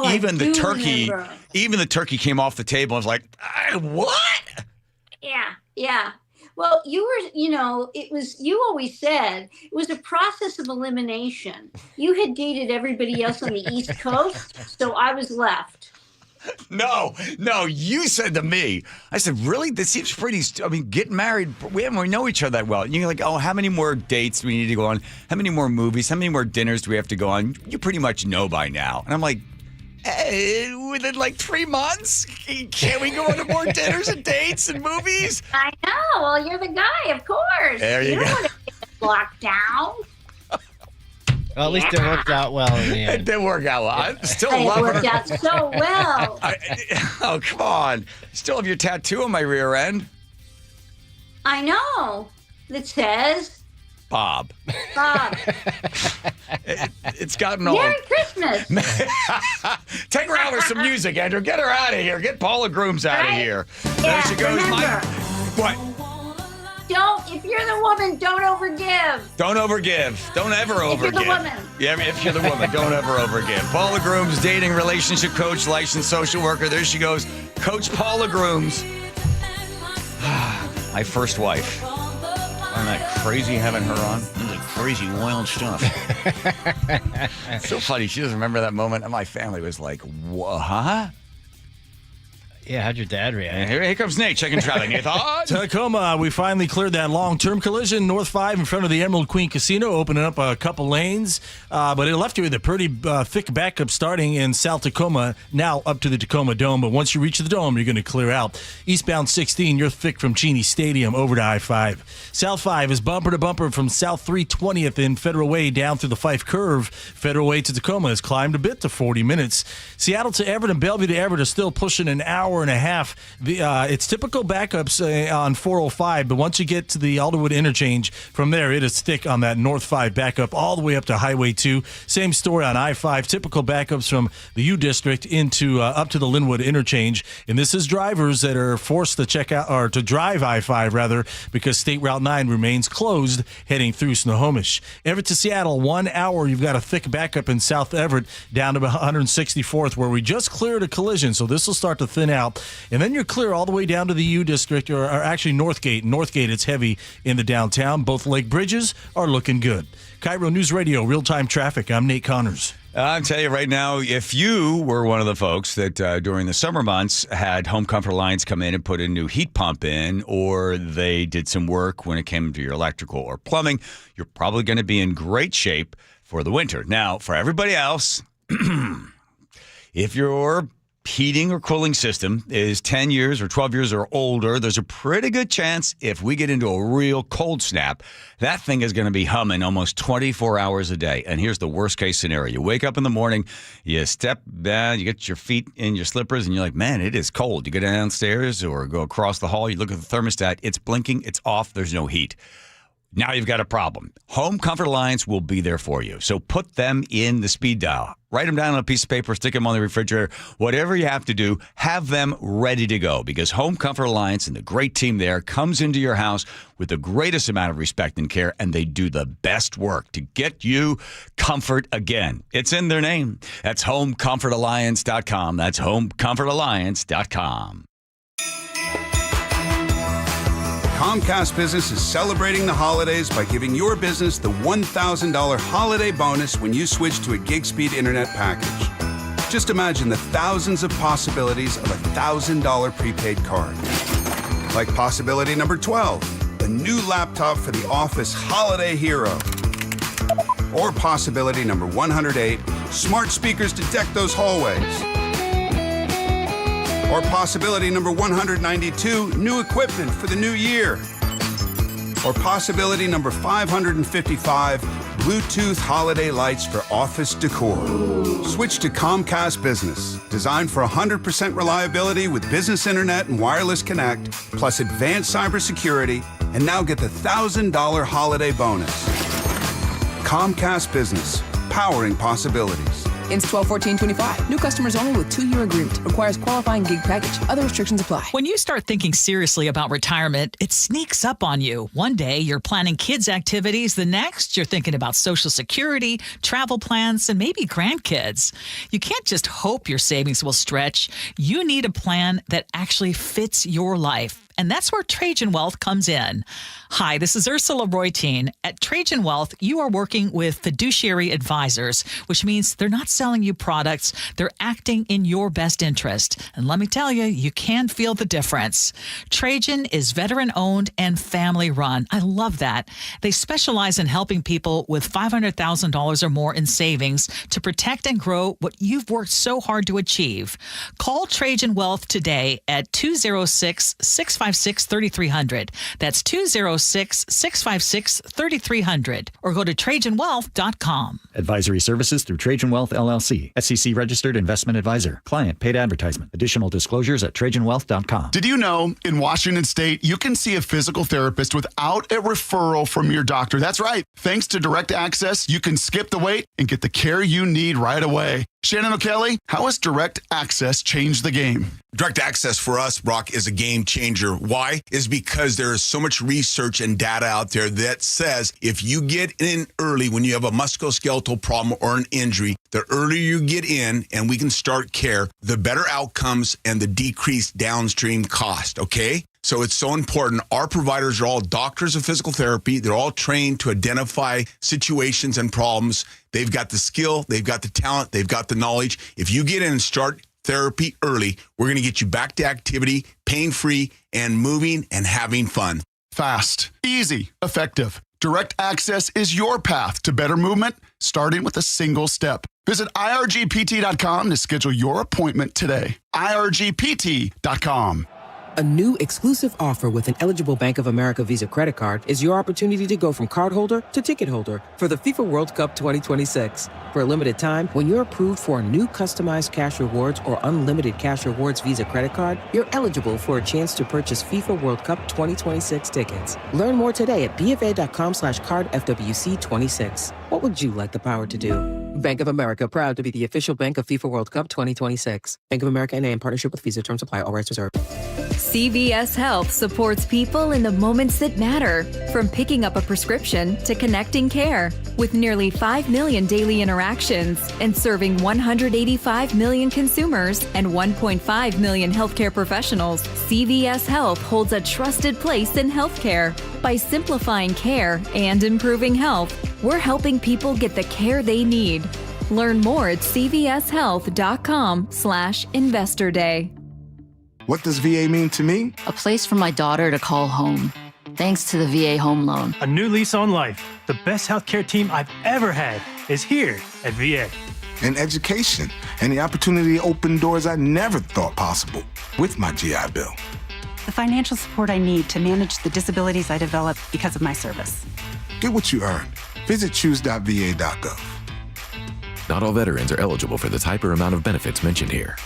even the turkey came off the table. I was like, what? Yeah. Well, you always said it was a process of elimination. You had dated everybody else on the East Coast, so I was left. No, you said to me, I said, really? This seems pretty, getting married, we know each other that well. And you're like, oh, how many more dates do we need to go on? How many more movies? How many more dinners do we have to go on? You pretty much know by now. And I'm like, within like 3 months? Can't we go on to more dinners and dates and movies? I know. Well, you're the guy, of course. There you go. Don't want to get locked down. Well, at least it worked out well in the end. It did work out well. I still love her. It worked out so well. Oh, come on. Still have your tattoo on my rear end. I know. That says, Bob. Bob. It's gotten old. Merry Christmas. Take her out with some music, Andrew. Get her out of here. Get Paula Grooms out of here. There she goes. Remember, What? if you're the woman, don't overgive. Don't overgive. Don't ever overgive. If you're the woman. Yeah, if you're the woman, don't ever overgive. Paula Grooms, dating, relationship coach, licensed social worker. There she goes. Coach Paula Grooms. My first wife. Isn't that crazy having her on? This is crazy, wild stuff. It's so funny. She doesn't remember that moment. And my family was like, what? Yeah, how'd your dad react? Here comes Nate checking traffic. Nate, Tacoma, we finally cleared that long-term collision. North 5 in front of the Emerald Queen Casino, opening up a couple lanes. But it left you with a pretty thick backup starting in South Tacoma, now up to the Tacoma Dome. But once you reach the Dome, you're going to clear out. Eastbound 16, you're thick from Cheney Stadium over to I-5. South 5 is bumper to bumper from South 320th in Federal Way down through the Fife Curve. Federal Way to Tacoma has climbed a bit to 40 minutes. Seattle to Everett and Bellevue to Everett are still pushing an hour and a half. It's typical backups on 405, but once you get to the Alderwood interchange, from there it is thick on that North 5 backup all the way up to Highway 2. Same story on I-5. Typical backups from the U District into up to the Linwood interchange, and this is drivers that are forced to check out or to drive I-5 rather because State Route 9 remains closed heading through Snohomish. Everett to Seattle, 1 hour. You've got a thick backup in South Everett down to 164th, where we just cleared a collision, so this will start to thin out. And then you're clear all the way down to the U District, or actually Northgate. Northgate, it's heavy in the downtown. Both lake bridges are looking good. KIRO News Radio, real-time traffic. I'm Nate Connors. I'll tell you right now, if you were one of the folks that during the summer months had Home Comfort Alliance come in and put a new heat pump in, or they did some work when it came to your electrical or plumbing, you're probably going to be in great shape for the winter. Now, for everybody else, if you're heating or cooling system is 10 years or 12 years or older, there's a pretty good chance if we get into a real cold snap, that thing is going to be humming almost 24 hours a day. And here's the worst case scenario. You wake up in the morning, you step down, you get your feet in your slippers, and you're like, man, it is cold. You go downstairs or go across the hall, you look at the thermostat, it's blinking, it's off, there's no heat. Now you've got a problem. Home Comfort Alliance will be there for you. So put them in the speed dial. Write them down on a piece of paper, stick them on the refrigerator. Whatever you have to do, have them ready to go, because Home Comfort Alliance and the great team there comes into your house with the greatest amount of respect and care, and they do the best work to get you comfort again. It's in their name. That's HomeComfortAlliance.com. That's HomeComfortAlliance.com. Comcast Business is celebrating the holidays by giving your business the $1,000 holiday bonus when you switch to a gig speed internet package. Just imagine the thousands of possibilities of a $1,000 prepaid card. Like possibility number 12, a new laptop for the office holiday hero. Or possibility number 108, smart speakers to deck those hallways. Or possibility number 192, new equipment for the new year. Or possibility number 555, Bluetooth holiday lights for office decor. Switch to Comcast Business, designed for 100% reliability with business internet and wireless connect, plus advanced cybersecurity, and now get the $1,000 holiday bonus. Comcast Business, powering possibilities. Ends 12/14/25. New customers only with 2-year agreement. Requires qualifying gig package. Other restrictions apply. When you start thinking seriously about retirement, it sneaks up on you. One day, you're planning kids' activities. The next, you're thinking about Social Security, travel plans, and maybe grandkids. You can't just hope your savings will stretch. You need a plan that actually fits your life. And that's where Trajan Wealth comes in. Hi, this is Ursula Reutin. At Trajan Wealth, you are working with fiduciary advisors, which means they're not selling you products. They're acting in your best interest. And let me tell you, you can feel the difference. Trajan is veteran-owned and family-run. I love that. They specialize in helping people with $500,000 or more in savings to protect and grow what you've worked so hard to achieve. Call Trajan Wealth today at 206-656 206-656-3300. That's 206-656-3300. Or go to TrajanWealth.com. Advisory services through Trajan Wealth, LLC. SEC registered investment advisor. Client paid advertisement. Additional disclosures at TrajanWealth.com. Did you know in Washington State, you can see a physical therapist without a referral from your doctor? That's right. Thanks to Direct Access, you can skip the wait and get the care you need right away. Shannon O'Kelly, how has Direct Access changed the game? Direct Access for us, Brock, is a game changer. Why? Is because there is so much research and data out there that says if you get in early when you have a musculoskeletal problem or an injury, the earlier you get in and we can start care, the better outcomes and the decreased downstream cost, okay? So it's so important. Our providers are all doctors of physical therapy. They're all trained to identify situations and problems. They've got the skill, they've got the talent, they've got the knowledge. If you get in and start therapy early, we're going to get you back to activity, pain-free, and moving and having fun. Fast, easy, effective. Direct Access is your path to better movement, starting with a single step. Visit irgpt.com to schedule your appointment today. irgpt.com. A new exclusive offer with an eligible Bank of America Visa credit card is your opportunity to go from cardholder to ticket holder for the FIFA World Cup 2026. For a limited time, when you're approved for a new customized cash rewards or unlimited cash rewards Visa credit card, you're eligible for a chance to purchase FIFA World Cup 2026 tickets. Learn more today at bfa.com/cardfwc26. What would you like the power to do? Bank of America, proud to be the official bank of FIFA World Cup 2026. Bank of America N.A. in partnership with Visa. Terms apply. All rights reserved. CVS Health supports people in the moments that matter, from picking up a prescription to connecting care. With nearly 5 million daily interactions and serving 185 million consumers and 1.5 million healthcare professionals, CVS Health holds a trusted place in healthcare. By simplifying care and improving health, we're helping people get the care they need. Learn more at cvshealth.com/Investor Day. What does VA mean to me? A place for my daughter to call home, thanks to the VA Home Loan. A new lease on life. The best healthcare team I've ever had is here at VA. And education, and the opportunity to open doors I never thought possible with my GI Bill. The financial support I need to manage the disabilities I developed because of my service. Get what you earned. Visit choose.va.gov. Not all veterans are eligible for the type or amount of benefits mentioned here.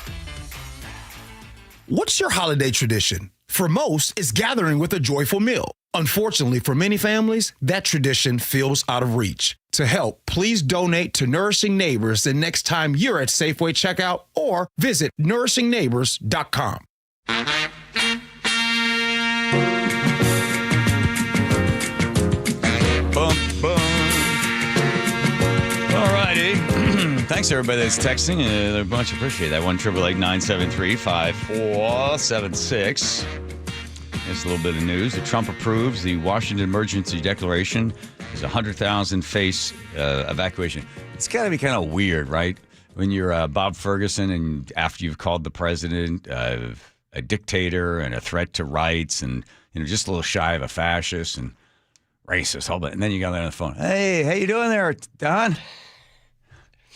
What's your holiday tradition? For most, it's gathering with a joyful meal. Unfortunately, for many families, that tradition feels out of reach. To help, please donate to Nourishing Neighbors the next time you're at Safeway checkout or visit nourishingneighbors.com. All righty. Thanks, everybody that's texting. A bunch appreciate that. 1-888-973-5476. Here's a little bit of news. Trump approves the Washington Emergency Declaration. There's 100,000 face evacuation. It's got to be kind of weird, right? When you're Bob Ferguson and after you've called the president a dictator and a threat to rights and just a little shy of a fascist and racist, all that. And then you got there on the phone. Hey, how you doing there, Don?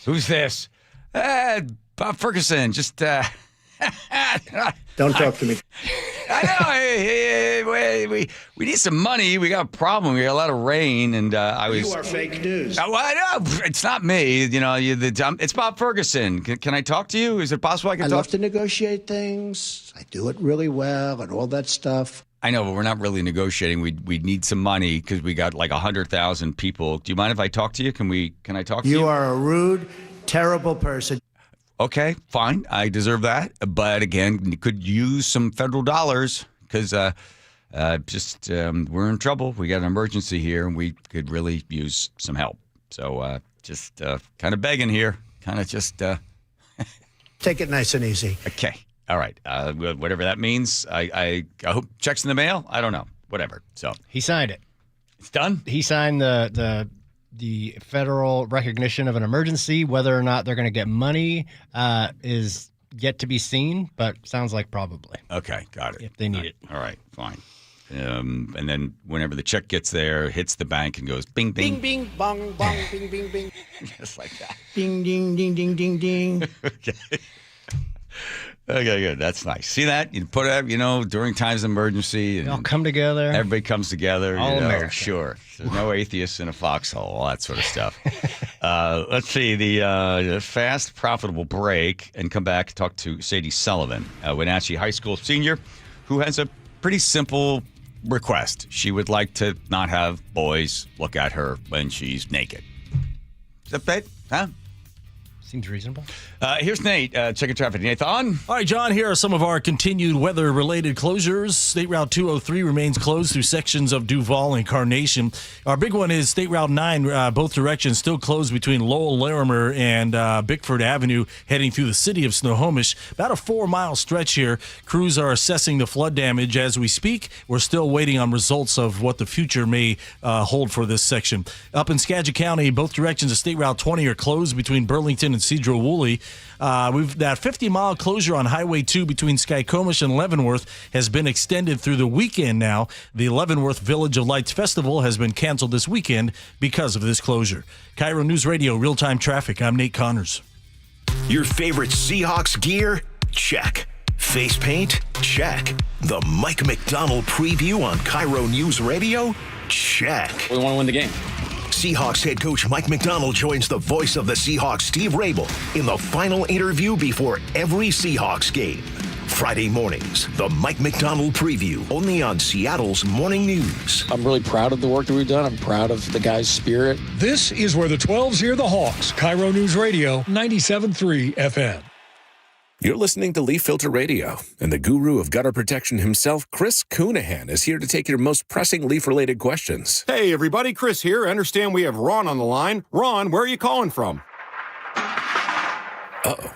Who's this? Bob Ferguson. Just don't talk to me. I know. Hey, we need some money. We got a problem. We got a lot of rain, and I was. You are fake news. I know. It's not me. It's Bob Ferguson. Can I talk to you? Is it possible I can talk? I love to negotiate things. I do it really well, and all that stuff. I know, but we're not really negotiating. We need some money because we got like 100,000 people. Do you mind if I talk to you? Can I talk to you? You are a rude, terrible person. Okay, fine. I deserve that. But again, could use some federal dollars because we're in trouble. We got an emergency here and we could really use some help. So just kind of begging here. Kind of just. Take it nice and easy. Okay. All right. Whatever that means. I hope checks in the mail. I don't know. Whatever. So he signed it. It's done. He signed the federal recognition of an emergency. Whether or not they're going to get money is yet to be seen, but sounds like probably. Okay, got it. If they need it. All right, fine. And then whenever the check gets there, hits the bank and goes bing, bing. Bing, bing, bong, bong, bing, bing, bing. Just like that. Ding, ding, ding, ding, ding, ding. Okay. Okay, good. That's nice. See that? You put it up, during times of emergency. They all come together. Everybody comes together. All America. Sure. There's no atheists in a foxhole, all that sort of stuff. Let's see. The fast, profitable break and come back and talk to Sadie Sullivan, a Wenatchee High School senior who has a pretty simple request. She would like to not have boys look at her when she's naked. Is that right? Huh? Seems reasonable. Here's Nate. Checking traffic. Nate on. All right, John, here are some of our continued weather-related closures. State Route 203 remains closed through sections of Duval and Carnation. Our big one is State Route 9, both directions still closed between Lowell, Larimer, and Bickford Avenue, heading through the city of Snohomish. About a 4-mile stretch here. Crews are assessing the flood damage as we speak. We're still waiting on results of what the future may hold for this section. Up in Skagit County, both directions of State Route 20 are closed between Burlington and Cedro-Woolley. We've that 50-mile closure on Highway 2 between Skykomish and Leavenworth has been extended through the weekend now. The Leavenworth Village of Lights Festival has been canceled this weekend because of this closure. KIRO News Radio, real-time traffic. I'm Nate Connors. Your favorite Seahawks gear? Check. Face paint? Check. The Mike McDonald preview on KIRO News Radio? Check. We want to win the game. Seahawks head coach Mike McDonald joins the voice of the Seahawks, Steve Rabel, in the final interview before every Seahawks game. Friday mornings, the Mike McDonald preview, only on Seattle's Morning News. I'm really proud of the work that we've done. I'm proud of the guys' spirit. This is where the 12s hear the Hawks. KIRO News Radio, 97.3 FM. You're listening to Leaf Filter Radio, and the guru of gutter protection himself, Chris Cunahan, is here to take your most pressing leaf-related questions. Hey, everybody. Chris here. I understand we have Ron on the line. Ron, where are you calling from? Uh-oh.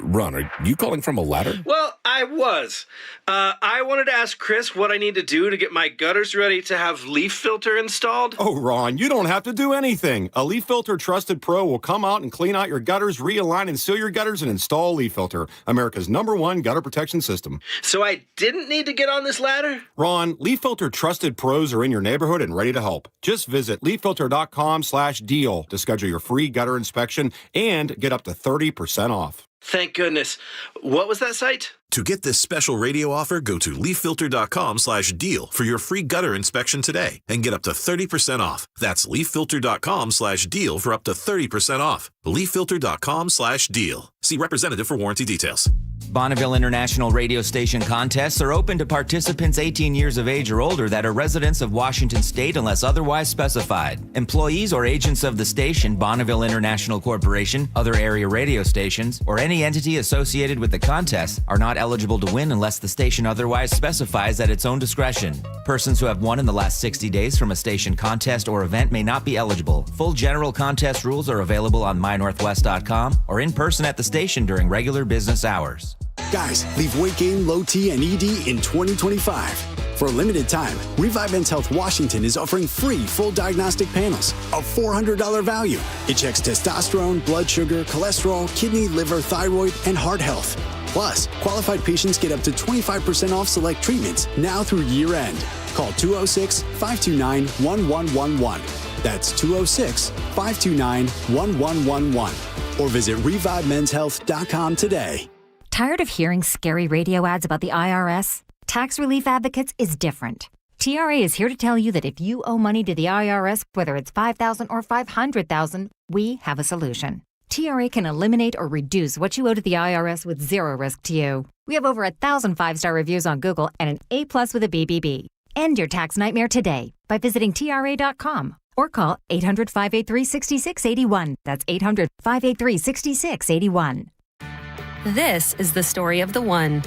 Ron, are you calling from a ladder? Well, I was. I wanted to ask Chris what I need to do to get my gutters ready to have leaf filter installed. Oh, Ron, you don't have to do anything. A Leaf Filter Trusted Pro will come out and clean out your gutters, realign and seal your gutters, and install Leaf Filter, America's #1 gutter protection system. So I didn't need to get on this ladder? Ron, Leaf Filter Trusted Pros are in your neighborhood and ready to help. Just visit leaffilter.com/deal to schedule your free gutter inspection and get up to 30% off. Thank goodness. What was that site? To get this special radio offer, go to leaffilter.com/deal for your free gutter inspection today and get up to 30% off. That's leaffilter.com/deal for up to 30% off. leaffilter.com/deal. See representative for warranty details. Bonneville International radio station contests are open to participants 18 years of age or older that are residents of Washington State unless otherwise specified. Employees or agents of the station, Bonneville International Corporation, other area radio stations, or any entity associated with the contest are not eligible to win unless the station otherwise specifies at its own discretion. Persons who have won in the last 60 days from a station contest or event may not be eligible. Full general contest rules are available on mynorthwest.com or in person at the station during regular business hours. Guys, leave weight gain, low T, and ED in 2025. For a limited time, Revive Men's Health Washington is offering free full diagnostic panels, a $400 value. It checks testosterone, blood sugar, cholesterol, kidney, liver, thyroid, and heart health. Plus, qualified patients get up to 25% off select treatments now through year end. Call 206-529-1111. That's 206-529-1111. Or visit ReviveMen'sHealth.com today. Tired of hearing scary radio ads about the IRS? Tax Relief Advocates is different. TRA is here to tell you that if you owe money to the IRS, whether it's $5,000 or $500,000, we have a solution. TRA can eliminate or reduce what you owe to the IRS with zero risk to you. We have over 1,000 5-star reviews on Google and an A+ with a BBB. End your tax nightmare today by visiting TRA.com or call 800-583-6681. That's 800-583-6681. This is the story of the one.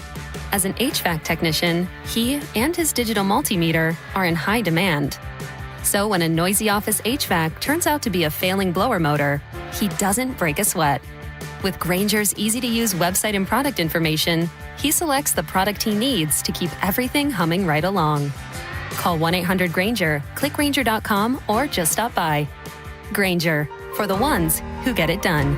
As an HVAC technician, he and his digital multimeter are in high demand. So when a noisy office HVAC turns out to be a failing blower motor, he doesn't break a sweat. With Grainger's easy-to-use website and product information, he selects the product he needs to keep everything humming right along. Call 1-800-GRAINGER, click Grainger.com, or just stop by. Grainger, for the ones who get it done.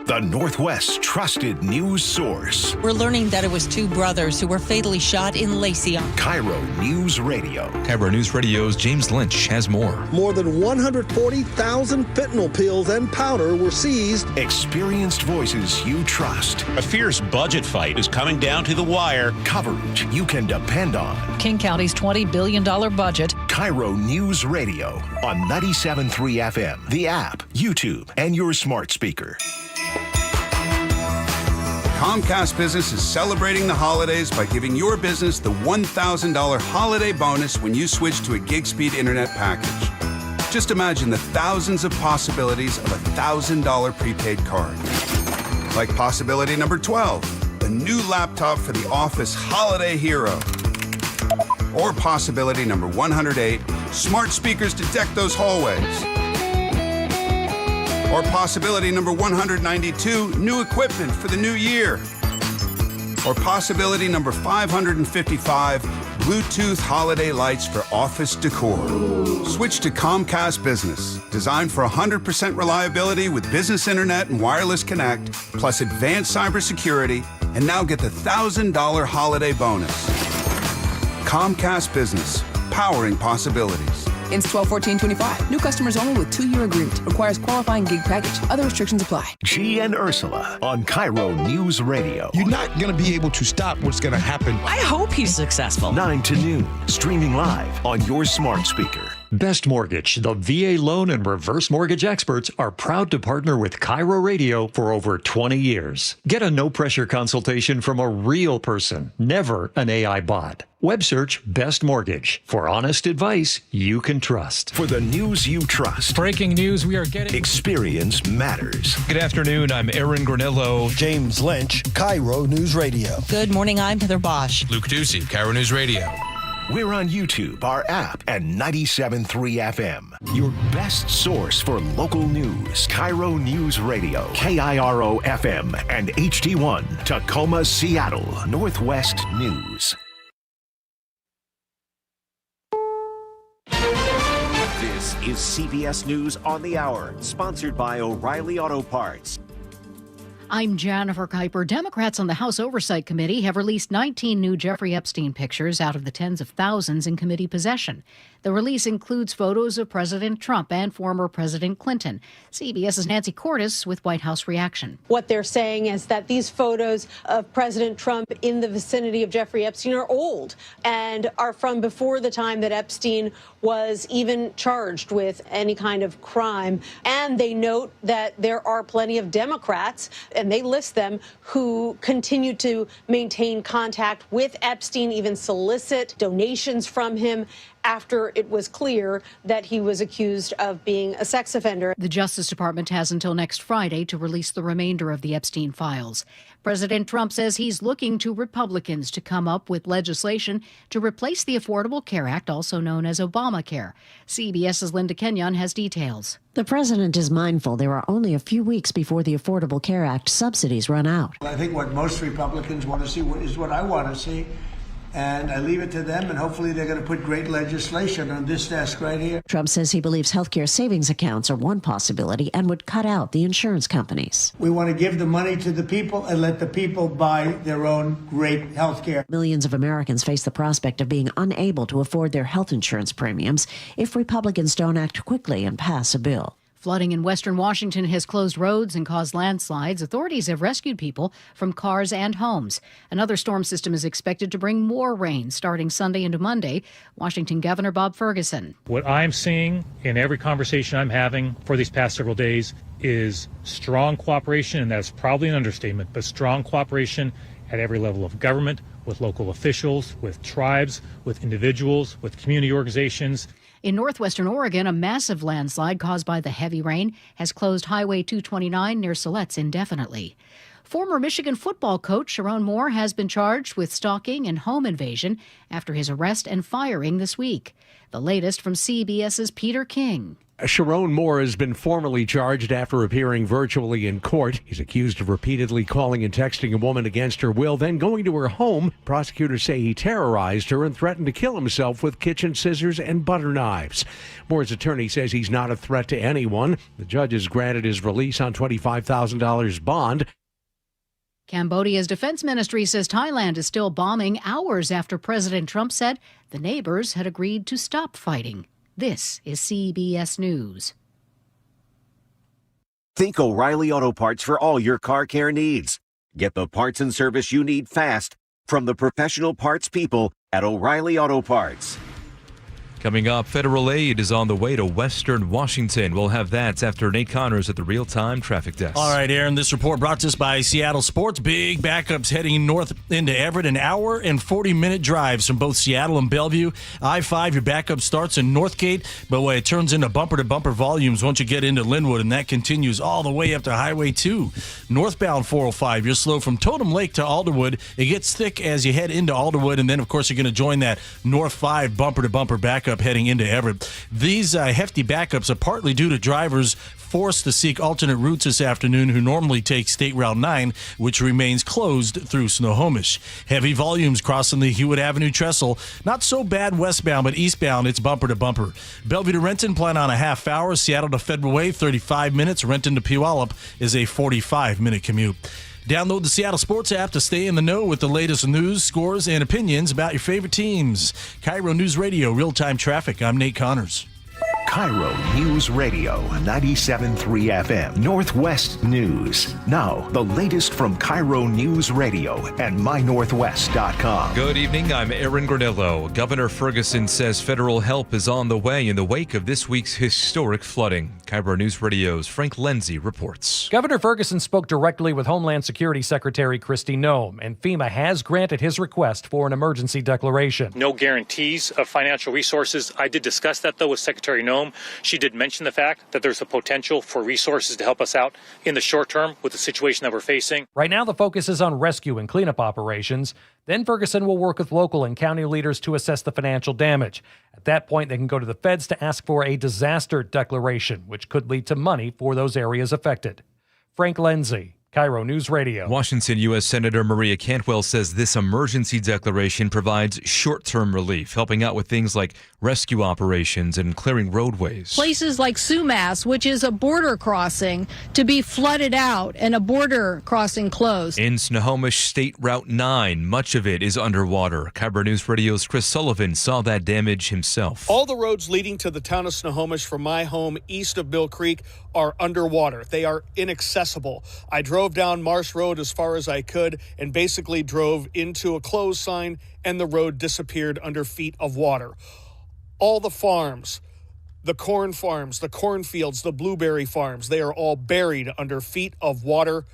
the Northwest's trusted news source. We're learning that it was two brothers who were fatally shot in Lacey. KIRO News Radio. KIRO News Radio's James Lynch has more. More than 140,000 fentanyl pills and powder were seized. Experienced voices you trust. A fierce budget fight is coming down to the wire. Coverage you can depend on. King County's $20 billion budget. KIRO News Radio on 97.3 FM, the app, YouTube, and your smart speaker. Comcast Business is celebrating the holidays by giving your business the $1,000 holiday bonus when you switch to a gig speed internet package. Just imagine the thousands of possibilities of a $1,000 prepaid card. Like possibility number 12, a new laptop for the office holiday hero. Or possibility number 108, smart speakers to deck those hallways. Or possibility number 192, new equipment for the new year. Or possibility number 555, Bluetooth holiday lights for office decor. Switch to Comcast Business, designed for 100% reliability with business internet and wireless connect, plus advanced cybersecurity, and now get the $1,000 holiday bonus. Comcast Business, powering possibilities. Ends 12/14/25. New customers only with 2-year agreement. Requires qualifying gig package. Other restrictions apply. G and Ursula on KIRO News Radio. You're not going to be able to stop what's going to happen. I hope he's successful. 9 to noon. Streaming live on your smart speaker. Best Mortgage, the VA loan and reverse mortgage experts, are proud to partner with KIRO Radio for over 20 years. Get a no-pressure consultation from a real person, never an AI bot. Web search Best Mortgage for honest advice you can trust. For the news you trust. Breaking news we are getting. Experience matters. Good afternoon. I'm Aaron Granillo. James Lynch, KIRO News Radio. Good morning. I'm Heather Bosch. Luke Ducey, KIRO News Radio. We're on YouTube, our app, and 97.3 FM. Your best source for local news. KIRO News Radio. KIRO FM and HD1. Tacoma, Seattle. Northwest News. This is CBS News on the Hour, sponsored by O'Reilly Auto Parts. I'm Jennifer Kuiper. Democrats on the House Oversight Committee have released 19 new Jeffrey Epstein pictures out of the tens of thousands in committee possession. The release includes photos of President Trump and former President Clinton. CBS's Nancy Cordes with White House reaction. What they're saying is that these photos of President Trump in the vicinity of Jeffrey Epstein are old and are from before the time that Epstein was even charged with any kind of crime. And they note that there are plenty of Democrats, and they list them, who continue to maintain contact with Epstein, even solicit donations from him after it was clear that he was accused of being a sex offender. The Justice Department has until next Friday to release the remainder of the Epstein files. President Trump says he's looking to Republicans to come up with legislation to replace the Affordable Care Act, also known as Obamacare. CBS's Linda Kenyon has details. The president is mindful there are only a few weeks before the Affordable Care Act subsidies run out. I think what most Republicans want to see is what I want to see. And I leave it to them, and hopefully they're going to put great legislation on this desk right here. Trump says he believes healthcare savings accounts are one possibility and would cut out the insurance companies. We want to give the money to the people and let the people buy their own great healthcare. Millions of Americans face the prospect of being unable to afford their health insurance premiums if Republicans don't act quickly and pass a bill. Flooding in western Washington has closed roads and caused landslides. Authorities have rescued people from cars and homes. Another storm system is expected to bring more rain starting Sunday into Monday. Washington Governor Bob Ferguson. What I'm seeing in every conversation I'm having for these past several days is strong cooperation, and that's probably an understatement, but strong cooperation at every level of government, with local officials, with tribes, with individuals, with community organizations. In northwestern Oregon, a massive landslide caused by the heavy rain has closed Highway 229 near Siletz indefinitely. Former Michigan football coach Sharon Moore has been charged with stalking and home invasion after his arrest and firing this week. The latest from CBS's Peter King. Sharon Moore has been formally charged after appearing virtually in court. He's accused of repeatedly calling and texting a woman against her will, then going to her home. Prosecutors say he terrorized her and threatened to kill himself with kitchen scissors and butter knives. Moore's attorney says he's not a threat to anyone. The judge has granted his release on $25,000 bond. Cambodia's defense ministry says Thailand is still bombing hours after President Trump said the neighbors had agreed to stop fighting. This is CBS News. Think O'Reilly Auto Parts for all your car care needs. Get the parts and service you need fast from the professional parts people at O'Reilly Auto Parts. Coming up, federal aid is on the way to Western Washington. We'll have that after Nate Connors at the real-time traffic desk. All right, Aaron, this report brought to us by Seattle Sports. Big backups heading north into Everett. An hour and 40-minute drives from both Seattle and Bellevue. I-5, your backup starts in Northgate, but it turns into bumper-to-bumper volumes once you get into Linwood, and that continues all the way up to Highway 2. Northbound 405, you're slow from Totem Lake to Alderwood. It gets thick as you head into Alderwood, and then, of course, you're going to join that North 5 bumper-to-bumper backup heading into Everett. These hefty backups are partly due to drivers forced to seek alternate routes this afternoon who normally take State Route 9, which remains closed through Snohomish. Heavy volumes crossing the Hewitt Avenue trestle. Not so bad westbound, but eastbound, it's bumper to bumper. Bellevue to Renton, plan on a half hour. Seattle to Federal Way, 35 minutes. Renton to Puyallup is a 45-minute commute. Download the Seattle Sports app to stay in the know with the latest news, scores, and opinions about your favorite teams. KIRO News Radio, real-time traffic. I'm Nate Connors. KIRO News Radio, 97.3 FM, Northwest News. Now, the latest from KIRO News Radio and mynorthwest.com. Good evening, I'm Aaron Granillo. Governor Ferguson says federal help is on the way in the wake of this week's historic flooding. KIRO News Radio's Frank Lenzi reports. Governor Ferguson spoke directly with Homeland Security Secretary Kristi Noem, and FEMA has granted his request for an emergency declaration. No guarantees of financial resources. I did discuss that, though, with Secretary Noem. She did mention the fact that there's a potential for resources to help us out in the short term with the situation that we're facing. Right now, the focus is on rescue and cleanup operations. Then Ferguson will work with local and county leaders to assess the financial damage. At that point, they can go to the feds to ask for a disaster declaration, which could lead to money for those areas affected. Frank Lenzi, KIRO News Radio. Washington U.S. Senator Maria Cantwell says this emergency declaration provides short-term relief, helping out with things like rescue operations and clearing roadways. Places like Sumas, which is a border crossing, to be flooded out and a border crossing closed. In Snohomish State Route 9, much of it is underwater. KIRO News Radio's Chris Sullivan saw that damage himself. All the roads leading to the town of Snohomish from my home east of Mill Creek are underwater. They are inaccessible. I drove down Marsh Road as far as I could and basically drove into a closed sign, and the road disappeared under feet of water. All the farms, the cornfields, the blueberry farms, they are all buried under feet of water.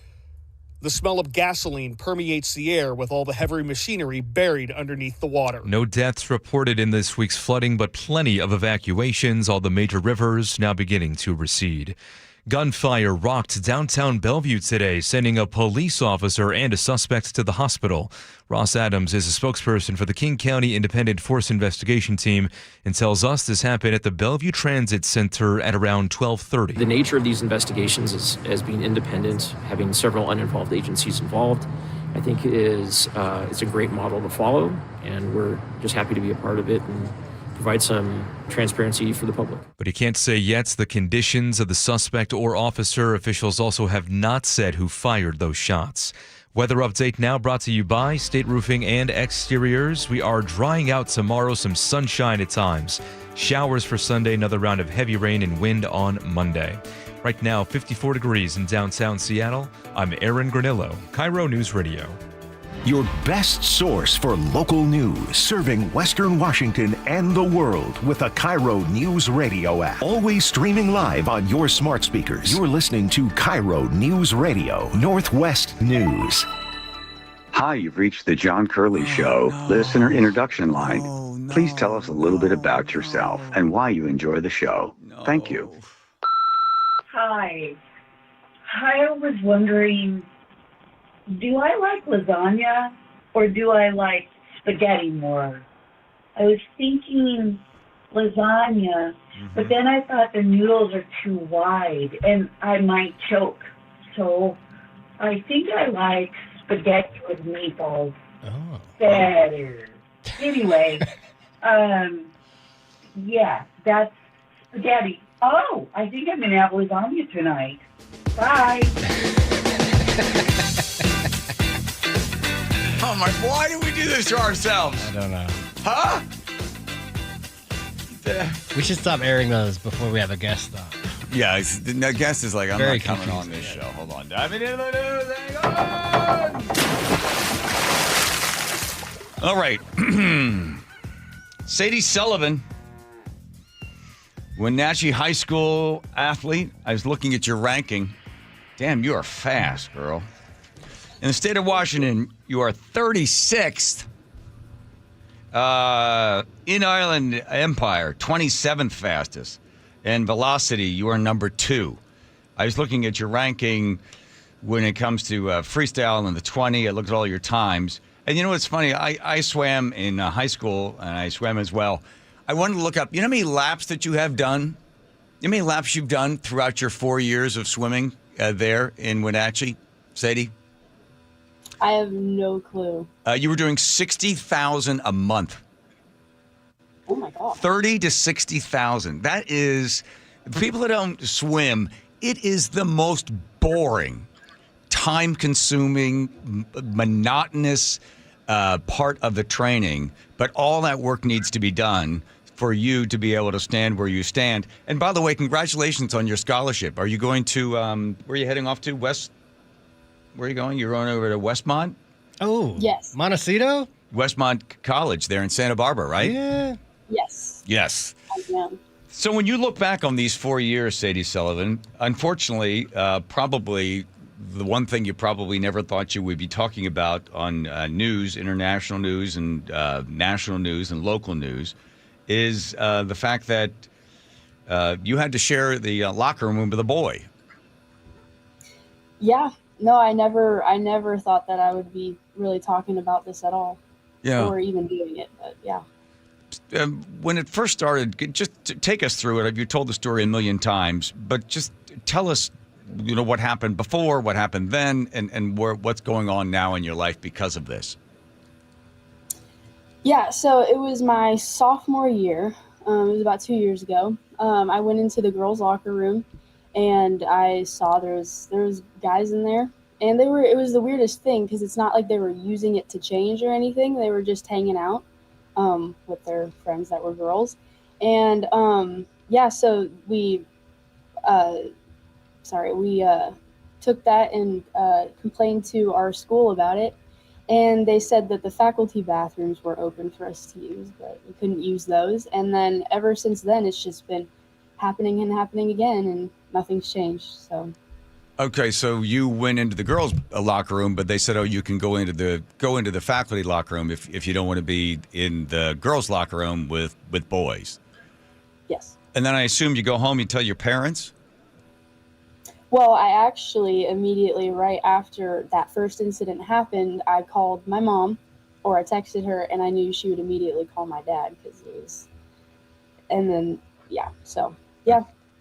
The smell of gasoline permeates the air with all the heavy machinery buried underneath the water. No deaths reported in this week's flooding, but plenty of evacuations. All the major rivers now beginning to recede. Gunfire rocked downtown Bellevue today, sending a police officer and a suspect to the hospital. Ross Adams is a spokesperson for the King County Independent Force Investigation Team and tells us this happened at the Bellevue Transit Center at around 12:30. The nature of these investigations is as being independent, having several uninvolved agencies involved, I think it's a great model to follow, and we're just happy to be a part of it and provide some transparency for the public. But he can't say yet the conditions of the suspect or officer. Officials also have not said who fired those shots. Weather update now brought to you by State Roofing and Exteriors. We are drying out tomorrow, some sunshine at times. Showers for Sunday, another round of heavy rain and wind on Monday. Right now, 54 degrees in downtown Seattle. I'm Aaron Granillo, KIRO News Radio. Your best source for local news, serving Western Washington and the world with the KIRO News Radio app. Always streaming live on your smart speakers. You're listening to KIRO News Radio, Northwest News. Hi, you've reached the John Curley Show listener introduction line. Please tell us a little bit about yourself and why you enjoy the show. Thank you. Hi. I was wondering, do I like lasagna or do I like spaghetti more? I was thinking lasagna, but then I thought the noodles are too wide and I might choke. So I think I like spaghetti with meatballs better. Anyway, yeah, that's spaghetti. Oh, I think I'm going to have lasagna tonight. Bye. Oh my, why do we do this to ourselves? I don't know. Huh? We should stop airing those before we have a guest on. Yeah, the guest is like, I'm Very not coming on confusing. this show. Hold on. Diving into the news. Hang on. All right. Sadie Sullivan, Wenatchee High School athlete. I was looking at your ranking. Damn, you are fast, girl. In the state of Washington, you are 36th. In Ireland Empire, 27th fastest. And velocity, you are number 2. I was looking at your ranking when it comes to freestyle and the 20. I looked at all your times. And you know what's funny? I swam in high school, and I swam as well. I wanted to look up, you know how many laps that you have done? You know how many laps you've done throughout your 4 years of swimming there in Wenatchee, Sadie? I have no clue. You were doing 60,000 a month. Oh my God. 30 to 60,000. That is, people that don't swim, it is the most boring, time-consuming, monotonous part of the training. But all that work needs to be done for you to be able to stand where you stand. And by the way, congratulations on your scholarship. Are you going to, where are you heading off to? Where are you going? You're going over to Westmont? Oh. Yes. Montecito? Westmont College there in Santa Barbara, right? Yeah. Yes. Yes. I am. So when you look back on these 4 years, Sadie Sullivan, unfortunately, probably the one thing you probably never thought you would be talking about on news, international news and national news and local news, is the fact that you had to share the locker room with a boy. Yeah. No, I never thought that I would be really talking about this at all. Yeah. Or even doing it, but yeah. When it first started, just take us through it. You told the story a million times, but just tell us, you know, what happened before, what happened then, and what's going on now in your life because of this. Yeah, so it was my sophomore year. It was about 2 years ago. I went into the girls' locker room, and I saw there was guys in there, and it was the weirdest thing because it's not like they were using it to change or anything. They were just hanging out with their friends that were girls, and so we took that and complained to our school about it. And they said that the faculty bathrooms were open for us to use, but we couldn't use those. And then ever since then, it's just been happening and happening again, and nothing's changed. So. Okay, so you went into the girls' locker room, but they said, "Oh, you can go into the faculty locker room if you don't want to be in the girls' locker room with boys." Yes. And then I assume you go home, you tell your parents. Well, I actually immediately, right after that first incident happened, I called my mom, or I texted her, and I knew she would immediately call my dad because it was. And then, yeah.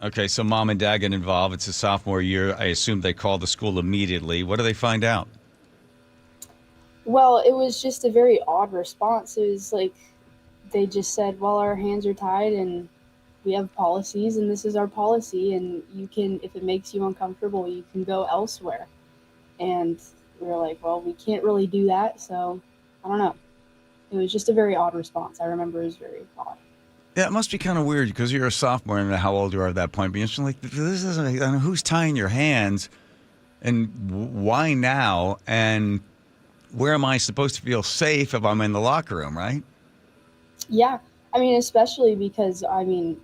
Okay, so mom and dad get involved. It's a sophomore year. I assume they call the school immediately. What do they find out? Well, it was just a very odd response. It was like they just said, well, our hands are tied and we have policies and this is our policy, and you can, if it makes you uncomfortable, you can go elsewhere. And we were like, well, we can't really do that. So I don't know. It was just a very odd response. I remember it was very odd. Yeah, it must be kind of weird because you're a sophomore and how old you are at that point. But you're just like, this isn't, I don't know who's tying your hands and why now? And where am I supposed to feel safe if I'm in the locker room, right? Yeah. I mean, especially because,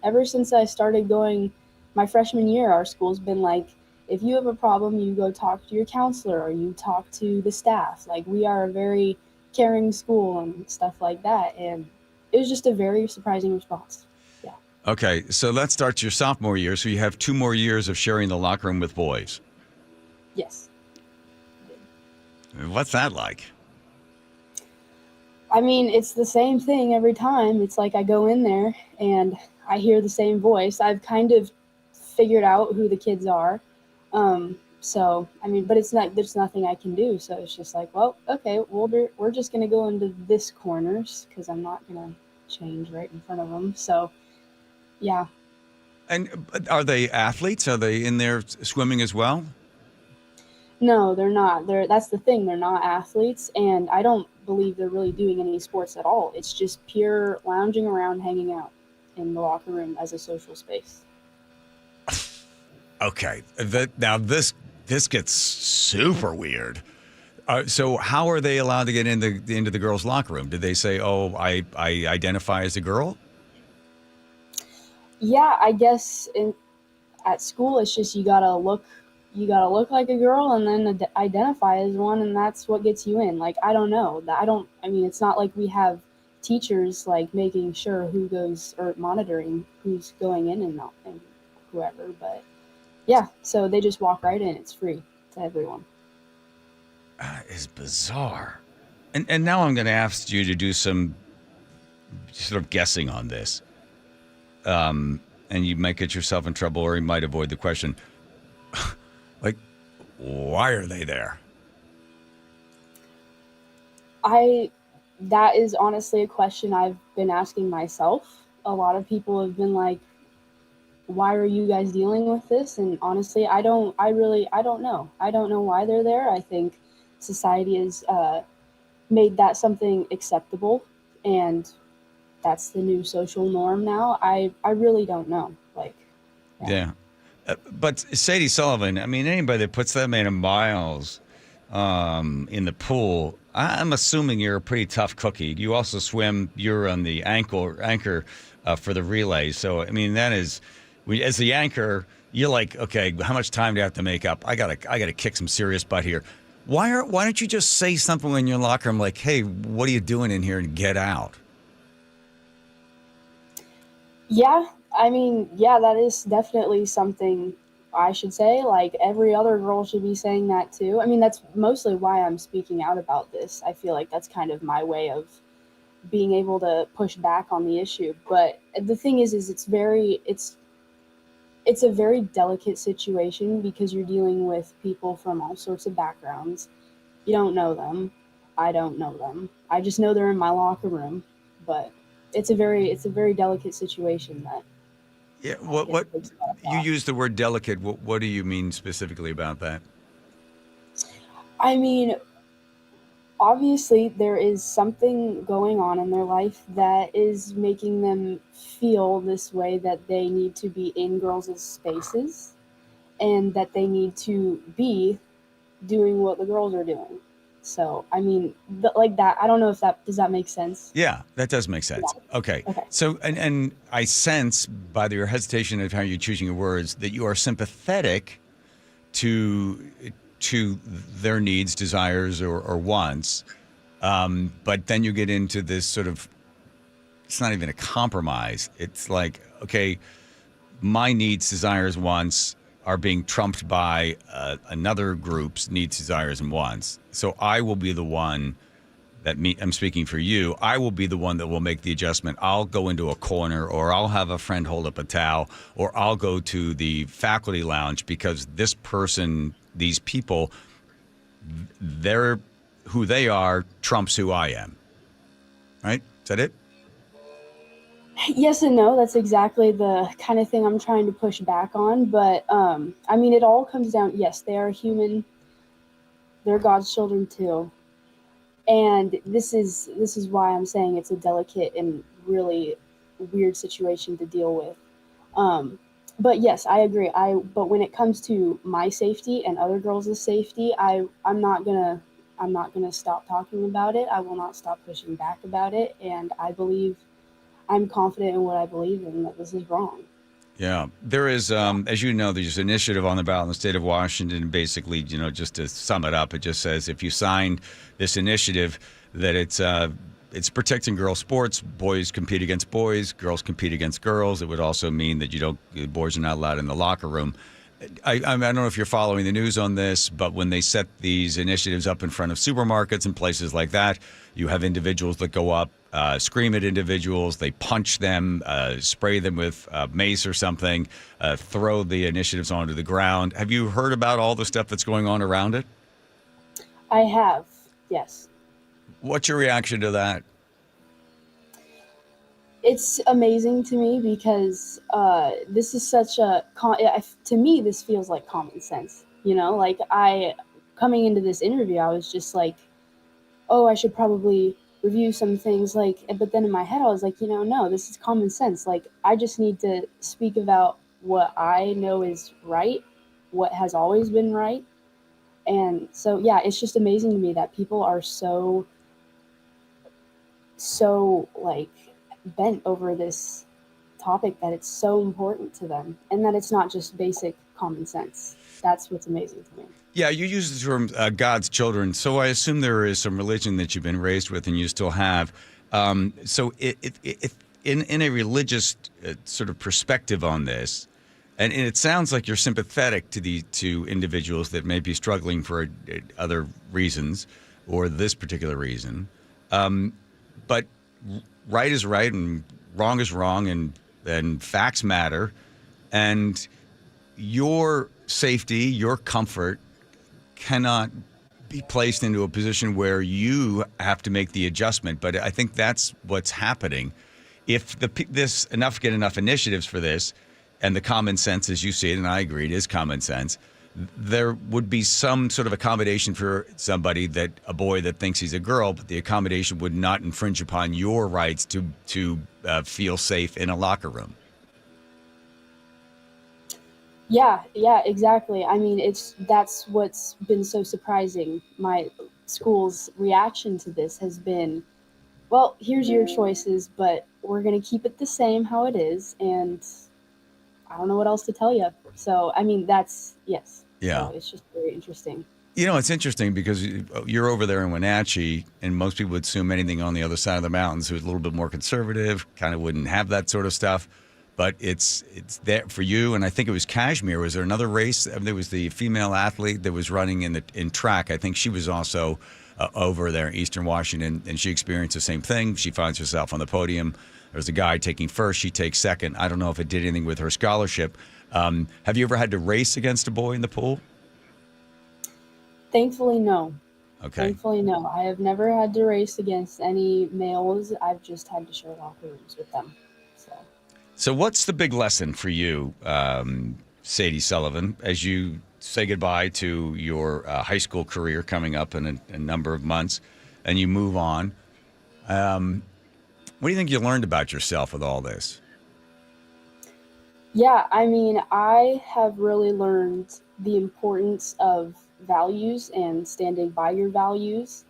ever since I started going my freshman year, our school's been like, if you have a problem, you go talk to your counselor or you talk to the staff. Like, we are a very caring school and stuff like that. And it was just a very surprising response. Yeah. Okay, so let's start your sophomore year. So you have 2 more years of sharing the locker room with boys. Yes. What's that like? I mean, it's the same thing every time. It's like I go in there and I hear the same voice. I've kind of figured out who the kids are. So, I mean, but there's nothing I can do. So it's just like, well, okay, we're just going to go into this corners because I'm not going to change right in front of them. So, yeah. And are they athletes? Are they in there swimming as well? No, they're not. That's the thing. They're not athletes. And I don't believe they're really doing any sports at all. It's just pure lounging around, hanging out in the locker room as a social space. Okay. Now this gets super weird. So how are they allowed to get into the girls' locker room? Did they say, "Oh, I identify as a girl"? Yeah, I guess at school it's just you gotta look like a girl and then identify as one, and that's what gets you in. Like, I don't know. I mean, it's not like we have teachers like making sure who goes or monitoring who's going in and not and whoever, but. Yeah, so they just walk right in. It's free to everyone. That is bizarre. And now I'm going to ask you to do some sort of guessing on this. And you might get yourself in trouble or you might avoid the question. Like, why are they there? That is honestly a question I've been asking myself. A lot of people have been like, why are you guys dealing with this? And honestly, I don't know. I don't know why they're there. I think society has made that something acceptable, and that's the new social norm now. I really don't know. Like, yeah. But Sadie Sullivan, I mean, anybody that puts that many miles in the pool, I'm assuming you're a pretty tough cookie. You also swim. You're on the anchor for the relay. So, I mean, that is... As the anchor, you're like, okay, how much time do I have to make up? I gotta kick some serious butt here. Why don't you just say something in your locker room like, hey, what are you doing in here, and get out? Yeah, I mean, yeah, that is definitely something I should say. Like, every other girl should be saying that too. I mean, that's mostly why I'm speaking out about this. I feel like that's kind of my way of being able to push back on the issue. But the thing is it's a very delicate situation because you're dealing with people from all sorts of backgrounds. You don't know them. I don't know them. I just know they're in my locker room. But it's a very delicate situation that. Yeah. What you use the word delicate. What do you mean specifically about that? I mean, obviously there is something going on in their life that is making them feel this way, that they need to be in girls' spaces and that they need to be doing what the girls are doing. So, I mean, like that, I don't know if does that make sense? Yeah, that does make sense. Yeah. Okay. So, and I sense by your hesitation of how you're choosing your words that you are sympathetic to their needs, desires, or wants. But then you get into this sort of, it's not even a compromise. It's like, okay, my needs, desires, wants are being trumped by another group's needs, desires, and wants. So I will be the one I'm speaking for you. I will be the one that will make the adjustment. I'll go into a corner, or I'll have a friend hold up a towel, or I'll go to the faculty lounge because this person, these people, they're who they are trumps who I am. Right? Is that it? Yes and no. That's exactly the kind of thing I'm trying to push back on. But I mean, it all comes down. Yes, they are human. They're God's children too. And this is why I'm saying it's a delicate and really weird situation to deal with. But yes, I agree. But when it comes to my safety and other girls' safety, I'm not gonna stop talking about it. I will not stop pushing back about it. And I'm confident in what I believe in, that this is wrong. Yeah, there is, as you know, there's an initiative on the ballot in the state of Washington. Basically, just to sum it up, it just says if you signed this initiative, that it's protecting girls' sports. Boys compete against boys. Girls compete against girls. It would also mean that boys are not allowed in the locker room. I don't know if you're following the news on this, but when they set these initiatives up in front of supermarkets and places like that, you have individuals that go up, scream at individuals, they punch them, spray them with mace or something, throw the initiatives onto the ground. Have you heard about all the stuff that's going on around it? I have, yes. What's your reaction to that? It's amazing to me because this is such to me, this feels like common sense. Like coming into this interview, I was just like, oh, I should probably review some things. But then in my head, I was like, no, this is common sense. Like, I just need to speak about what I know is right, what has always been right. And so, yeah, it's just amazing to me that people are so like bent over this topic, that it's so important to them, and that it's not just basic common sense. That's what's amazing to me. Yeah, you use the term God's children, so I assume there is some religion that you've been raised with and you still have. So in a religious sort of perspective on this, and it sounds like you're sympathetic to individuals that may be struggling for other reasons or this particular reason, but right is right and wrong is wrong, and facts matter, and your safety, your comfort cannot be placed into a position where you have to make the adjustment. But I think that's what's happening. If get enough initiatives for this, and the common sense, as you see it, and I agree, it is common sense, there would be some sort of accommodation for somebody, a boy that thinks he's a girl, but the accommodation would not infringe upon your rights to feel safe in a locker room. Yeah, exactly. I mean, that's what's been so surprising. My school's reaction to this has been, well, here's your choices, but we're going to keep it the same how it is, and I don't know what else to tell you. So, I mean, yes. Yeah. So it's just very interesting. It's interesting because you're over there in Wenatchee, and most people would assume anything on the other side of the mountains who's a little bit more conservative, kind of wouldn't have that sort of stuff. But it's there for you, and I think it was Kashmir. Was there another race? There was the female athlete that was running in track. I think she was also over there in Eastern Washington, and she experienced the same thing. She finds herself on the podium. There's a guy taking first. She takes second. I don't know if it did anything with her scholarship. Have you ever had to race against a boy in the pool? Thankfully, no. Okay. Thankfully, no. I have never had to race against any males. I've just had to share locker rooms with them. So what's the big lesson for you, Sadie Sullivan, as you say goodbye to your high school career coming up in a number of months and you move on? What do you think you learned about yourself with all this? Yeah, I mean, I have really learned the importance of values and standing by your values,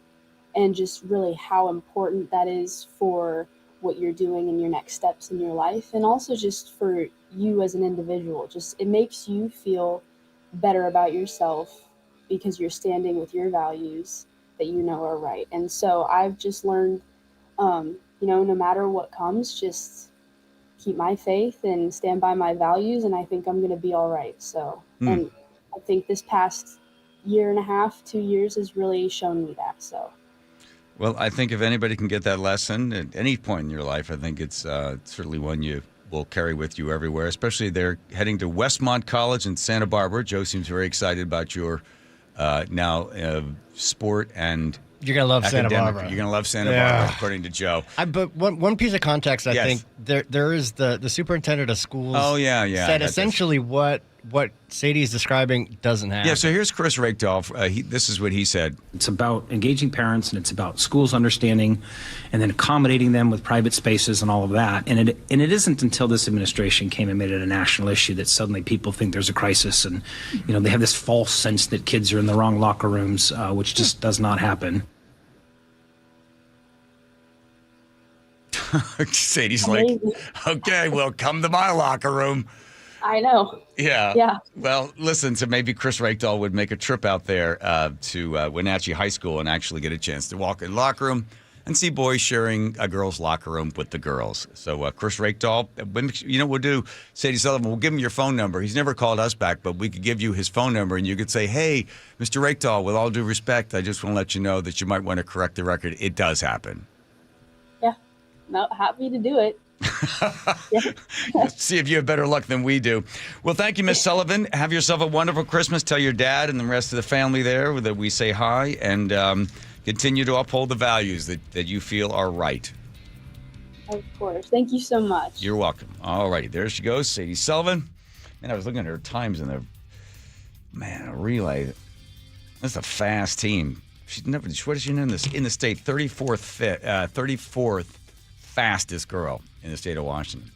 and just really how important that is for what you're doing in your next steps in your life, and also just for you as an individual. Just it makes you feel better about yourself because you're standing with your values that you know are right. And so I've just learned, no matter what comes, just keep my faith and stand by my values, and I think I'm going to be all right. So, and I think this past year and a half, 2 years has really shown me that. So. Well, I think if anybody can get that lesson at any point in your life, I think it's certainly one you will carry with you everywhere, especially they're heading to Westmont College in Santa Barbara. Joe seems very excited about your sport and you're going to love academic. Santa Barbara. You're going to love Santa Barbara, according to Joe. But one piece of context, I think, there is the superintendent of schools said essentially what Sadie's describing doesn't happen. Yeah, so here's Chris Rakedolf. This is what he said. It's about engaging parents, and it's about schools understanding and then accommodating them with private spaces and all of that. And it isn't until this administration came and made it a national issue that suddenly people think there's a crisis, and they have this false sense that kids are in the wrong locker rooms, which just does not happen. Sadie's like, okay, well, come to my locker room. I know. Yeah. Well, listen, so maybe Chris Rakedal would make a trip out there to Wenatchee High School and actually get a chance to walk in the locker room and see boys sharing a girls' locker room with the girls. So Chris Rakedahl, you know what we'll do, Sadie Sullivan, we'll give him your phone number. He's never called us back, but we could give you his phone number, and you could say, hey, Mr. Rakedahl, with all due respect, I just want to let you know that you might want to correct the record. It does happen. Yeah, no, happy to do it. See if you have better luck than we do. Well, thank you, Miss Sullivan. Have yourself a wonderful Christmas. Tell your dad and the rest of the family there that we say hi, and continue to uphold the values that you feel are right. Of course. Thank you so much. You're welcome. All righty. There she goes, Sadie Sullivan. And I was looking at her times in the relay. That's a fast team. What is she in the state? 34th fastest girl in the state of Washington.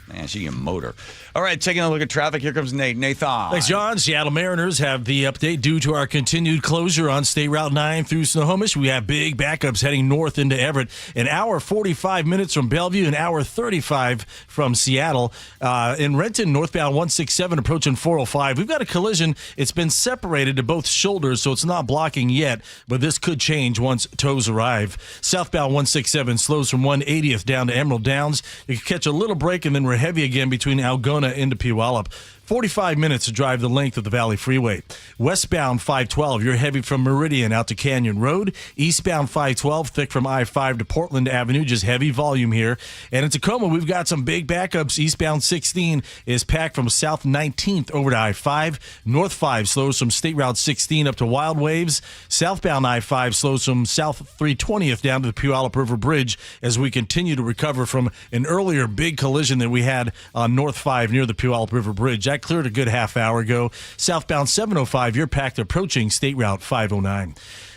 Man, she can motor. All right, taking a look at traffic. Here comes Nate. Nathan. Thanks, John. Seattle Mariners have the update due to our continued closure on State Route 9 through Snohomish. We have big backups heading north into Everett. An hour 45 minutes from Bellevue, an hour 35 from Seattle. In Renton, northbound 167 approaching 405. We've got a collision. It's been separated to both shoulders, so it's not blocking yet, but this could change once tows arrive. Southbound 167 slows from 180th down to Emerald Downs. You can catch a little break, and then we're heavy again between Algona into Puyallup. 45 minutes to drive the length of the Valley Freeway. Westbound 512, you're heavy from Meridian out to Canyon Road. Eastbound 512, thick from I-5 to Portland Avenue, just heavy volume here. And in Tacoma, we've got some big backups. Eastbound 16 is packed from South 19th over to I-5. North 5 slows from State Route 16 up to Wild Waves. Southbound I-5 slows from South 320th down to the Puyallup River Bridge as we continue to recover from an earlier big collision that we had on North 5 near the Puyallup River Bridge. That cleared a good half hour ago. Southbound 705, you're packed approaching State Route 509.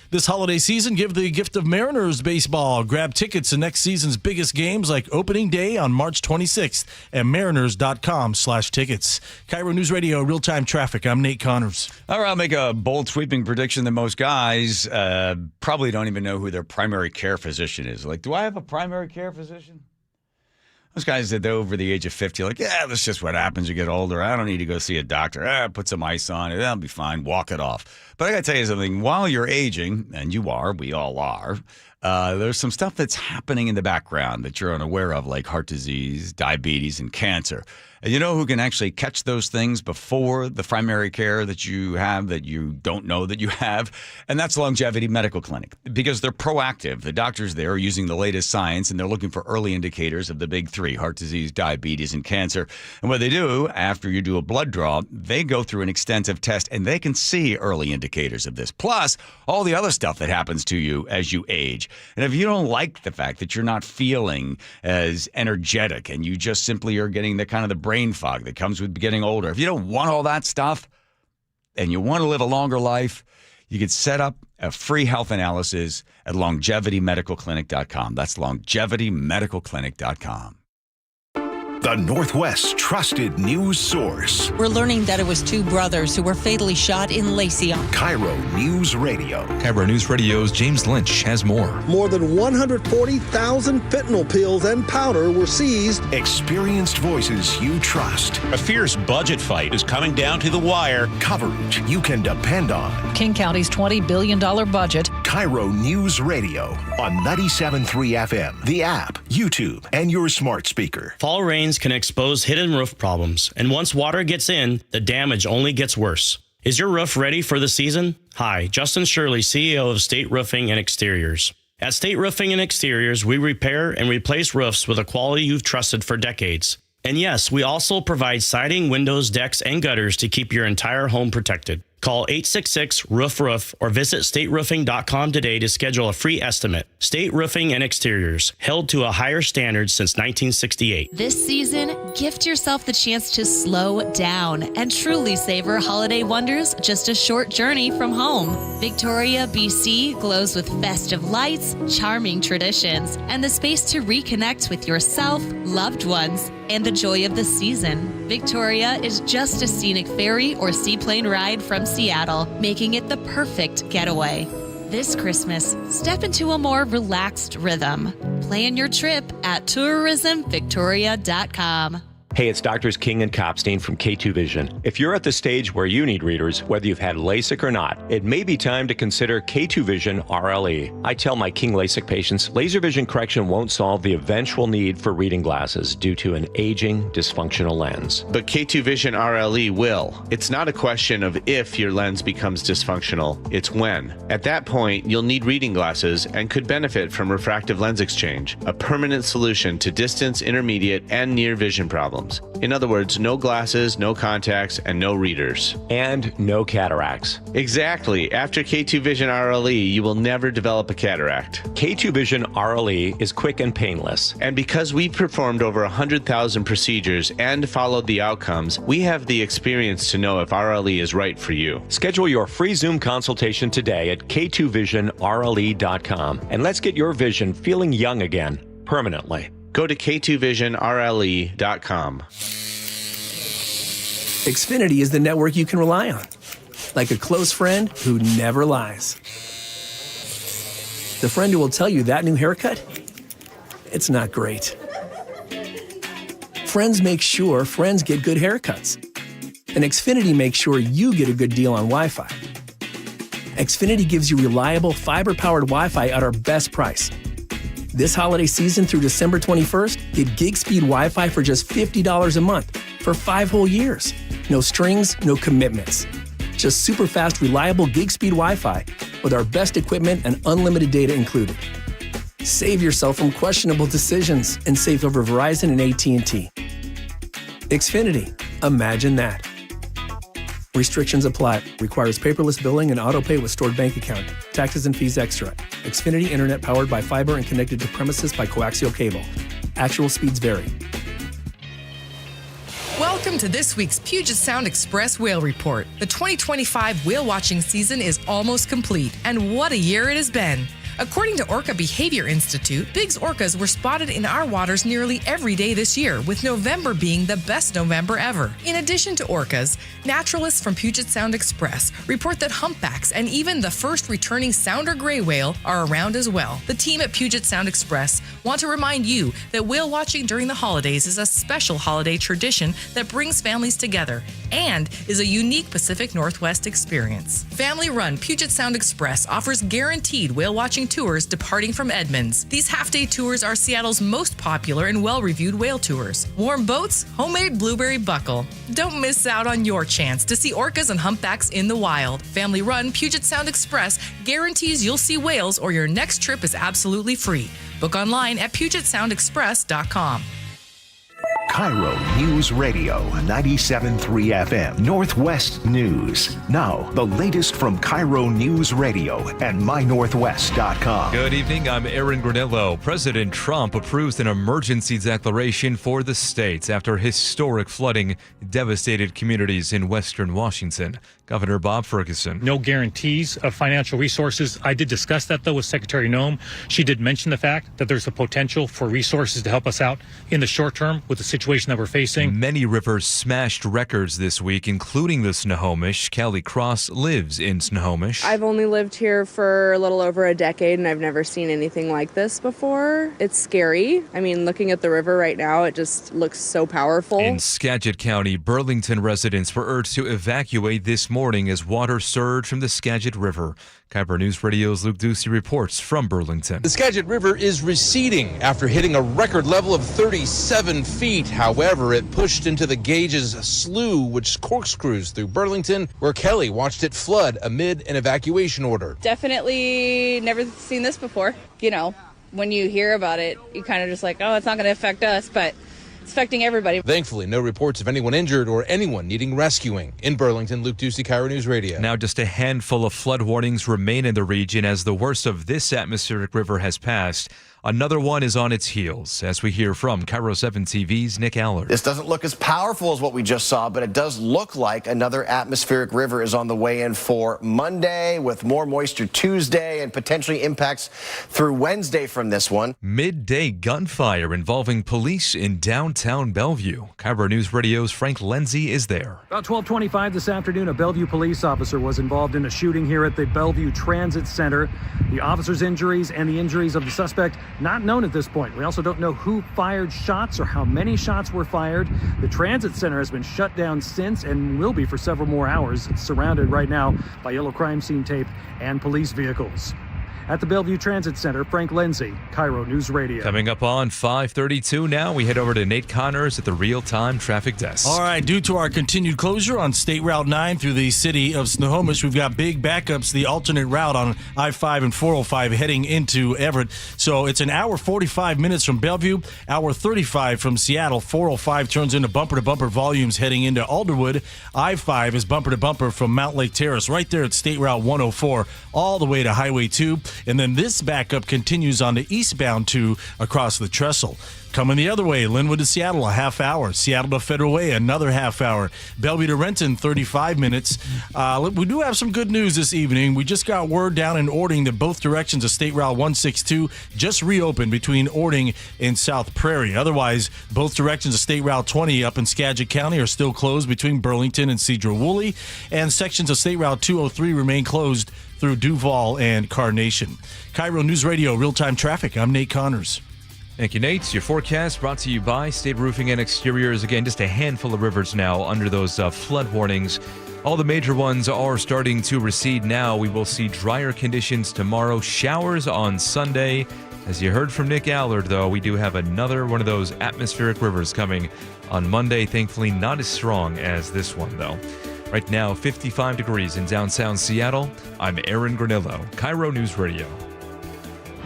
This holiday season, give the gift of Mariners baseball. Grab tickets to next season's biggest games like opening day on March 26th at mariners.com/tickets. KIRO News Radio, real-time traffic. I'm Nate Connors. All right, I'll make a bold sweeping prediction that most guys probably don't even know who their primary care physician is. Like, do I have a primary care physician? Those guys that they're over the age of 50, like, yeah, that's just what happens. You get older. I don't need to go see a doctor. Put some ice on it. That'll be fine. Walk it off. But I got to tell you something. While you're aging, and you are, we all are, there's some stuff that's happening in the background that you're unaware of, like heart disease, diabetes, and cancer. And you know who can actually catch those things before the primary care that you have that you don't know that you have? And that's Longevity Medical Clinic, because they're proactive. The doctors there are using the latest science, and they're looking for early indicators of the big three: heart disease, diabetes, and cancer. And what they do, after you do a blood draw, they go through an extensive test, and they can see early indicators of this, plus all the other stuff that happens to you as you age. And if you don't like the fact that you're not feeling as energetic, and you just simply are getting the kind of the brain fog that comes with getting older, if you don't want all that stuff and you want to live a longer life, you could set up a free health analysis at longevitymedicalclinic.com. That's longevitymedicalclinic.com. The Northwest's trusted news source. We're learning that it was two brothers who were fatally shot in Lacey. KIRO News Radio. KIRO News Radio's James Lynch has more. More than 140,000 fentanyl pills and powder were seized. Experienced voices you trust. A fierce budget fight is coming down to the wire. Coverage you can depend on. King County's $20 billion budget. KIRO News Radio on 97.3 FM, the app, YouTube, and your smart speaker. Fall rains can expose hidden roof problems, and once water gets in, the damage only gets worse. Is your roof ready for the season? Hi, Justin Shirley, CEO of State Roofing and Exteriors. At State Roofing and Exteriors, we repair and replace roofs with a quality you've trusted for decades. And yes, we also provide siding, windows, decks, and gutters to keep your entire home protected. Call 866-ROOF-ROOF or visit stateroofing.com today to schedule a free estimate. State Roofing and Exteriors, held to a higher standard since 1968. This season, gift yourself the chance to slow down and truly savor holiday wonders just a short journey from home. Victoria, BC glows with festive lights, charming traditions, and the space to reconnect with yourself, loved ones, and the joy of the season. Victoria is just a scenic ferry or seaplane ride from Seattle, making it the perfect getaway. This Christmas, step into a more relaxed rhythm. Plan your trip at tourismvictoria.com. Hey, it's Doctors King and Kopstein from K2 Vision. If you're at the stage where you need readers, whether you've had LASIK or not, it may be time to consider K2 Vision RLE. I tell my King LASIK patients, laser vision correction won't solve the eventual need for reading glasses due to an aging, dysfunctional lens. But K2 Vision RLE will. It's not a question of if your lens becomes dysfunctional, it's when. At that point, you'll need reading glasses and could benefit from refractive lens exchange, a permanent solution to distance, intermediate, and near vision problems. In other words, no glasses, no contacts, and no readers. And no cataracts. Exactly. After K2 Vision RLE, you will never develop a cataract. K2 Vision RLE is quick and painless. And because we've performed over 100,000 procedures and followed the outcomes, we have the experience to know if RLE is right for you. Schedule your free Zoom consultation today at k2visionrle.com. And let's get your vision feeling young again, permanently. Go to k2visionrle.com. Xfinity is the network you can rely on, like a close friend who never lies. The friend who will tell you that new haircut, it's not great. Friends make sure friends get good haircuts. And Xfinity makes sure you get a good deal on Wi-Fi. Xfinity gives you reliable fiber-powered Wi-Fi at our best price. This holiday season through December 21st, get gig speed Wi-Fi for just $50 a month for 5 whole years. No strings, no commitments. Just super fast, reliable gig speed Wi-Fi with our best equipment and unlimited data included. Save yourself from questionable decisions and save over Verizon and AT&T. Xfinity. Imagine that. Restrictions apply. Requires paperless billing and autopay with stored bank account. Taxes and fees extra. Xfinity Internet powered by fiber and connected to premises by coaxial cable. Actual speeds vary. Welcome to this week's Puget Sound Express Whale Report. The 2025 whale watching season is almost complete, and what a year it has been. According to Orca Behavior Institute, Biggs orcas were spotted in our waters nearly every day this year, with November being the best November ever. In addition to orcas, naturalists from Puget Sound Express report that humpbacks and even the first returning sounder gray whale are around as well. The team at Puget Sound Express want to remind you that whale watching during the holidays is a special holiday tradition that brings families together and is a unique Pacific Northwest experience. Family-run Puget Sound Express offers guaranteed whale watching tours departing from Edmonds. These half-day tours are Seattle's most popular and well-reviewed whale tours. Warm boats, homemade blueberry buckle. Don't miss out on your chance to see orcas and humpbacks in the wild. Family-run Puget Sound Express guarantees you'll see whales or your next trip is absolutely free. Book online at PugetSoundExpress.com. KIRO News Radio 97.3 FM Northwest News. Now, the latest from KIRO News Radio and mynorthwest.com. Good evening. I'm Aaron Granillo. President Trump approves an emergency declaration for the state after historic flooding devastated communities in western Washington. Governor Bob Ferguson. No guarantees of financial resources. I did discuss that, though, with Secretary Noem. She did mention the fact that there's a potential for resources to help us out in the short term with the situation that we're facing. Many rivers smashed records this week, including the Snohomish. Kelly Cross lives in Snohomish. I've only lived here for a little over a decade, and I've never seen anything like this before. It's scary. I mean, looking at the river right now, it just looks so powerful. In Skagit County, Burlington residents were urged to evacuate this morning as water surged from the Skagit River. KIRO News Radio's Luke Ducey reports from Burlington. The Skagit River is receding after hitting a record level of 37 feet. However, it pushed into the Gage's slough, which corkscrews through Burlington, where Kelly watched it flood amid an evacuation order. Definitely never seen this before. You know, when you hear about it, you kind of just like, oh, it's not going to affect us, but it's affecting everybody. Thankfully, no reports of anyone injured or anyone needing rescuing. In Burlington, Luke Ducey, KIRO News Radio. Now, just a handful of flood warnings remain in the region as the worst of this atmospheric river has passed. Another one is on its heels, as we hear from KIRO 7 TV's Nick Allard. This doesn't look as powerful as what we just saw, but it does look like another atmospheric river is on the way in for Monday, with more moisture Tuesday and potentially impacts through Wednesday from this one. Midday gunfire involving police in downtown Bellevue. KIRO News Radio's Frank Lenzi is there. About 12:25 this afternoon, a Bellevue police officer was involved in a shooting here at the Bellevue Transit Center. The officer's injuries and the injuries of the suspect not known at this point. We also don't know who fired shots or how many shots were fired. The transit center has been shut down since and will be for several more hours. It's surrounded right now by yellow crime scene tape and police vehicles. At the Bellevue Transit Center, Frank Lindsay, KIRO News Radio. Coming up on 5:32 now, we head over to Nate Connors at the real-time traffic desk. All right, due to our continued closure on State Route 9 through the city of Snohomish, we've got big backups, the alternate route on I-5 and 405 heading into Everett. So it's an hour 45 minutes from Bellevue, hour 35 from Seattle. 405 turns into bumper-to-bumper volumes heading into Alderwood. I-5 is bumper-to-bumper from Mount Lake Terrace right there at State Route 104 all the way to Highway 2. And then this backup continues on the eastbound 2 across the trestle. Coming the other way, Linwood to Seattle, a half hour. Seattle to Federal Way, another half hour. Bellevue to Renton, 35 minutes. We do have some good news this evening. We just got word down in Ording that both directions of State Route 162 just reopened between Ording and South Prairie. Otherwise, both directions of State Route 20 up in Skagit County are still closed between Burlington and Cedar-Woolley. And sections of State Route 203 remain closed through Duval and Carnation. KIRO News Radio, real-time traffic. I'm Nate Connors. Thank you, Nate. Your forecast brought to you by State Roofing and Exteriors. Again, just a handful of rivers now under those flood warnings. All the major ones are starting to recede now. We will see drier conditions tomorrow, showers on Sunday. As you heard from Nick Allard, though, we do have another one of those atmospheric rivers coming on Monday. Thankfully, not as strong as this one, though. Right now, 55 degrees in downtown Seattle. I'm Aaron Granillo, KIRO News Radio.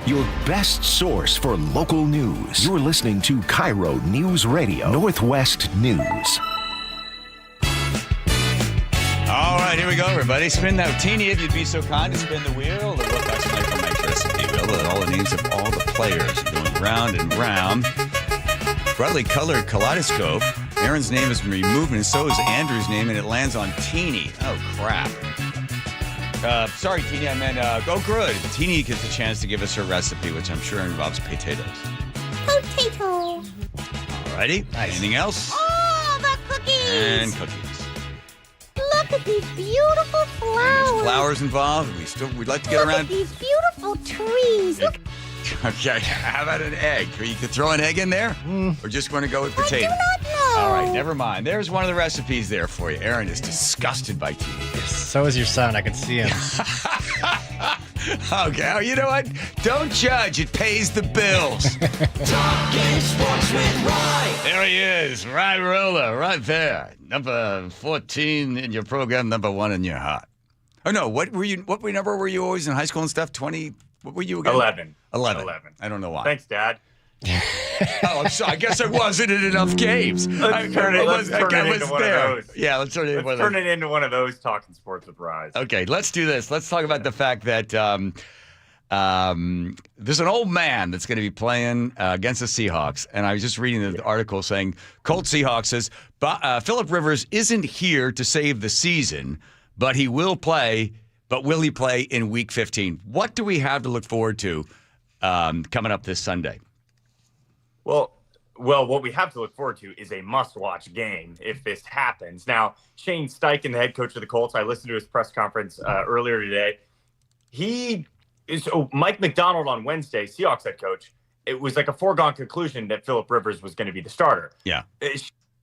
Your best source for local news. You're listening to KIRO News Radio, Northwest News. All right, here we go, everybody. Spin that. Teeny, if you'd be so kind to spin the wheel. The look that's like on my recipe wheel. And all the names of all the players going round and round. Brightly colored kaleidoscope. Aaron's name is removed, and so is Andrew's name, and it lands on Teeny. Oh, crap. Sorry, Teeny, I meant, go good. Teeny gets the chance to give us her recipe, which I'm sure involves potatoes. Potato. All righty. Nice. Anything else? Oh, the cookies. And cookies. Look at these beautiful flowers. There's flowers involved. We'd like to get Look around. at these beautiful trees. Look. Okay, how about an egg? You could throw an egg in there? Or just going to go with potato? I do not know. All right, never mind. There's one of the recipes there for you. Aaron is disgusted by tea. Yes, so is your son. I can see him. Okay, oh, you know what? Don't judge. It pays the bills. Talking sports with Rye. There he is, Rye Rolla, right there. Number 14 in your program, number 1 in your heart. Oh, no, what number were you always in high school and stuff? 20, what were you again? 11. 11. I don't know why. Thanks, Dad. Oh, I'm sorry. I guess I wasn't in enough games. Let's turn it into one of those. Yeah, let's turn it into one of those talking sports with Rise. Okay, let's do this. Let's talk about the fact that there's an old man that's going to be playing against the Seahawks. And I was just reading the article saying, Colts Seahawks says, Phillip Rivers isn't here to save the season, but he will play. But will he play in Week 15? What do we have to look forward to coming up this Sunday? Well, what we have to look forward to is a must-watch game if this happens. Now, Shane Steichen, the head coach of the Colts, I listened to his press conference earlier today. Mike McDonald on Wednesday, Seahawks head coach, it was like a foregone conclusion that Phillip Rivers was going to be the starter. Yeah.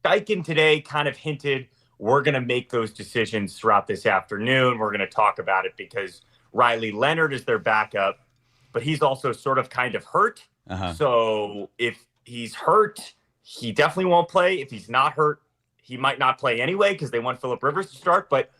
Steichen today kind of hinted, we're going to make those decisions throughout this afternoon. We're going to talk about it because Riley Leonard is their backup, but he's also sort of kind of hurt. So if he's hurt, he definitely won't play. If he's not hurt, he might not play anyway because they want Phillip Rivers to start. But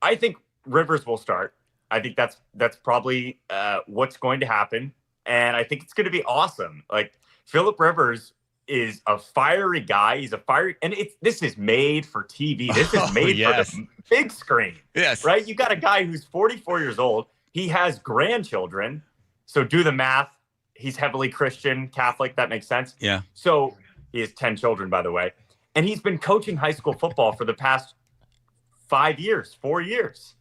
I think Rivers will start. I think that's probably what's going to happen. And I think it's going to be awesome. Like, Phillip Rivers is a fiery guy. He's a fiery, and this is made for TV. This is made for the big screen. Yes. Right? You got a guy who's 44 years old. He has grandchildren. So do the math. He's heavily Christian, Catholic. That makes sense. Yeah. So he has 10 children, by the way. And he's been coaching high school football for the past 4 years.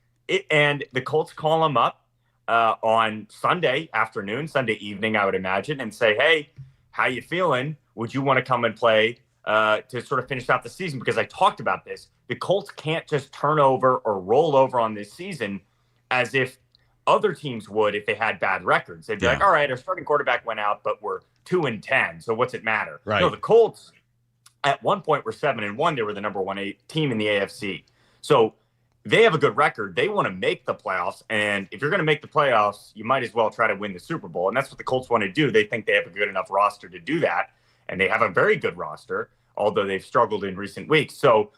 And the Colts call him up on Sunday afternoon, Sunday evening, I would imagine, and say, hey, how you feeling? Would you want to come and play to sort of finish out the season? Because I talked about this. The Colts can't just turn over or roll over on this season as if other teams would if they had bad records. They'd be like, all right, our starting quarterback went out, but we're 2-10. So what's it matter? Right. No, the Colts at one point were 7-1. They were the number 1 team in the AFC. So they have a good record. They want to make the playoffs. And if you're going to make the playoffs, you might as well try to win the Super Bowl. And that's what the Colts want to do. They think they have a good enough roster to do that. And they have a very good roster, although they've struggled in recent weeks. So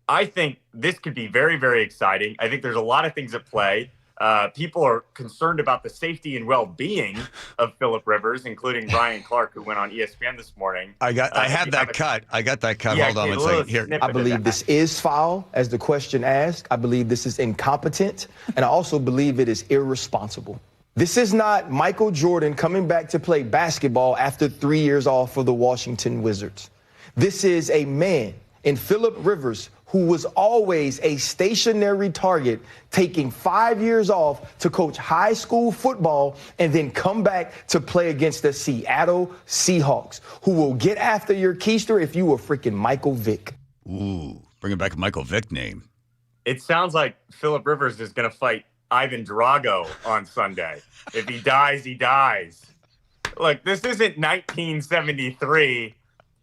I think this could be very, very exciting. I think there's a lot of things at play. People are concerned about the safety and well-being of Phillip Rivers, including Ryan Clark, who went on ESPN this morning. I got that cut. Yeah, Hold on one second. Here. I believe this is foul, as the question asked. I believe this is incompetent, and I also believe it is irresponsible. This is not Michael Jordan coming back to play basketball after 3 years off for the Washington Wizards. This is a man in Phillip Rivers who was always a stationary target, taking 5 years off to coach high school football and then come back to play against the Seattle Seahawks, who will get after your keister if you were freaking Michael Vick. Ooh, bringing back a Michael Vick name. It sounds like Phillip Rivers is going to fight Ivan Drago on Sunday. If he dies, he dies. Look, this isn't 1973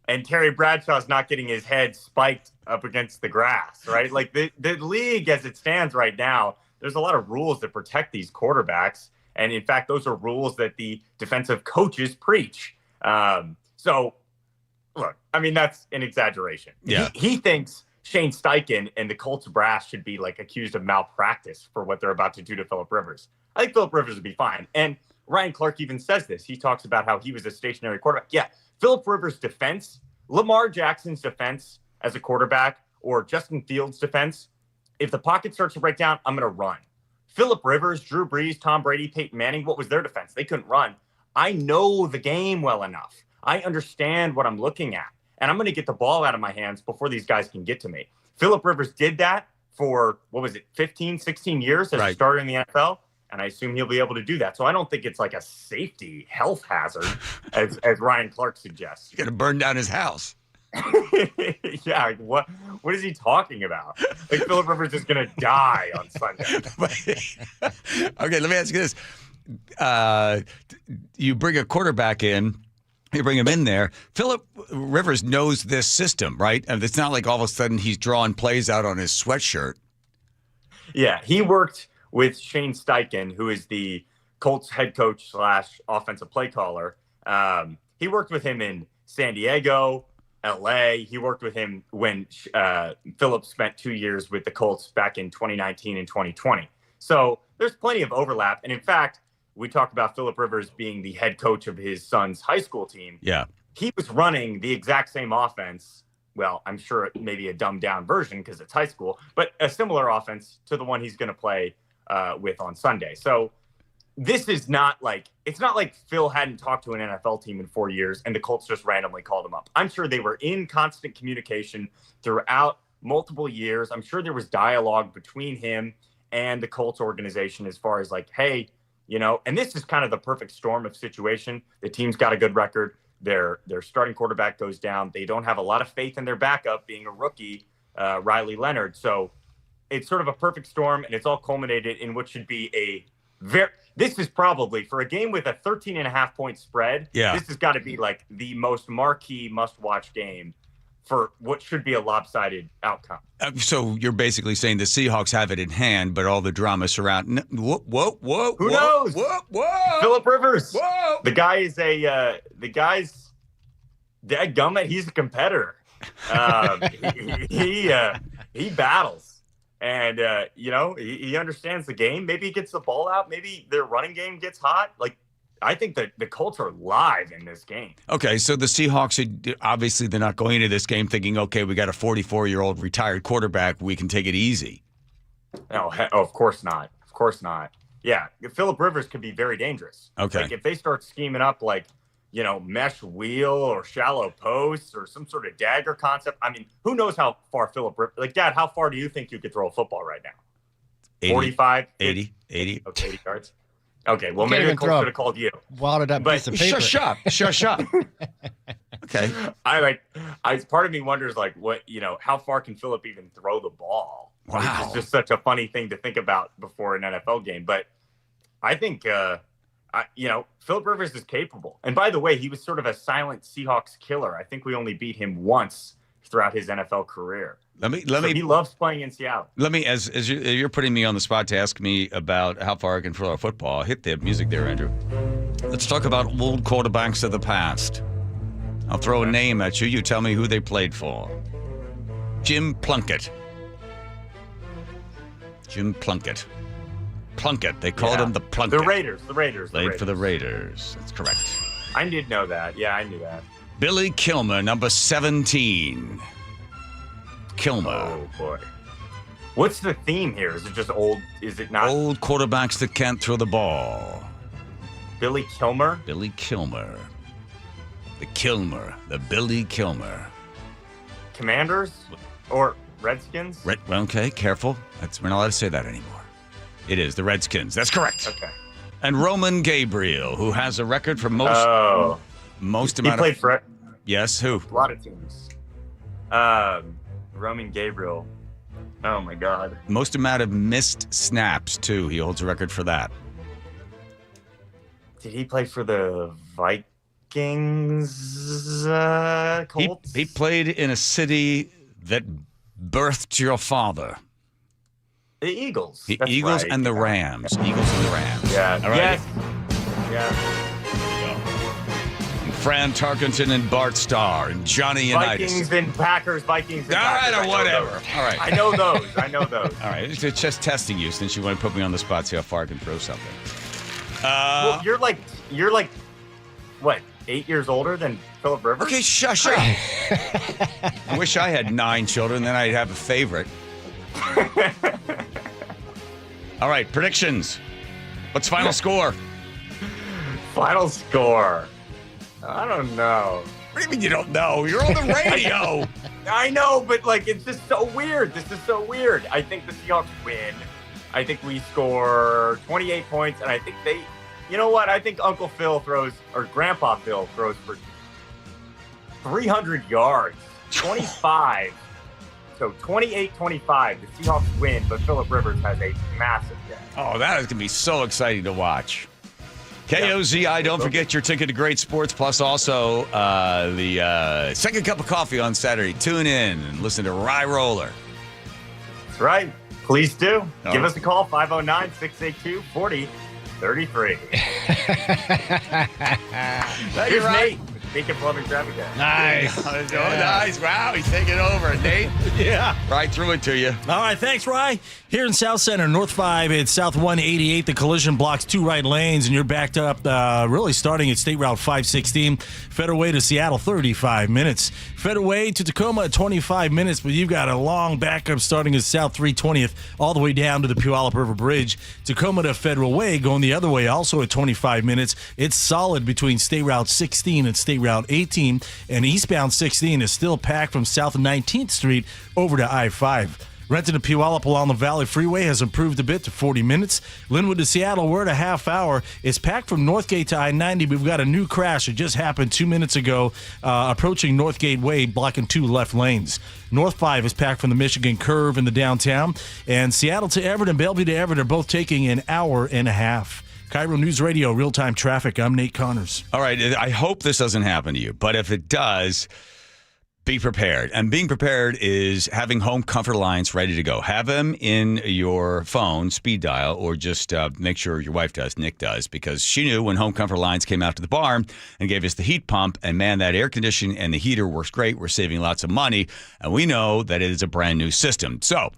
and Terry Bradshaw's not getting his head spiked up against the grass, right? Like the league as it stands right now, there's a lot of rules that protect these quarterbacks. And in fact, those are rules that the defensive coaches preach. So look, I mean, that's an exaggeration. Yeah. He thinks Shane Steichen and the Colts brass should be like accused of malpractice for what they're about to do to Phillip Rivers. I think Phillip Rivers would be fine. And Ryan Clark even says this. He talks about how he was a stationary quarterback. Yeah, Phillip Rivers' defense, Lamar Jackson's defense as a quarterback, or Justin Fields' defense, if the pocket starts to break down, I'm going to run. Phillip Rivers, Drew Brees, Tom Brady, Peyton Manning, what was their defense? They couldn't run. I know the game well enough. I understand what I'm looking at. And I'm going to get the ball out of my hands before these guys can get to me. Phillip Rivers did that for, 15, 16 years as a starter in the NFL. And I assume he'll be able to do that. So I don't think it's like a safety health hazard, as Ryan Clark suggests. He's going to burn down his house. Yeah, like what is he talking about? Like Phillip Rivers is going to die on Sunday. Okay, let me ask you this. You bring a quarterback in. You bring him in there. Phillip Rivers knows this system, right? And it's not like all of a sudden he's drawing plays out on his sweatshirt. Yeah, he worked with Shane Steichen, who is the Colts head coach / offensive play caller. He worked with him in San Diego, LA. He worked with him when Phillip spent 2 years with the Colts back in 2019 and 2020. So there's plenty of overlap. And in fact, we talk about Phillip Rivers being the head coach of his son's high school team. Yeah. He was running the exact same offense. Well, I'm sure maybe a dumbed down version because it's high school, but a similar offense to the one he's going to play with on Sunday. So this is not like, it's not like Phil hadn't talked to an NFL team in 4 years and the Colts just randomly called him up. I'm sure they were in constant communication throughout multiple years. I'm sure there was dialogue between him and the Colts organization as far as like, hey, you know, and this is kind of the perfect storm of situation. The team's got a good record. Their starting quarterback goes down. They don't have a lot of faith in their backup being a rookie, Riley Leonard. So it's sort of a perfect storm, and it's all culminated in what should be this is probably, for a game with a 13.5-point spread, this has got to be like the most marquee must-watch game for what should be a lopsided outcome. So you're basically saying the Seahawks have it in hand, but all the drama surrounding. Whoa! Who knows? Whoa! Phillip Rivers. Whoa! The guy is the guy's dadgummit. He's a competitor. He battles, and you know he understands the game. Maybe he gets the ball out. Maybe their running game gets hot. Like, I think that the Colts are live in this game. Okay, so the Seahawks, obviously they're not going into this game thinking, okay, we got a 44-year-old retired quarterback. We can take it easy. No, of course not. Of course not. Yeah, Phillip Rivers could be very dangerous. Okay. Like if they start scheming up like, you know, mesh wheel or shallow posts or some sort of dagger concept. I mean, who knows how far Phillip Rivers, like, Dad, how far do you think you could throw a football right now? 45? 80. Okay, 80 yards. Okay, well, maybe the Colts should have called you. Wadded up piece of paper. Shush up. Okay. Part of me wonders, like, what, you know, how far can Phillip even throw the ball? Wow. It's just such a funny thing to think about before an NFL game. But I think, Phillip Rivers is capable. And by the way, he was sort of a silent Seahawks killer. I think we only beat him once throughout his NFL career. He loves playing in Seattle. Let me, as you're putting me on the spot to ask me about how far I can throw a football, hit the music there, Andrew. Let's talk about old quarterbacks of the past. I'll throw a name at you. You tell me who they played for. Jim Plunkett. Jim Plunkett. Plunkett. They called him the Plunkett. The Raiders. Played for the Raiders. That's correct. I did know that. Yeah, I knew that. Billy Kilmer, number 17. Kilmer. Oh, boy. What's the theme here? Is it just old? Is it not? Old quarterbacks that can't throw the ball. Billy Kilmer? Billy Kilmer. The Billy Kilmer. Commanders? Or Redskins? Okay, careful. We're not allowed to say that anymore. It is the Redskins. That's correct. Okay. And Roman Gabriel, who has a record for most amount he played for Yes, who? A lot of teams. Roman Gabriel. Oh, my God. Most amount of missed snaps, too. He holds a record for that. Did he play for the Vikings? Colts? He played in a city that birthed your father. The Eagles. The Eagles and the Rams. Yeah. All right. Yes. Yeah. Fran Tarkenton and Bart Starr and Johnny Unitas. Vikings and Packers. All right, or whatever. All right. I know those. All right. It's just testing you since you want to put me on the spot, see how far I can throw something. Well, you're like, what, 8 years older than Phillip Rivers? Okay, shush up. I wish I had 9 children, then I'd have a favorite. All right, predictions. What's final score? Final score. I don't know. What do you mean you don't know? You're on the radio. I know, but it's just so weird. This is so weird. I think the Seahawks win. I think we score 28 points, and I think you know what? I think Uncle Phil throws, or Grandpa Phil throws for 300 yards, 25. So 28-25, the Seahawks win, but Phillip Rivers has a massive day. Oh, that is going to be so exciting to watch. KOZI, don't forget your ticket to great sports, plus also the second cup of coffee on Saturday. Tune in and listen to Rye Roller. That's right. Please do. Give us a call, 509-682-4033. Here's Nate. Speaking Plumbing Traffic Guy. Nice. Nice. Wow, he's taking over. Nate? Yeah. Right through it to you. All right, thanks, Rye. Here in South Center, North 5 at South 188, the collision blocks 2 right lanes, and you're backed up really starting at State Route 516. Federal Way to Seattle, 35 minutes. Federal Way to Tacoma, 25 minutes, but you've got a long backup starting at South 320th all the way down to the Puyallup River Bridge. Tacoma to Federal Way going the other way, also at 25 minutes. It's solid between State Route 16 and State Route 18, and eastbound 16 is still packed from South 19th Street over to I-5. Renton to Puyallup along the Valley Freeway has improved a bit to 40 minutes. Linwood to Seattle, we're at a half hour. It's packed from Northgate to I-90. We've got a new crash. It just happened 2 minutes ago, approaching Northgate Way, blocking 2 left lanes. North 5 is packed from the Michigan Curve in the downtown. And Seattle to Everett and Bellevue to Everett are both taking an hour and a half. KIRO News Radio, real-time traffic. I'm Nate Connors. All right, I hope this doesn't happen to you, but if it does, be prepared. And being prepared is having home comfort lines ready to go. Have them in your phone, speed dial, or just make sure your wife does, Nick does, because she knew when home comfort lines came out to the barn and gave us the heat pump, and man, that air conditioning and the heater works great. We're saving lots of money, and we know that it is a brand new system. So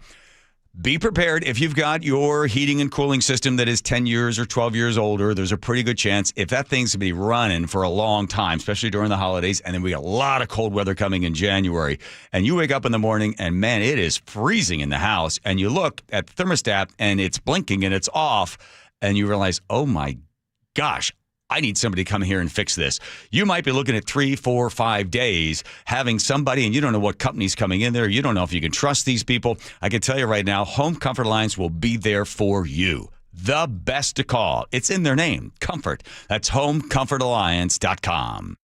be prepared. If you've got your heating and cooling system that is 10 years or 12 years older, there's a pretty good chance if that thing's going to be running for a long time, especially during the holidays, and then we got a lot of cold weather coming in January, and you wake up in the morning and, man, it is freezing in the house, and you look at the thermostat and it's blinking and it's off, and you realize, oh, my gosh, I need somebody to come here and fix this. You might be looking at 3, 4, 5 days having somebody, and you don't know what company's coming in there. You don't know if you can trust these people. I can tell you right now, Home Comfort Lines will be there for you. The best to call. It's in their name, Comfort. That's homecomfortalliance.com.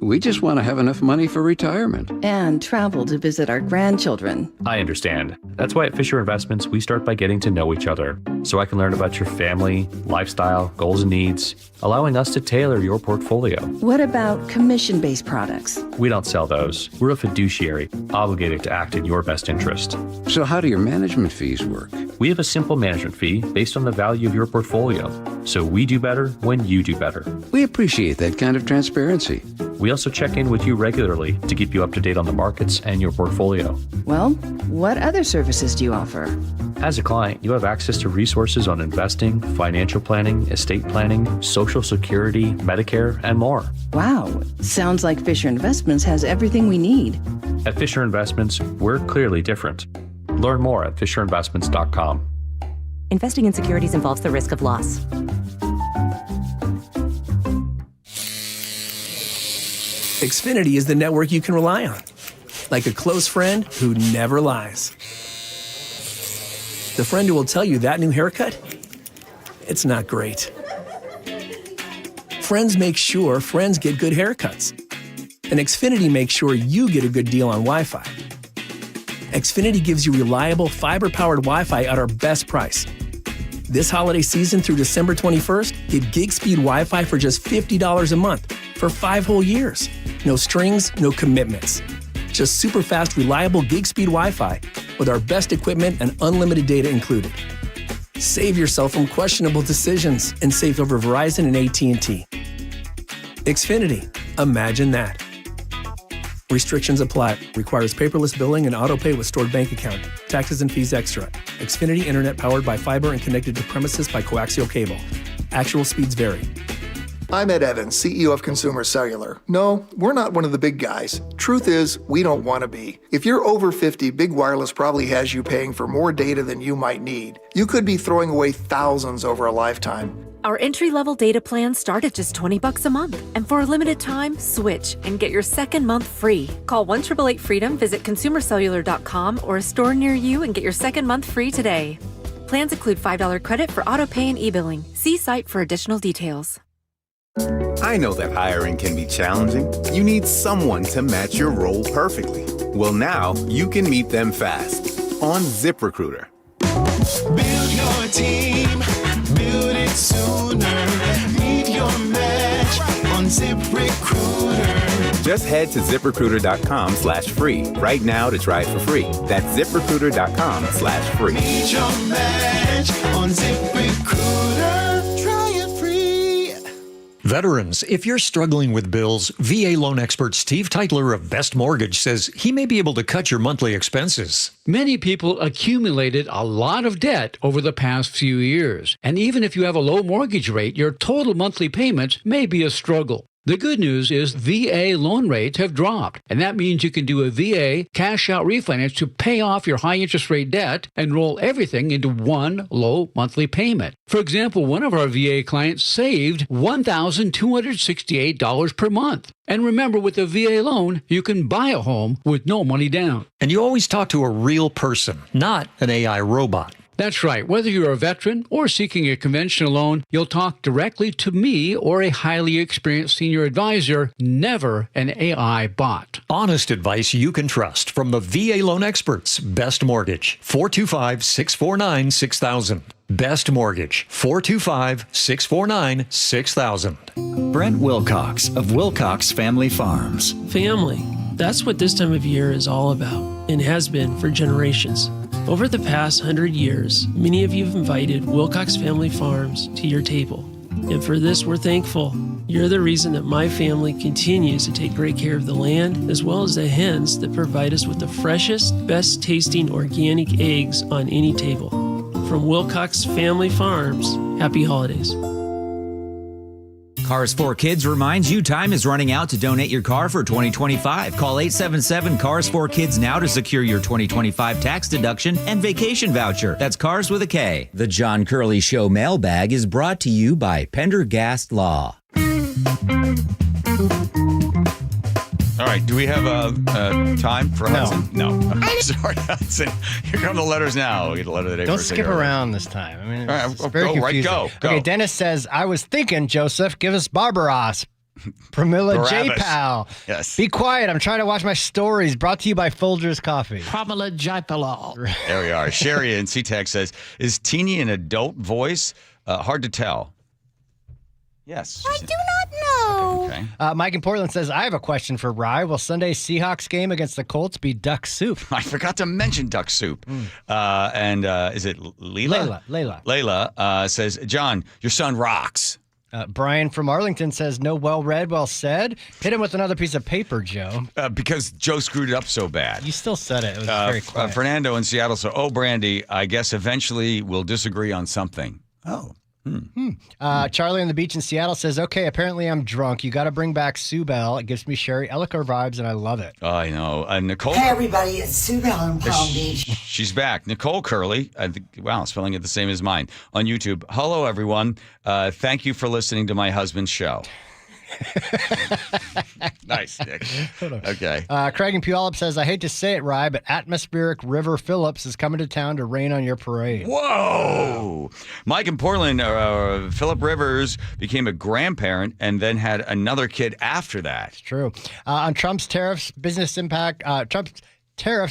We just want to have enough money for retirement. And travel to visit our grandchildren. I understand. That's why at Fisher Investments, we start by getting to know each other, so I can learn about your family, lifestyle, goals and needs, allowing us to tailor your portfolio. What about commission-based products? We don't sell those. We're a fiduciary, obligated to act in your best interest. So how do your management fees work? We have a simple management fee based on the value of your portfolio, so we do better when you do better. We appreciate that kind of transparency. We also check in with you regularly to keep you up to date on the markets and your portfolio. Well, what other services do you offer? As a client, you have access to resources on investing, financial planning, estate planning, Social Security, Medicare, and more. Wow, sounds like Fisher Investments has everything we need. At Fisher Investments, we're clearly different. Learn more at fisherinvestments.com. Investing in securities involves the risk of loss. Xfinity is the network you can rely on, like a close friend who never lies. The friend who will tell you that new haircut, it's not great. Friends make sure friends get good haircuts. And Xfinity makes sure you get a good deal on Wi-Fi. Xfinity gives you reliable fiber-powered Wi-Fi at our best price. This holiday season through December 21st, get gig speed Wi-Fi for just $50 a month for 5 whole years. No strings, no commitments. Just super fast, reliable gig speed Wi-Fi with our best equipment and unlimited data included. Save yourself from questionable decisions and save over Verizon and AT&T. Xfinity. Imagine that. Restrictions apply. Requires paperless billing and autopay with stored bank account. Taxes and fees extra. Xfinity Internet powered by fiber and connected to premises by coaxial cable. Actual speeds vary. I'm Ed Evans, CEO of Consumer Cellular. No, we're not one of the big guys. Truth is, we don't want to be. If you're over 50, Big Wireless probably has you paying for more data than you might need. You could be throwing away thousands over a lifetime. Our entry-level data plans start at just $20 a month. And for a limited time, switch and get your second month free. Call 1-888-FREEDOM, visit consumercellular.com or a store near you and get your second month free today. Plans include $5 credit for autopay and e-billing. See site for additional details. I know that hiring can be challenging. You need someone to match your role perfectly. Well, now you can meet them fast on ZipRecruiter. Build your team, build it sooner. Meet your match on ZipRecruiter. Just head to ZipRecruiter.com/free right now to try it for free. That's ZipRecruiter.com/free. Meet your match on ZipRecruiter. Try it free. Veterans, if you're struggling with bills, VA loan expert Steve Teitler of Best Mortgage says he may be able to cut your monthly expenses. Many people accumulated a lot of debt over the past few years, and even if you have a low mortgage rate, your total monthly payments may be a struggle. The good news is VA loan rates have dropped, and that means you can do a VA cash-out refinance to pay off your high-interest rate debt and roll everything into one low monthly payment. For example, one of our VA clients saved $1,268 per month. And remember, with a VA loan, you can buy a home with no money down. And you always talk to a real person, not an AI robot. That's right. Whether you're a veteran or seeking a conventional loan, you'll talk directly to me or a highly experienced senior advisor, never an AI bot. Honest advice you can trust from the VA loan experts. Best Mortgage, 425-649-6000. Best Mortgage, 425-649-6000. Brent Wilcox of Wilcox Family Farms. Family. That's what this time of year is all about, and has been for generations. Over the past 100 years, many of you have invited Wilcox Family Farms to your table. And for this, we're thankful. You're the reason that my family continues to take great care of the land, as well as the hens that provide us with the freshest, best tasting organic eggs on any table. From Wilcox Family Farms, happy holidays. Cars for Kids reminds you time is running out to donate your car for 2025. Call 877-CARS4KIDS now to secure your 2025 tax deduction and vacation voucher. That's Cars with a K. The John Curley Show mailbag is brought to you by Pendergast Law. All right, do we have a time for Hudson? No. I'm sorry, Hudson. Here come the letters now. We get a letter of the day. Don't skip around this time. I mean, it's all right, very confusing. Go. Okay, Dennis says, I was thinking, Joseph, give us Barbaros. Pramila J. Barabbas. Powell. Yes. Be quiet. I'm trying to watch my stories. Brought to you by Folgers Coffee. Pramila J. Powell. There we are. Sherry in SeaTac says, is Teeny an adult voice? Hard to tell. Yes. I do not know. Okay. Mike in Portland says, I have a question for Rye. Will Sunday's Seahawks game against the Colts be duck soup? I forgot to mention duck soup. And is it Layla? Layla says, John, your son rocks. Brian from Arlington says, no, well read, well said. Hit him with another piece of paper, Joe. Because Joe screwed it up so bad. You still said it. It was very quiet. Fernando in Seattle said, Brandy, I guess eventually we'll disagree on something. Oh. Charlie on the beach in Seattle says, okay, apparently I'm drunk. You got to bring back Sue Bell. It gives me Sherry Ellicoe vibes, and I love it. I know. Nicole. Hey, everybody. It's Sue Bell in Palm Beach. She's back. Nicole Curley. I think, wow, spelling it the same as mine on YouTube. Hello, everyone. Thank you for listening to my husband's show. Nice, Nick. Okay. Craig in Puyallup says, I hate to say it, Rye, but Atmospheric River Phillips is coming to town to rain on your parade. Whoa! Mike in Portland, Philip Rivers became a grandparent and then had another kid after that. It's true. On Trump's tariffs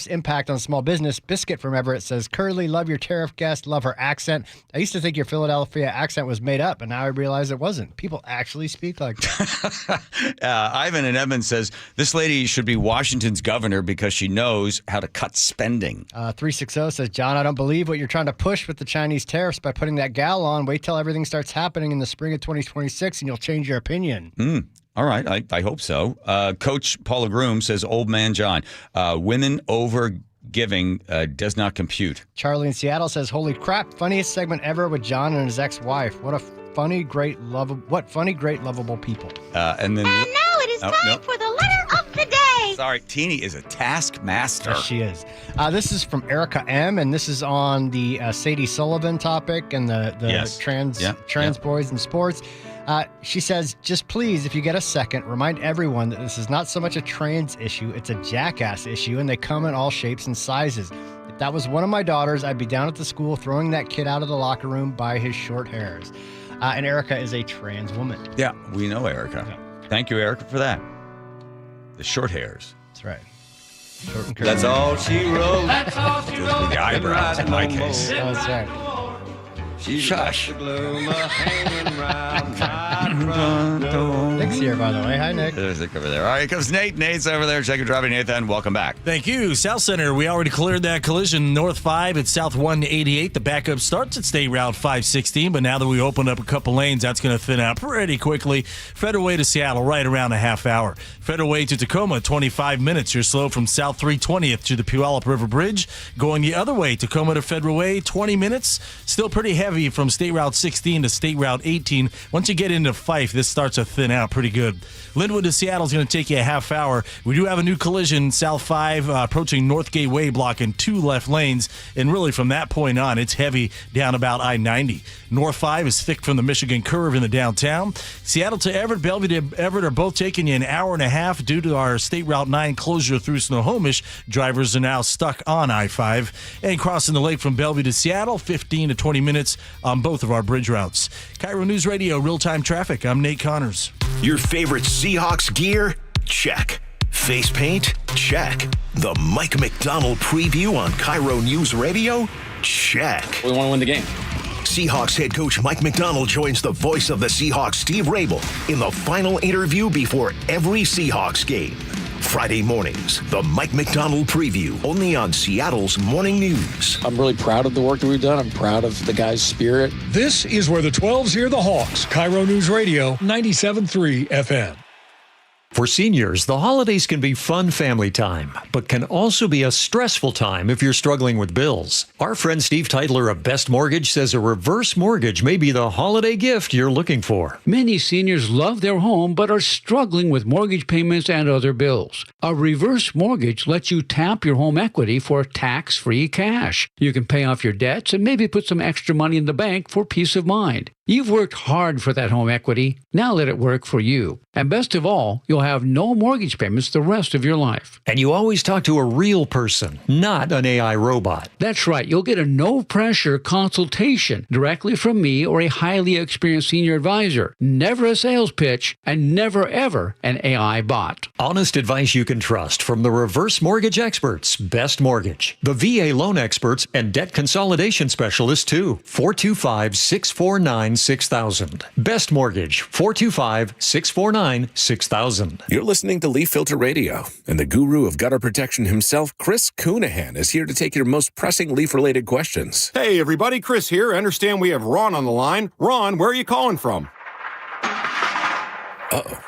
impact on small business, Biscuit from Everett says, Curly, love your tariff guest, love her accent. I used to think your Philadelphia accent was made up, and now I realize it wasn't. People actually speak like that. Ivan in Edmond says, this lady should be Washington's governor because she knows how to cut spending. 360 says, John, I don't believe what you're trying to push with the Chinese tariffs by putting that gal on. Wait till everything starts happening in the spring of 2026, and you'll change your opinion. All right, I hope so. Coach Paula Groom says, old man John, women over giving does not compute. Charlie in Seattle says, holy crap, funniest segment ever with John and his ex-wife. What funny, great, lovable people. And then now it is time for the letter of the day. Sorry, Teeny is a taskmaster. Yes, she is. This is from Erica M, and this is on the Sadie Sullivan topic and the trans boys in sports. She says, just please, if you get a second, remind everyone that this is not so much a trans issue, it's a jackass issue, and they come in all shapes and sizes. If that was one of my daughters, I'd be down at the school throwing that kid out of the locker room by his short hairs. And Erica is a trans woman. Yeah, we know Erica. Yeah. Thank you, Erica, for that. The short hairs. That's right. Short and curly. That's all she wrote. That's all she wrote. The eyebrows in my case. Oh, that's right. Shush. Nick's here, by the way. Hi, Nick. There's Nick over there. All right, here comes Nate. Nate's over there. Check your driving, Nathan. Welcome back. Thank you. South Center, we already cleared that collision. North 5 at South 188. The backup starts at State Route 516, but now that we opened up a couple lanes, that's going to thin out pretty quickly. Federal Way to Seattle, right around a half hour. Federal Way to Tacoma, 25 minutes. You're slow from South 320th to the Puyallup River Bridge. Going the other way, Tacoma to Federal Way, 20 minutes. Still pretty heavy from State Route 16 to State Route 18. Once you get into Fife, this starts to thin out pretty good. Linwood to Seattle is going to take you a half hour. We do have a new collision, South 5 approaching North Gateway, blocking 2 left lanes. And really from that point on, it's heavy down about I-90. North 5 is thick from the Michigan curve in the downtown. Seattle to Everett, Bellevue to Everett are both taking you an hour and a half due to our State Route 9 closure through Snohomish. Drivers are now stuck on I-5. And crossing the lake from Bellevue to Seattle, 15 to 20 minutes on both of our bridge routes. KIRO News Radio, real-time traffic. I'm Nate Connors. Your favorite Seahawks gear? Check. Face paint? Check. The Mike McDonald preview on KIRO News Radio? Check. We want to win the game. Seahawks head coach Mike McDonald joins the voice of the Seahawks, Steve Rabel, in the final interview before every Seahawks game. Friday mornings, the Mike McDonald preview, only on Seattle's Morning News. I'm really proud of the work that we've done. I'm proud of the guys' spirit. This is where the 12s hear the Hawks. KIRO News Radio, 97.3 FM. For seniors, the holidays can be fun family time, but can also be a stressful time if you're struggling with bills. Our friend Steve Teitler of Best Mortgage says a reverse mortgage may be the holiday gift you're looking for. Many seniors love their home but are struggling with mortgage payments and other bills. A reverse mortgage lets you tap your home equity for tax-free cash. You can pay off your debts and maybe put some extra money in the bank for peace of mind. You've worked hard for that home equity. Now let it work for you. And best of all, you'll have no mortgage payments the rest of your life. And you always talk to a real person, not an AI robot. That's right. You'll get a no-pressure consultation directly from me or a highly experienced senior advisor. Never a sales pitch and never, ever an AI bot. Honest advice you can trust from the reverse mortgage experts, Best Mortgage, the VA loan experts, and debt consolidation specialists, too. 425-649-6000. Best Mortgage, 425-649-6000. You're listening to Leaf Filter Radio, and the guru of gutter protection himself, Chris Coonahan, is here to take your most pressing leaf-related questions. Hey, everybody, Chris here. I understand we have Ron on the line. Ron, where are you calling from? Uh-oh.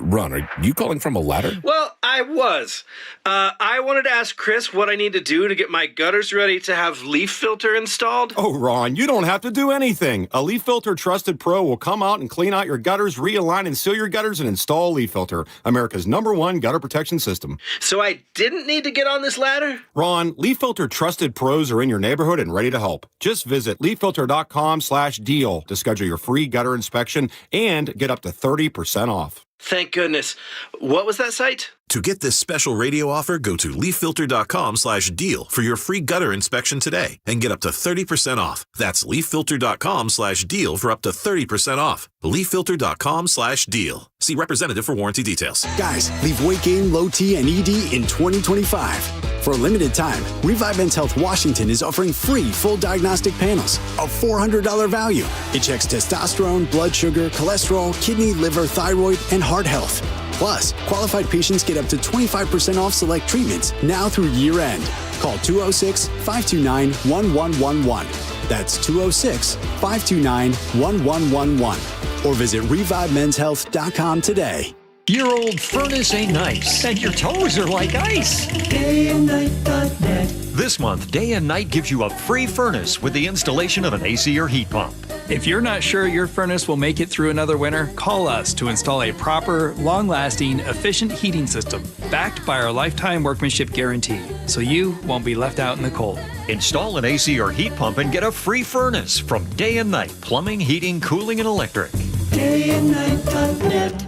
Ron, are you calling from a ladder? Well, I was. I wanted to ask Chris what I need to do to get my gutters ready to have leaf filter installed. Oh, Ron, you don't have to do anything. A Leaf Filter Trusted Pro will come out and clean out your gutters, realign and seal your gutters, and install Leaf Filter, America's #1 gutter protection system. So I didn't need to get on this ladder? Ron, Leaf Filter Trusted Pros are in your neighborhood and ready to help. Just visit leaffilter.com/deal to schedule your free gutter inspection and get up to 30% off. Thank goodness. What was that site? To get this special radio offer, go to leaffilter.com/deal for your free gutter inspection today and get up to 30% off. That's leaffilter.com/deal for up to 30% off. leaffilter.com/deal. See representative for warranty details. Guys, leave weight gain, low T, and ED in 2025. For a limited time, Revive Men's Health Washington is offering free full diagnostic panels, a $400 value. It checks testosterone, blood sugar, cholesterol, kidney, liver, thyroid, and heart health. Plus, qualified patients get up to 25% off select treatments now through year end. Call 206-529-1111. That's 206-529-1111. Or visit ReviveMen'sHealth.com today. Your old furnace ain't nice, and your toes are like ice. DayandNight.net. This month, Day and Night gives you a free furnace with the installation of an AC or heat pump. If you're not sure your furnace will make it through another winter, call us to install a proper, long-lasting, efficient heating system backed by our lifetime workmanship guarantee, so you won't be left out in the cold. Install an AC or heat pump and get a free furnace from Day and Night Plumbing, Heating, Cooling, and Electric. DayandNight.net.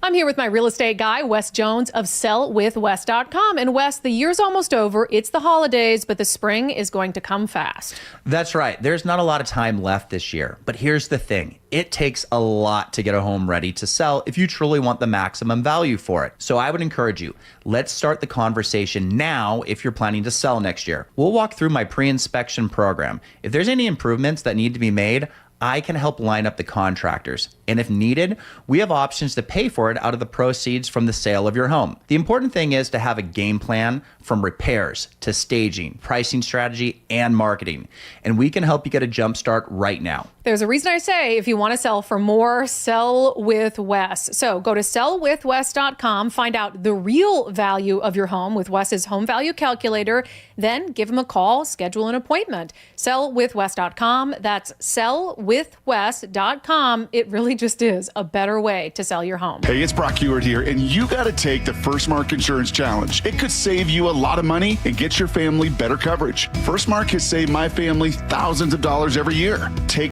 I'm here with my real estate guy, Wes Jones of sellwithwes.com. And Wes, the year's almost over. It's the holidays, but the spring is going to come fast. That's right. There's not a lot of time left this year. But here's the thing. It takes a lot to get a home ready to sell if you truly want the maximum value for it. So I would encourage you, let's start the conversation now if you're planning to sell next year. We'll walk through my pre-inspection program. If there's any improvements that need to be made, I can help line up the contractors. And if needed, we have options to pay for it out of the proceeds from the sale of your home. The important thing is to have a game plan from repairs to staging, pricing strategy, and marketing. And we can help you get a jump start right now. There's a reason I say if you want to sell for more, sell with Wes. So go to sellwithwes.com, find out the real value of your home with Wes's home value calculator, then give him a call, schedule an appointment. Sellwithwes.com. That's sellwithwes.com. It really just is a better way to sell your home. Hey, it's Brock Ewart here, and you got to take the First Mark Insurance Challenge. It could save you a lot of money and get your family better coverage. First Mark has saved my family thousands of dollars every year. Take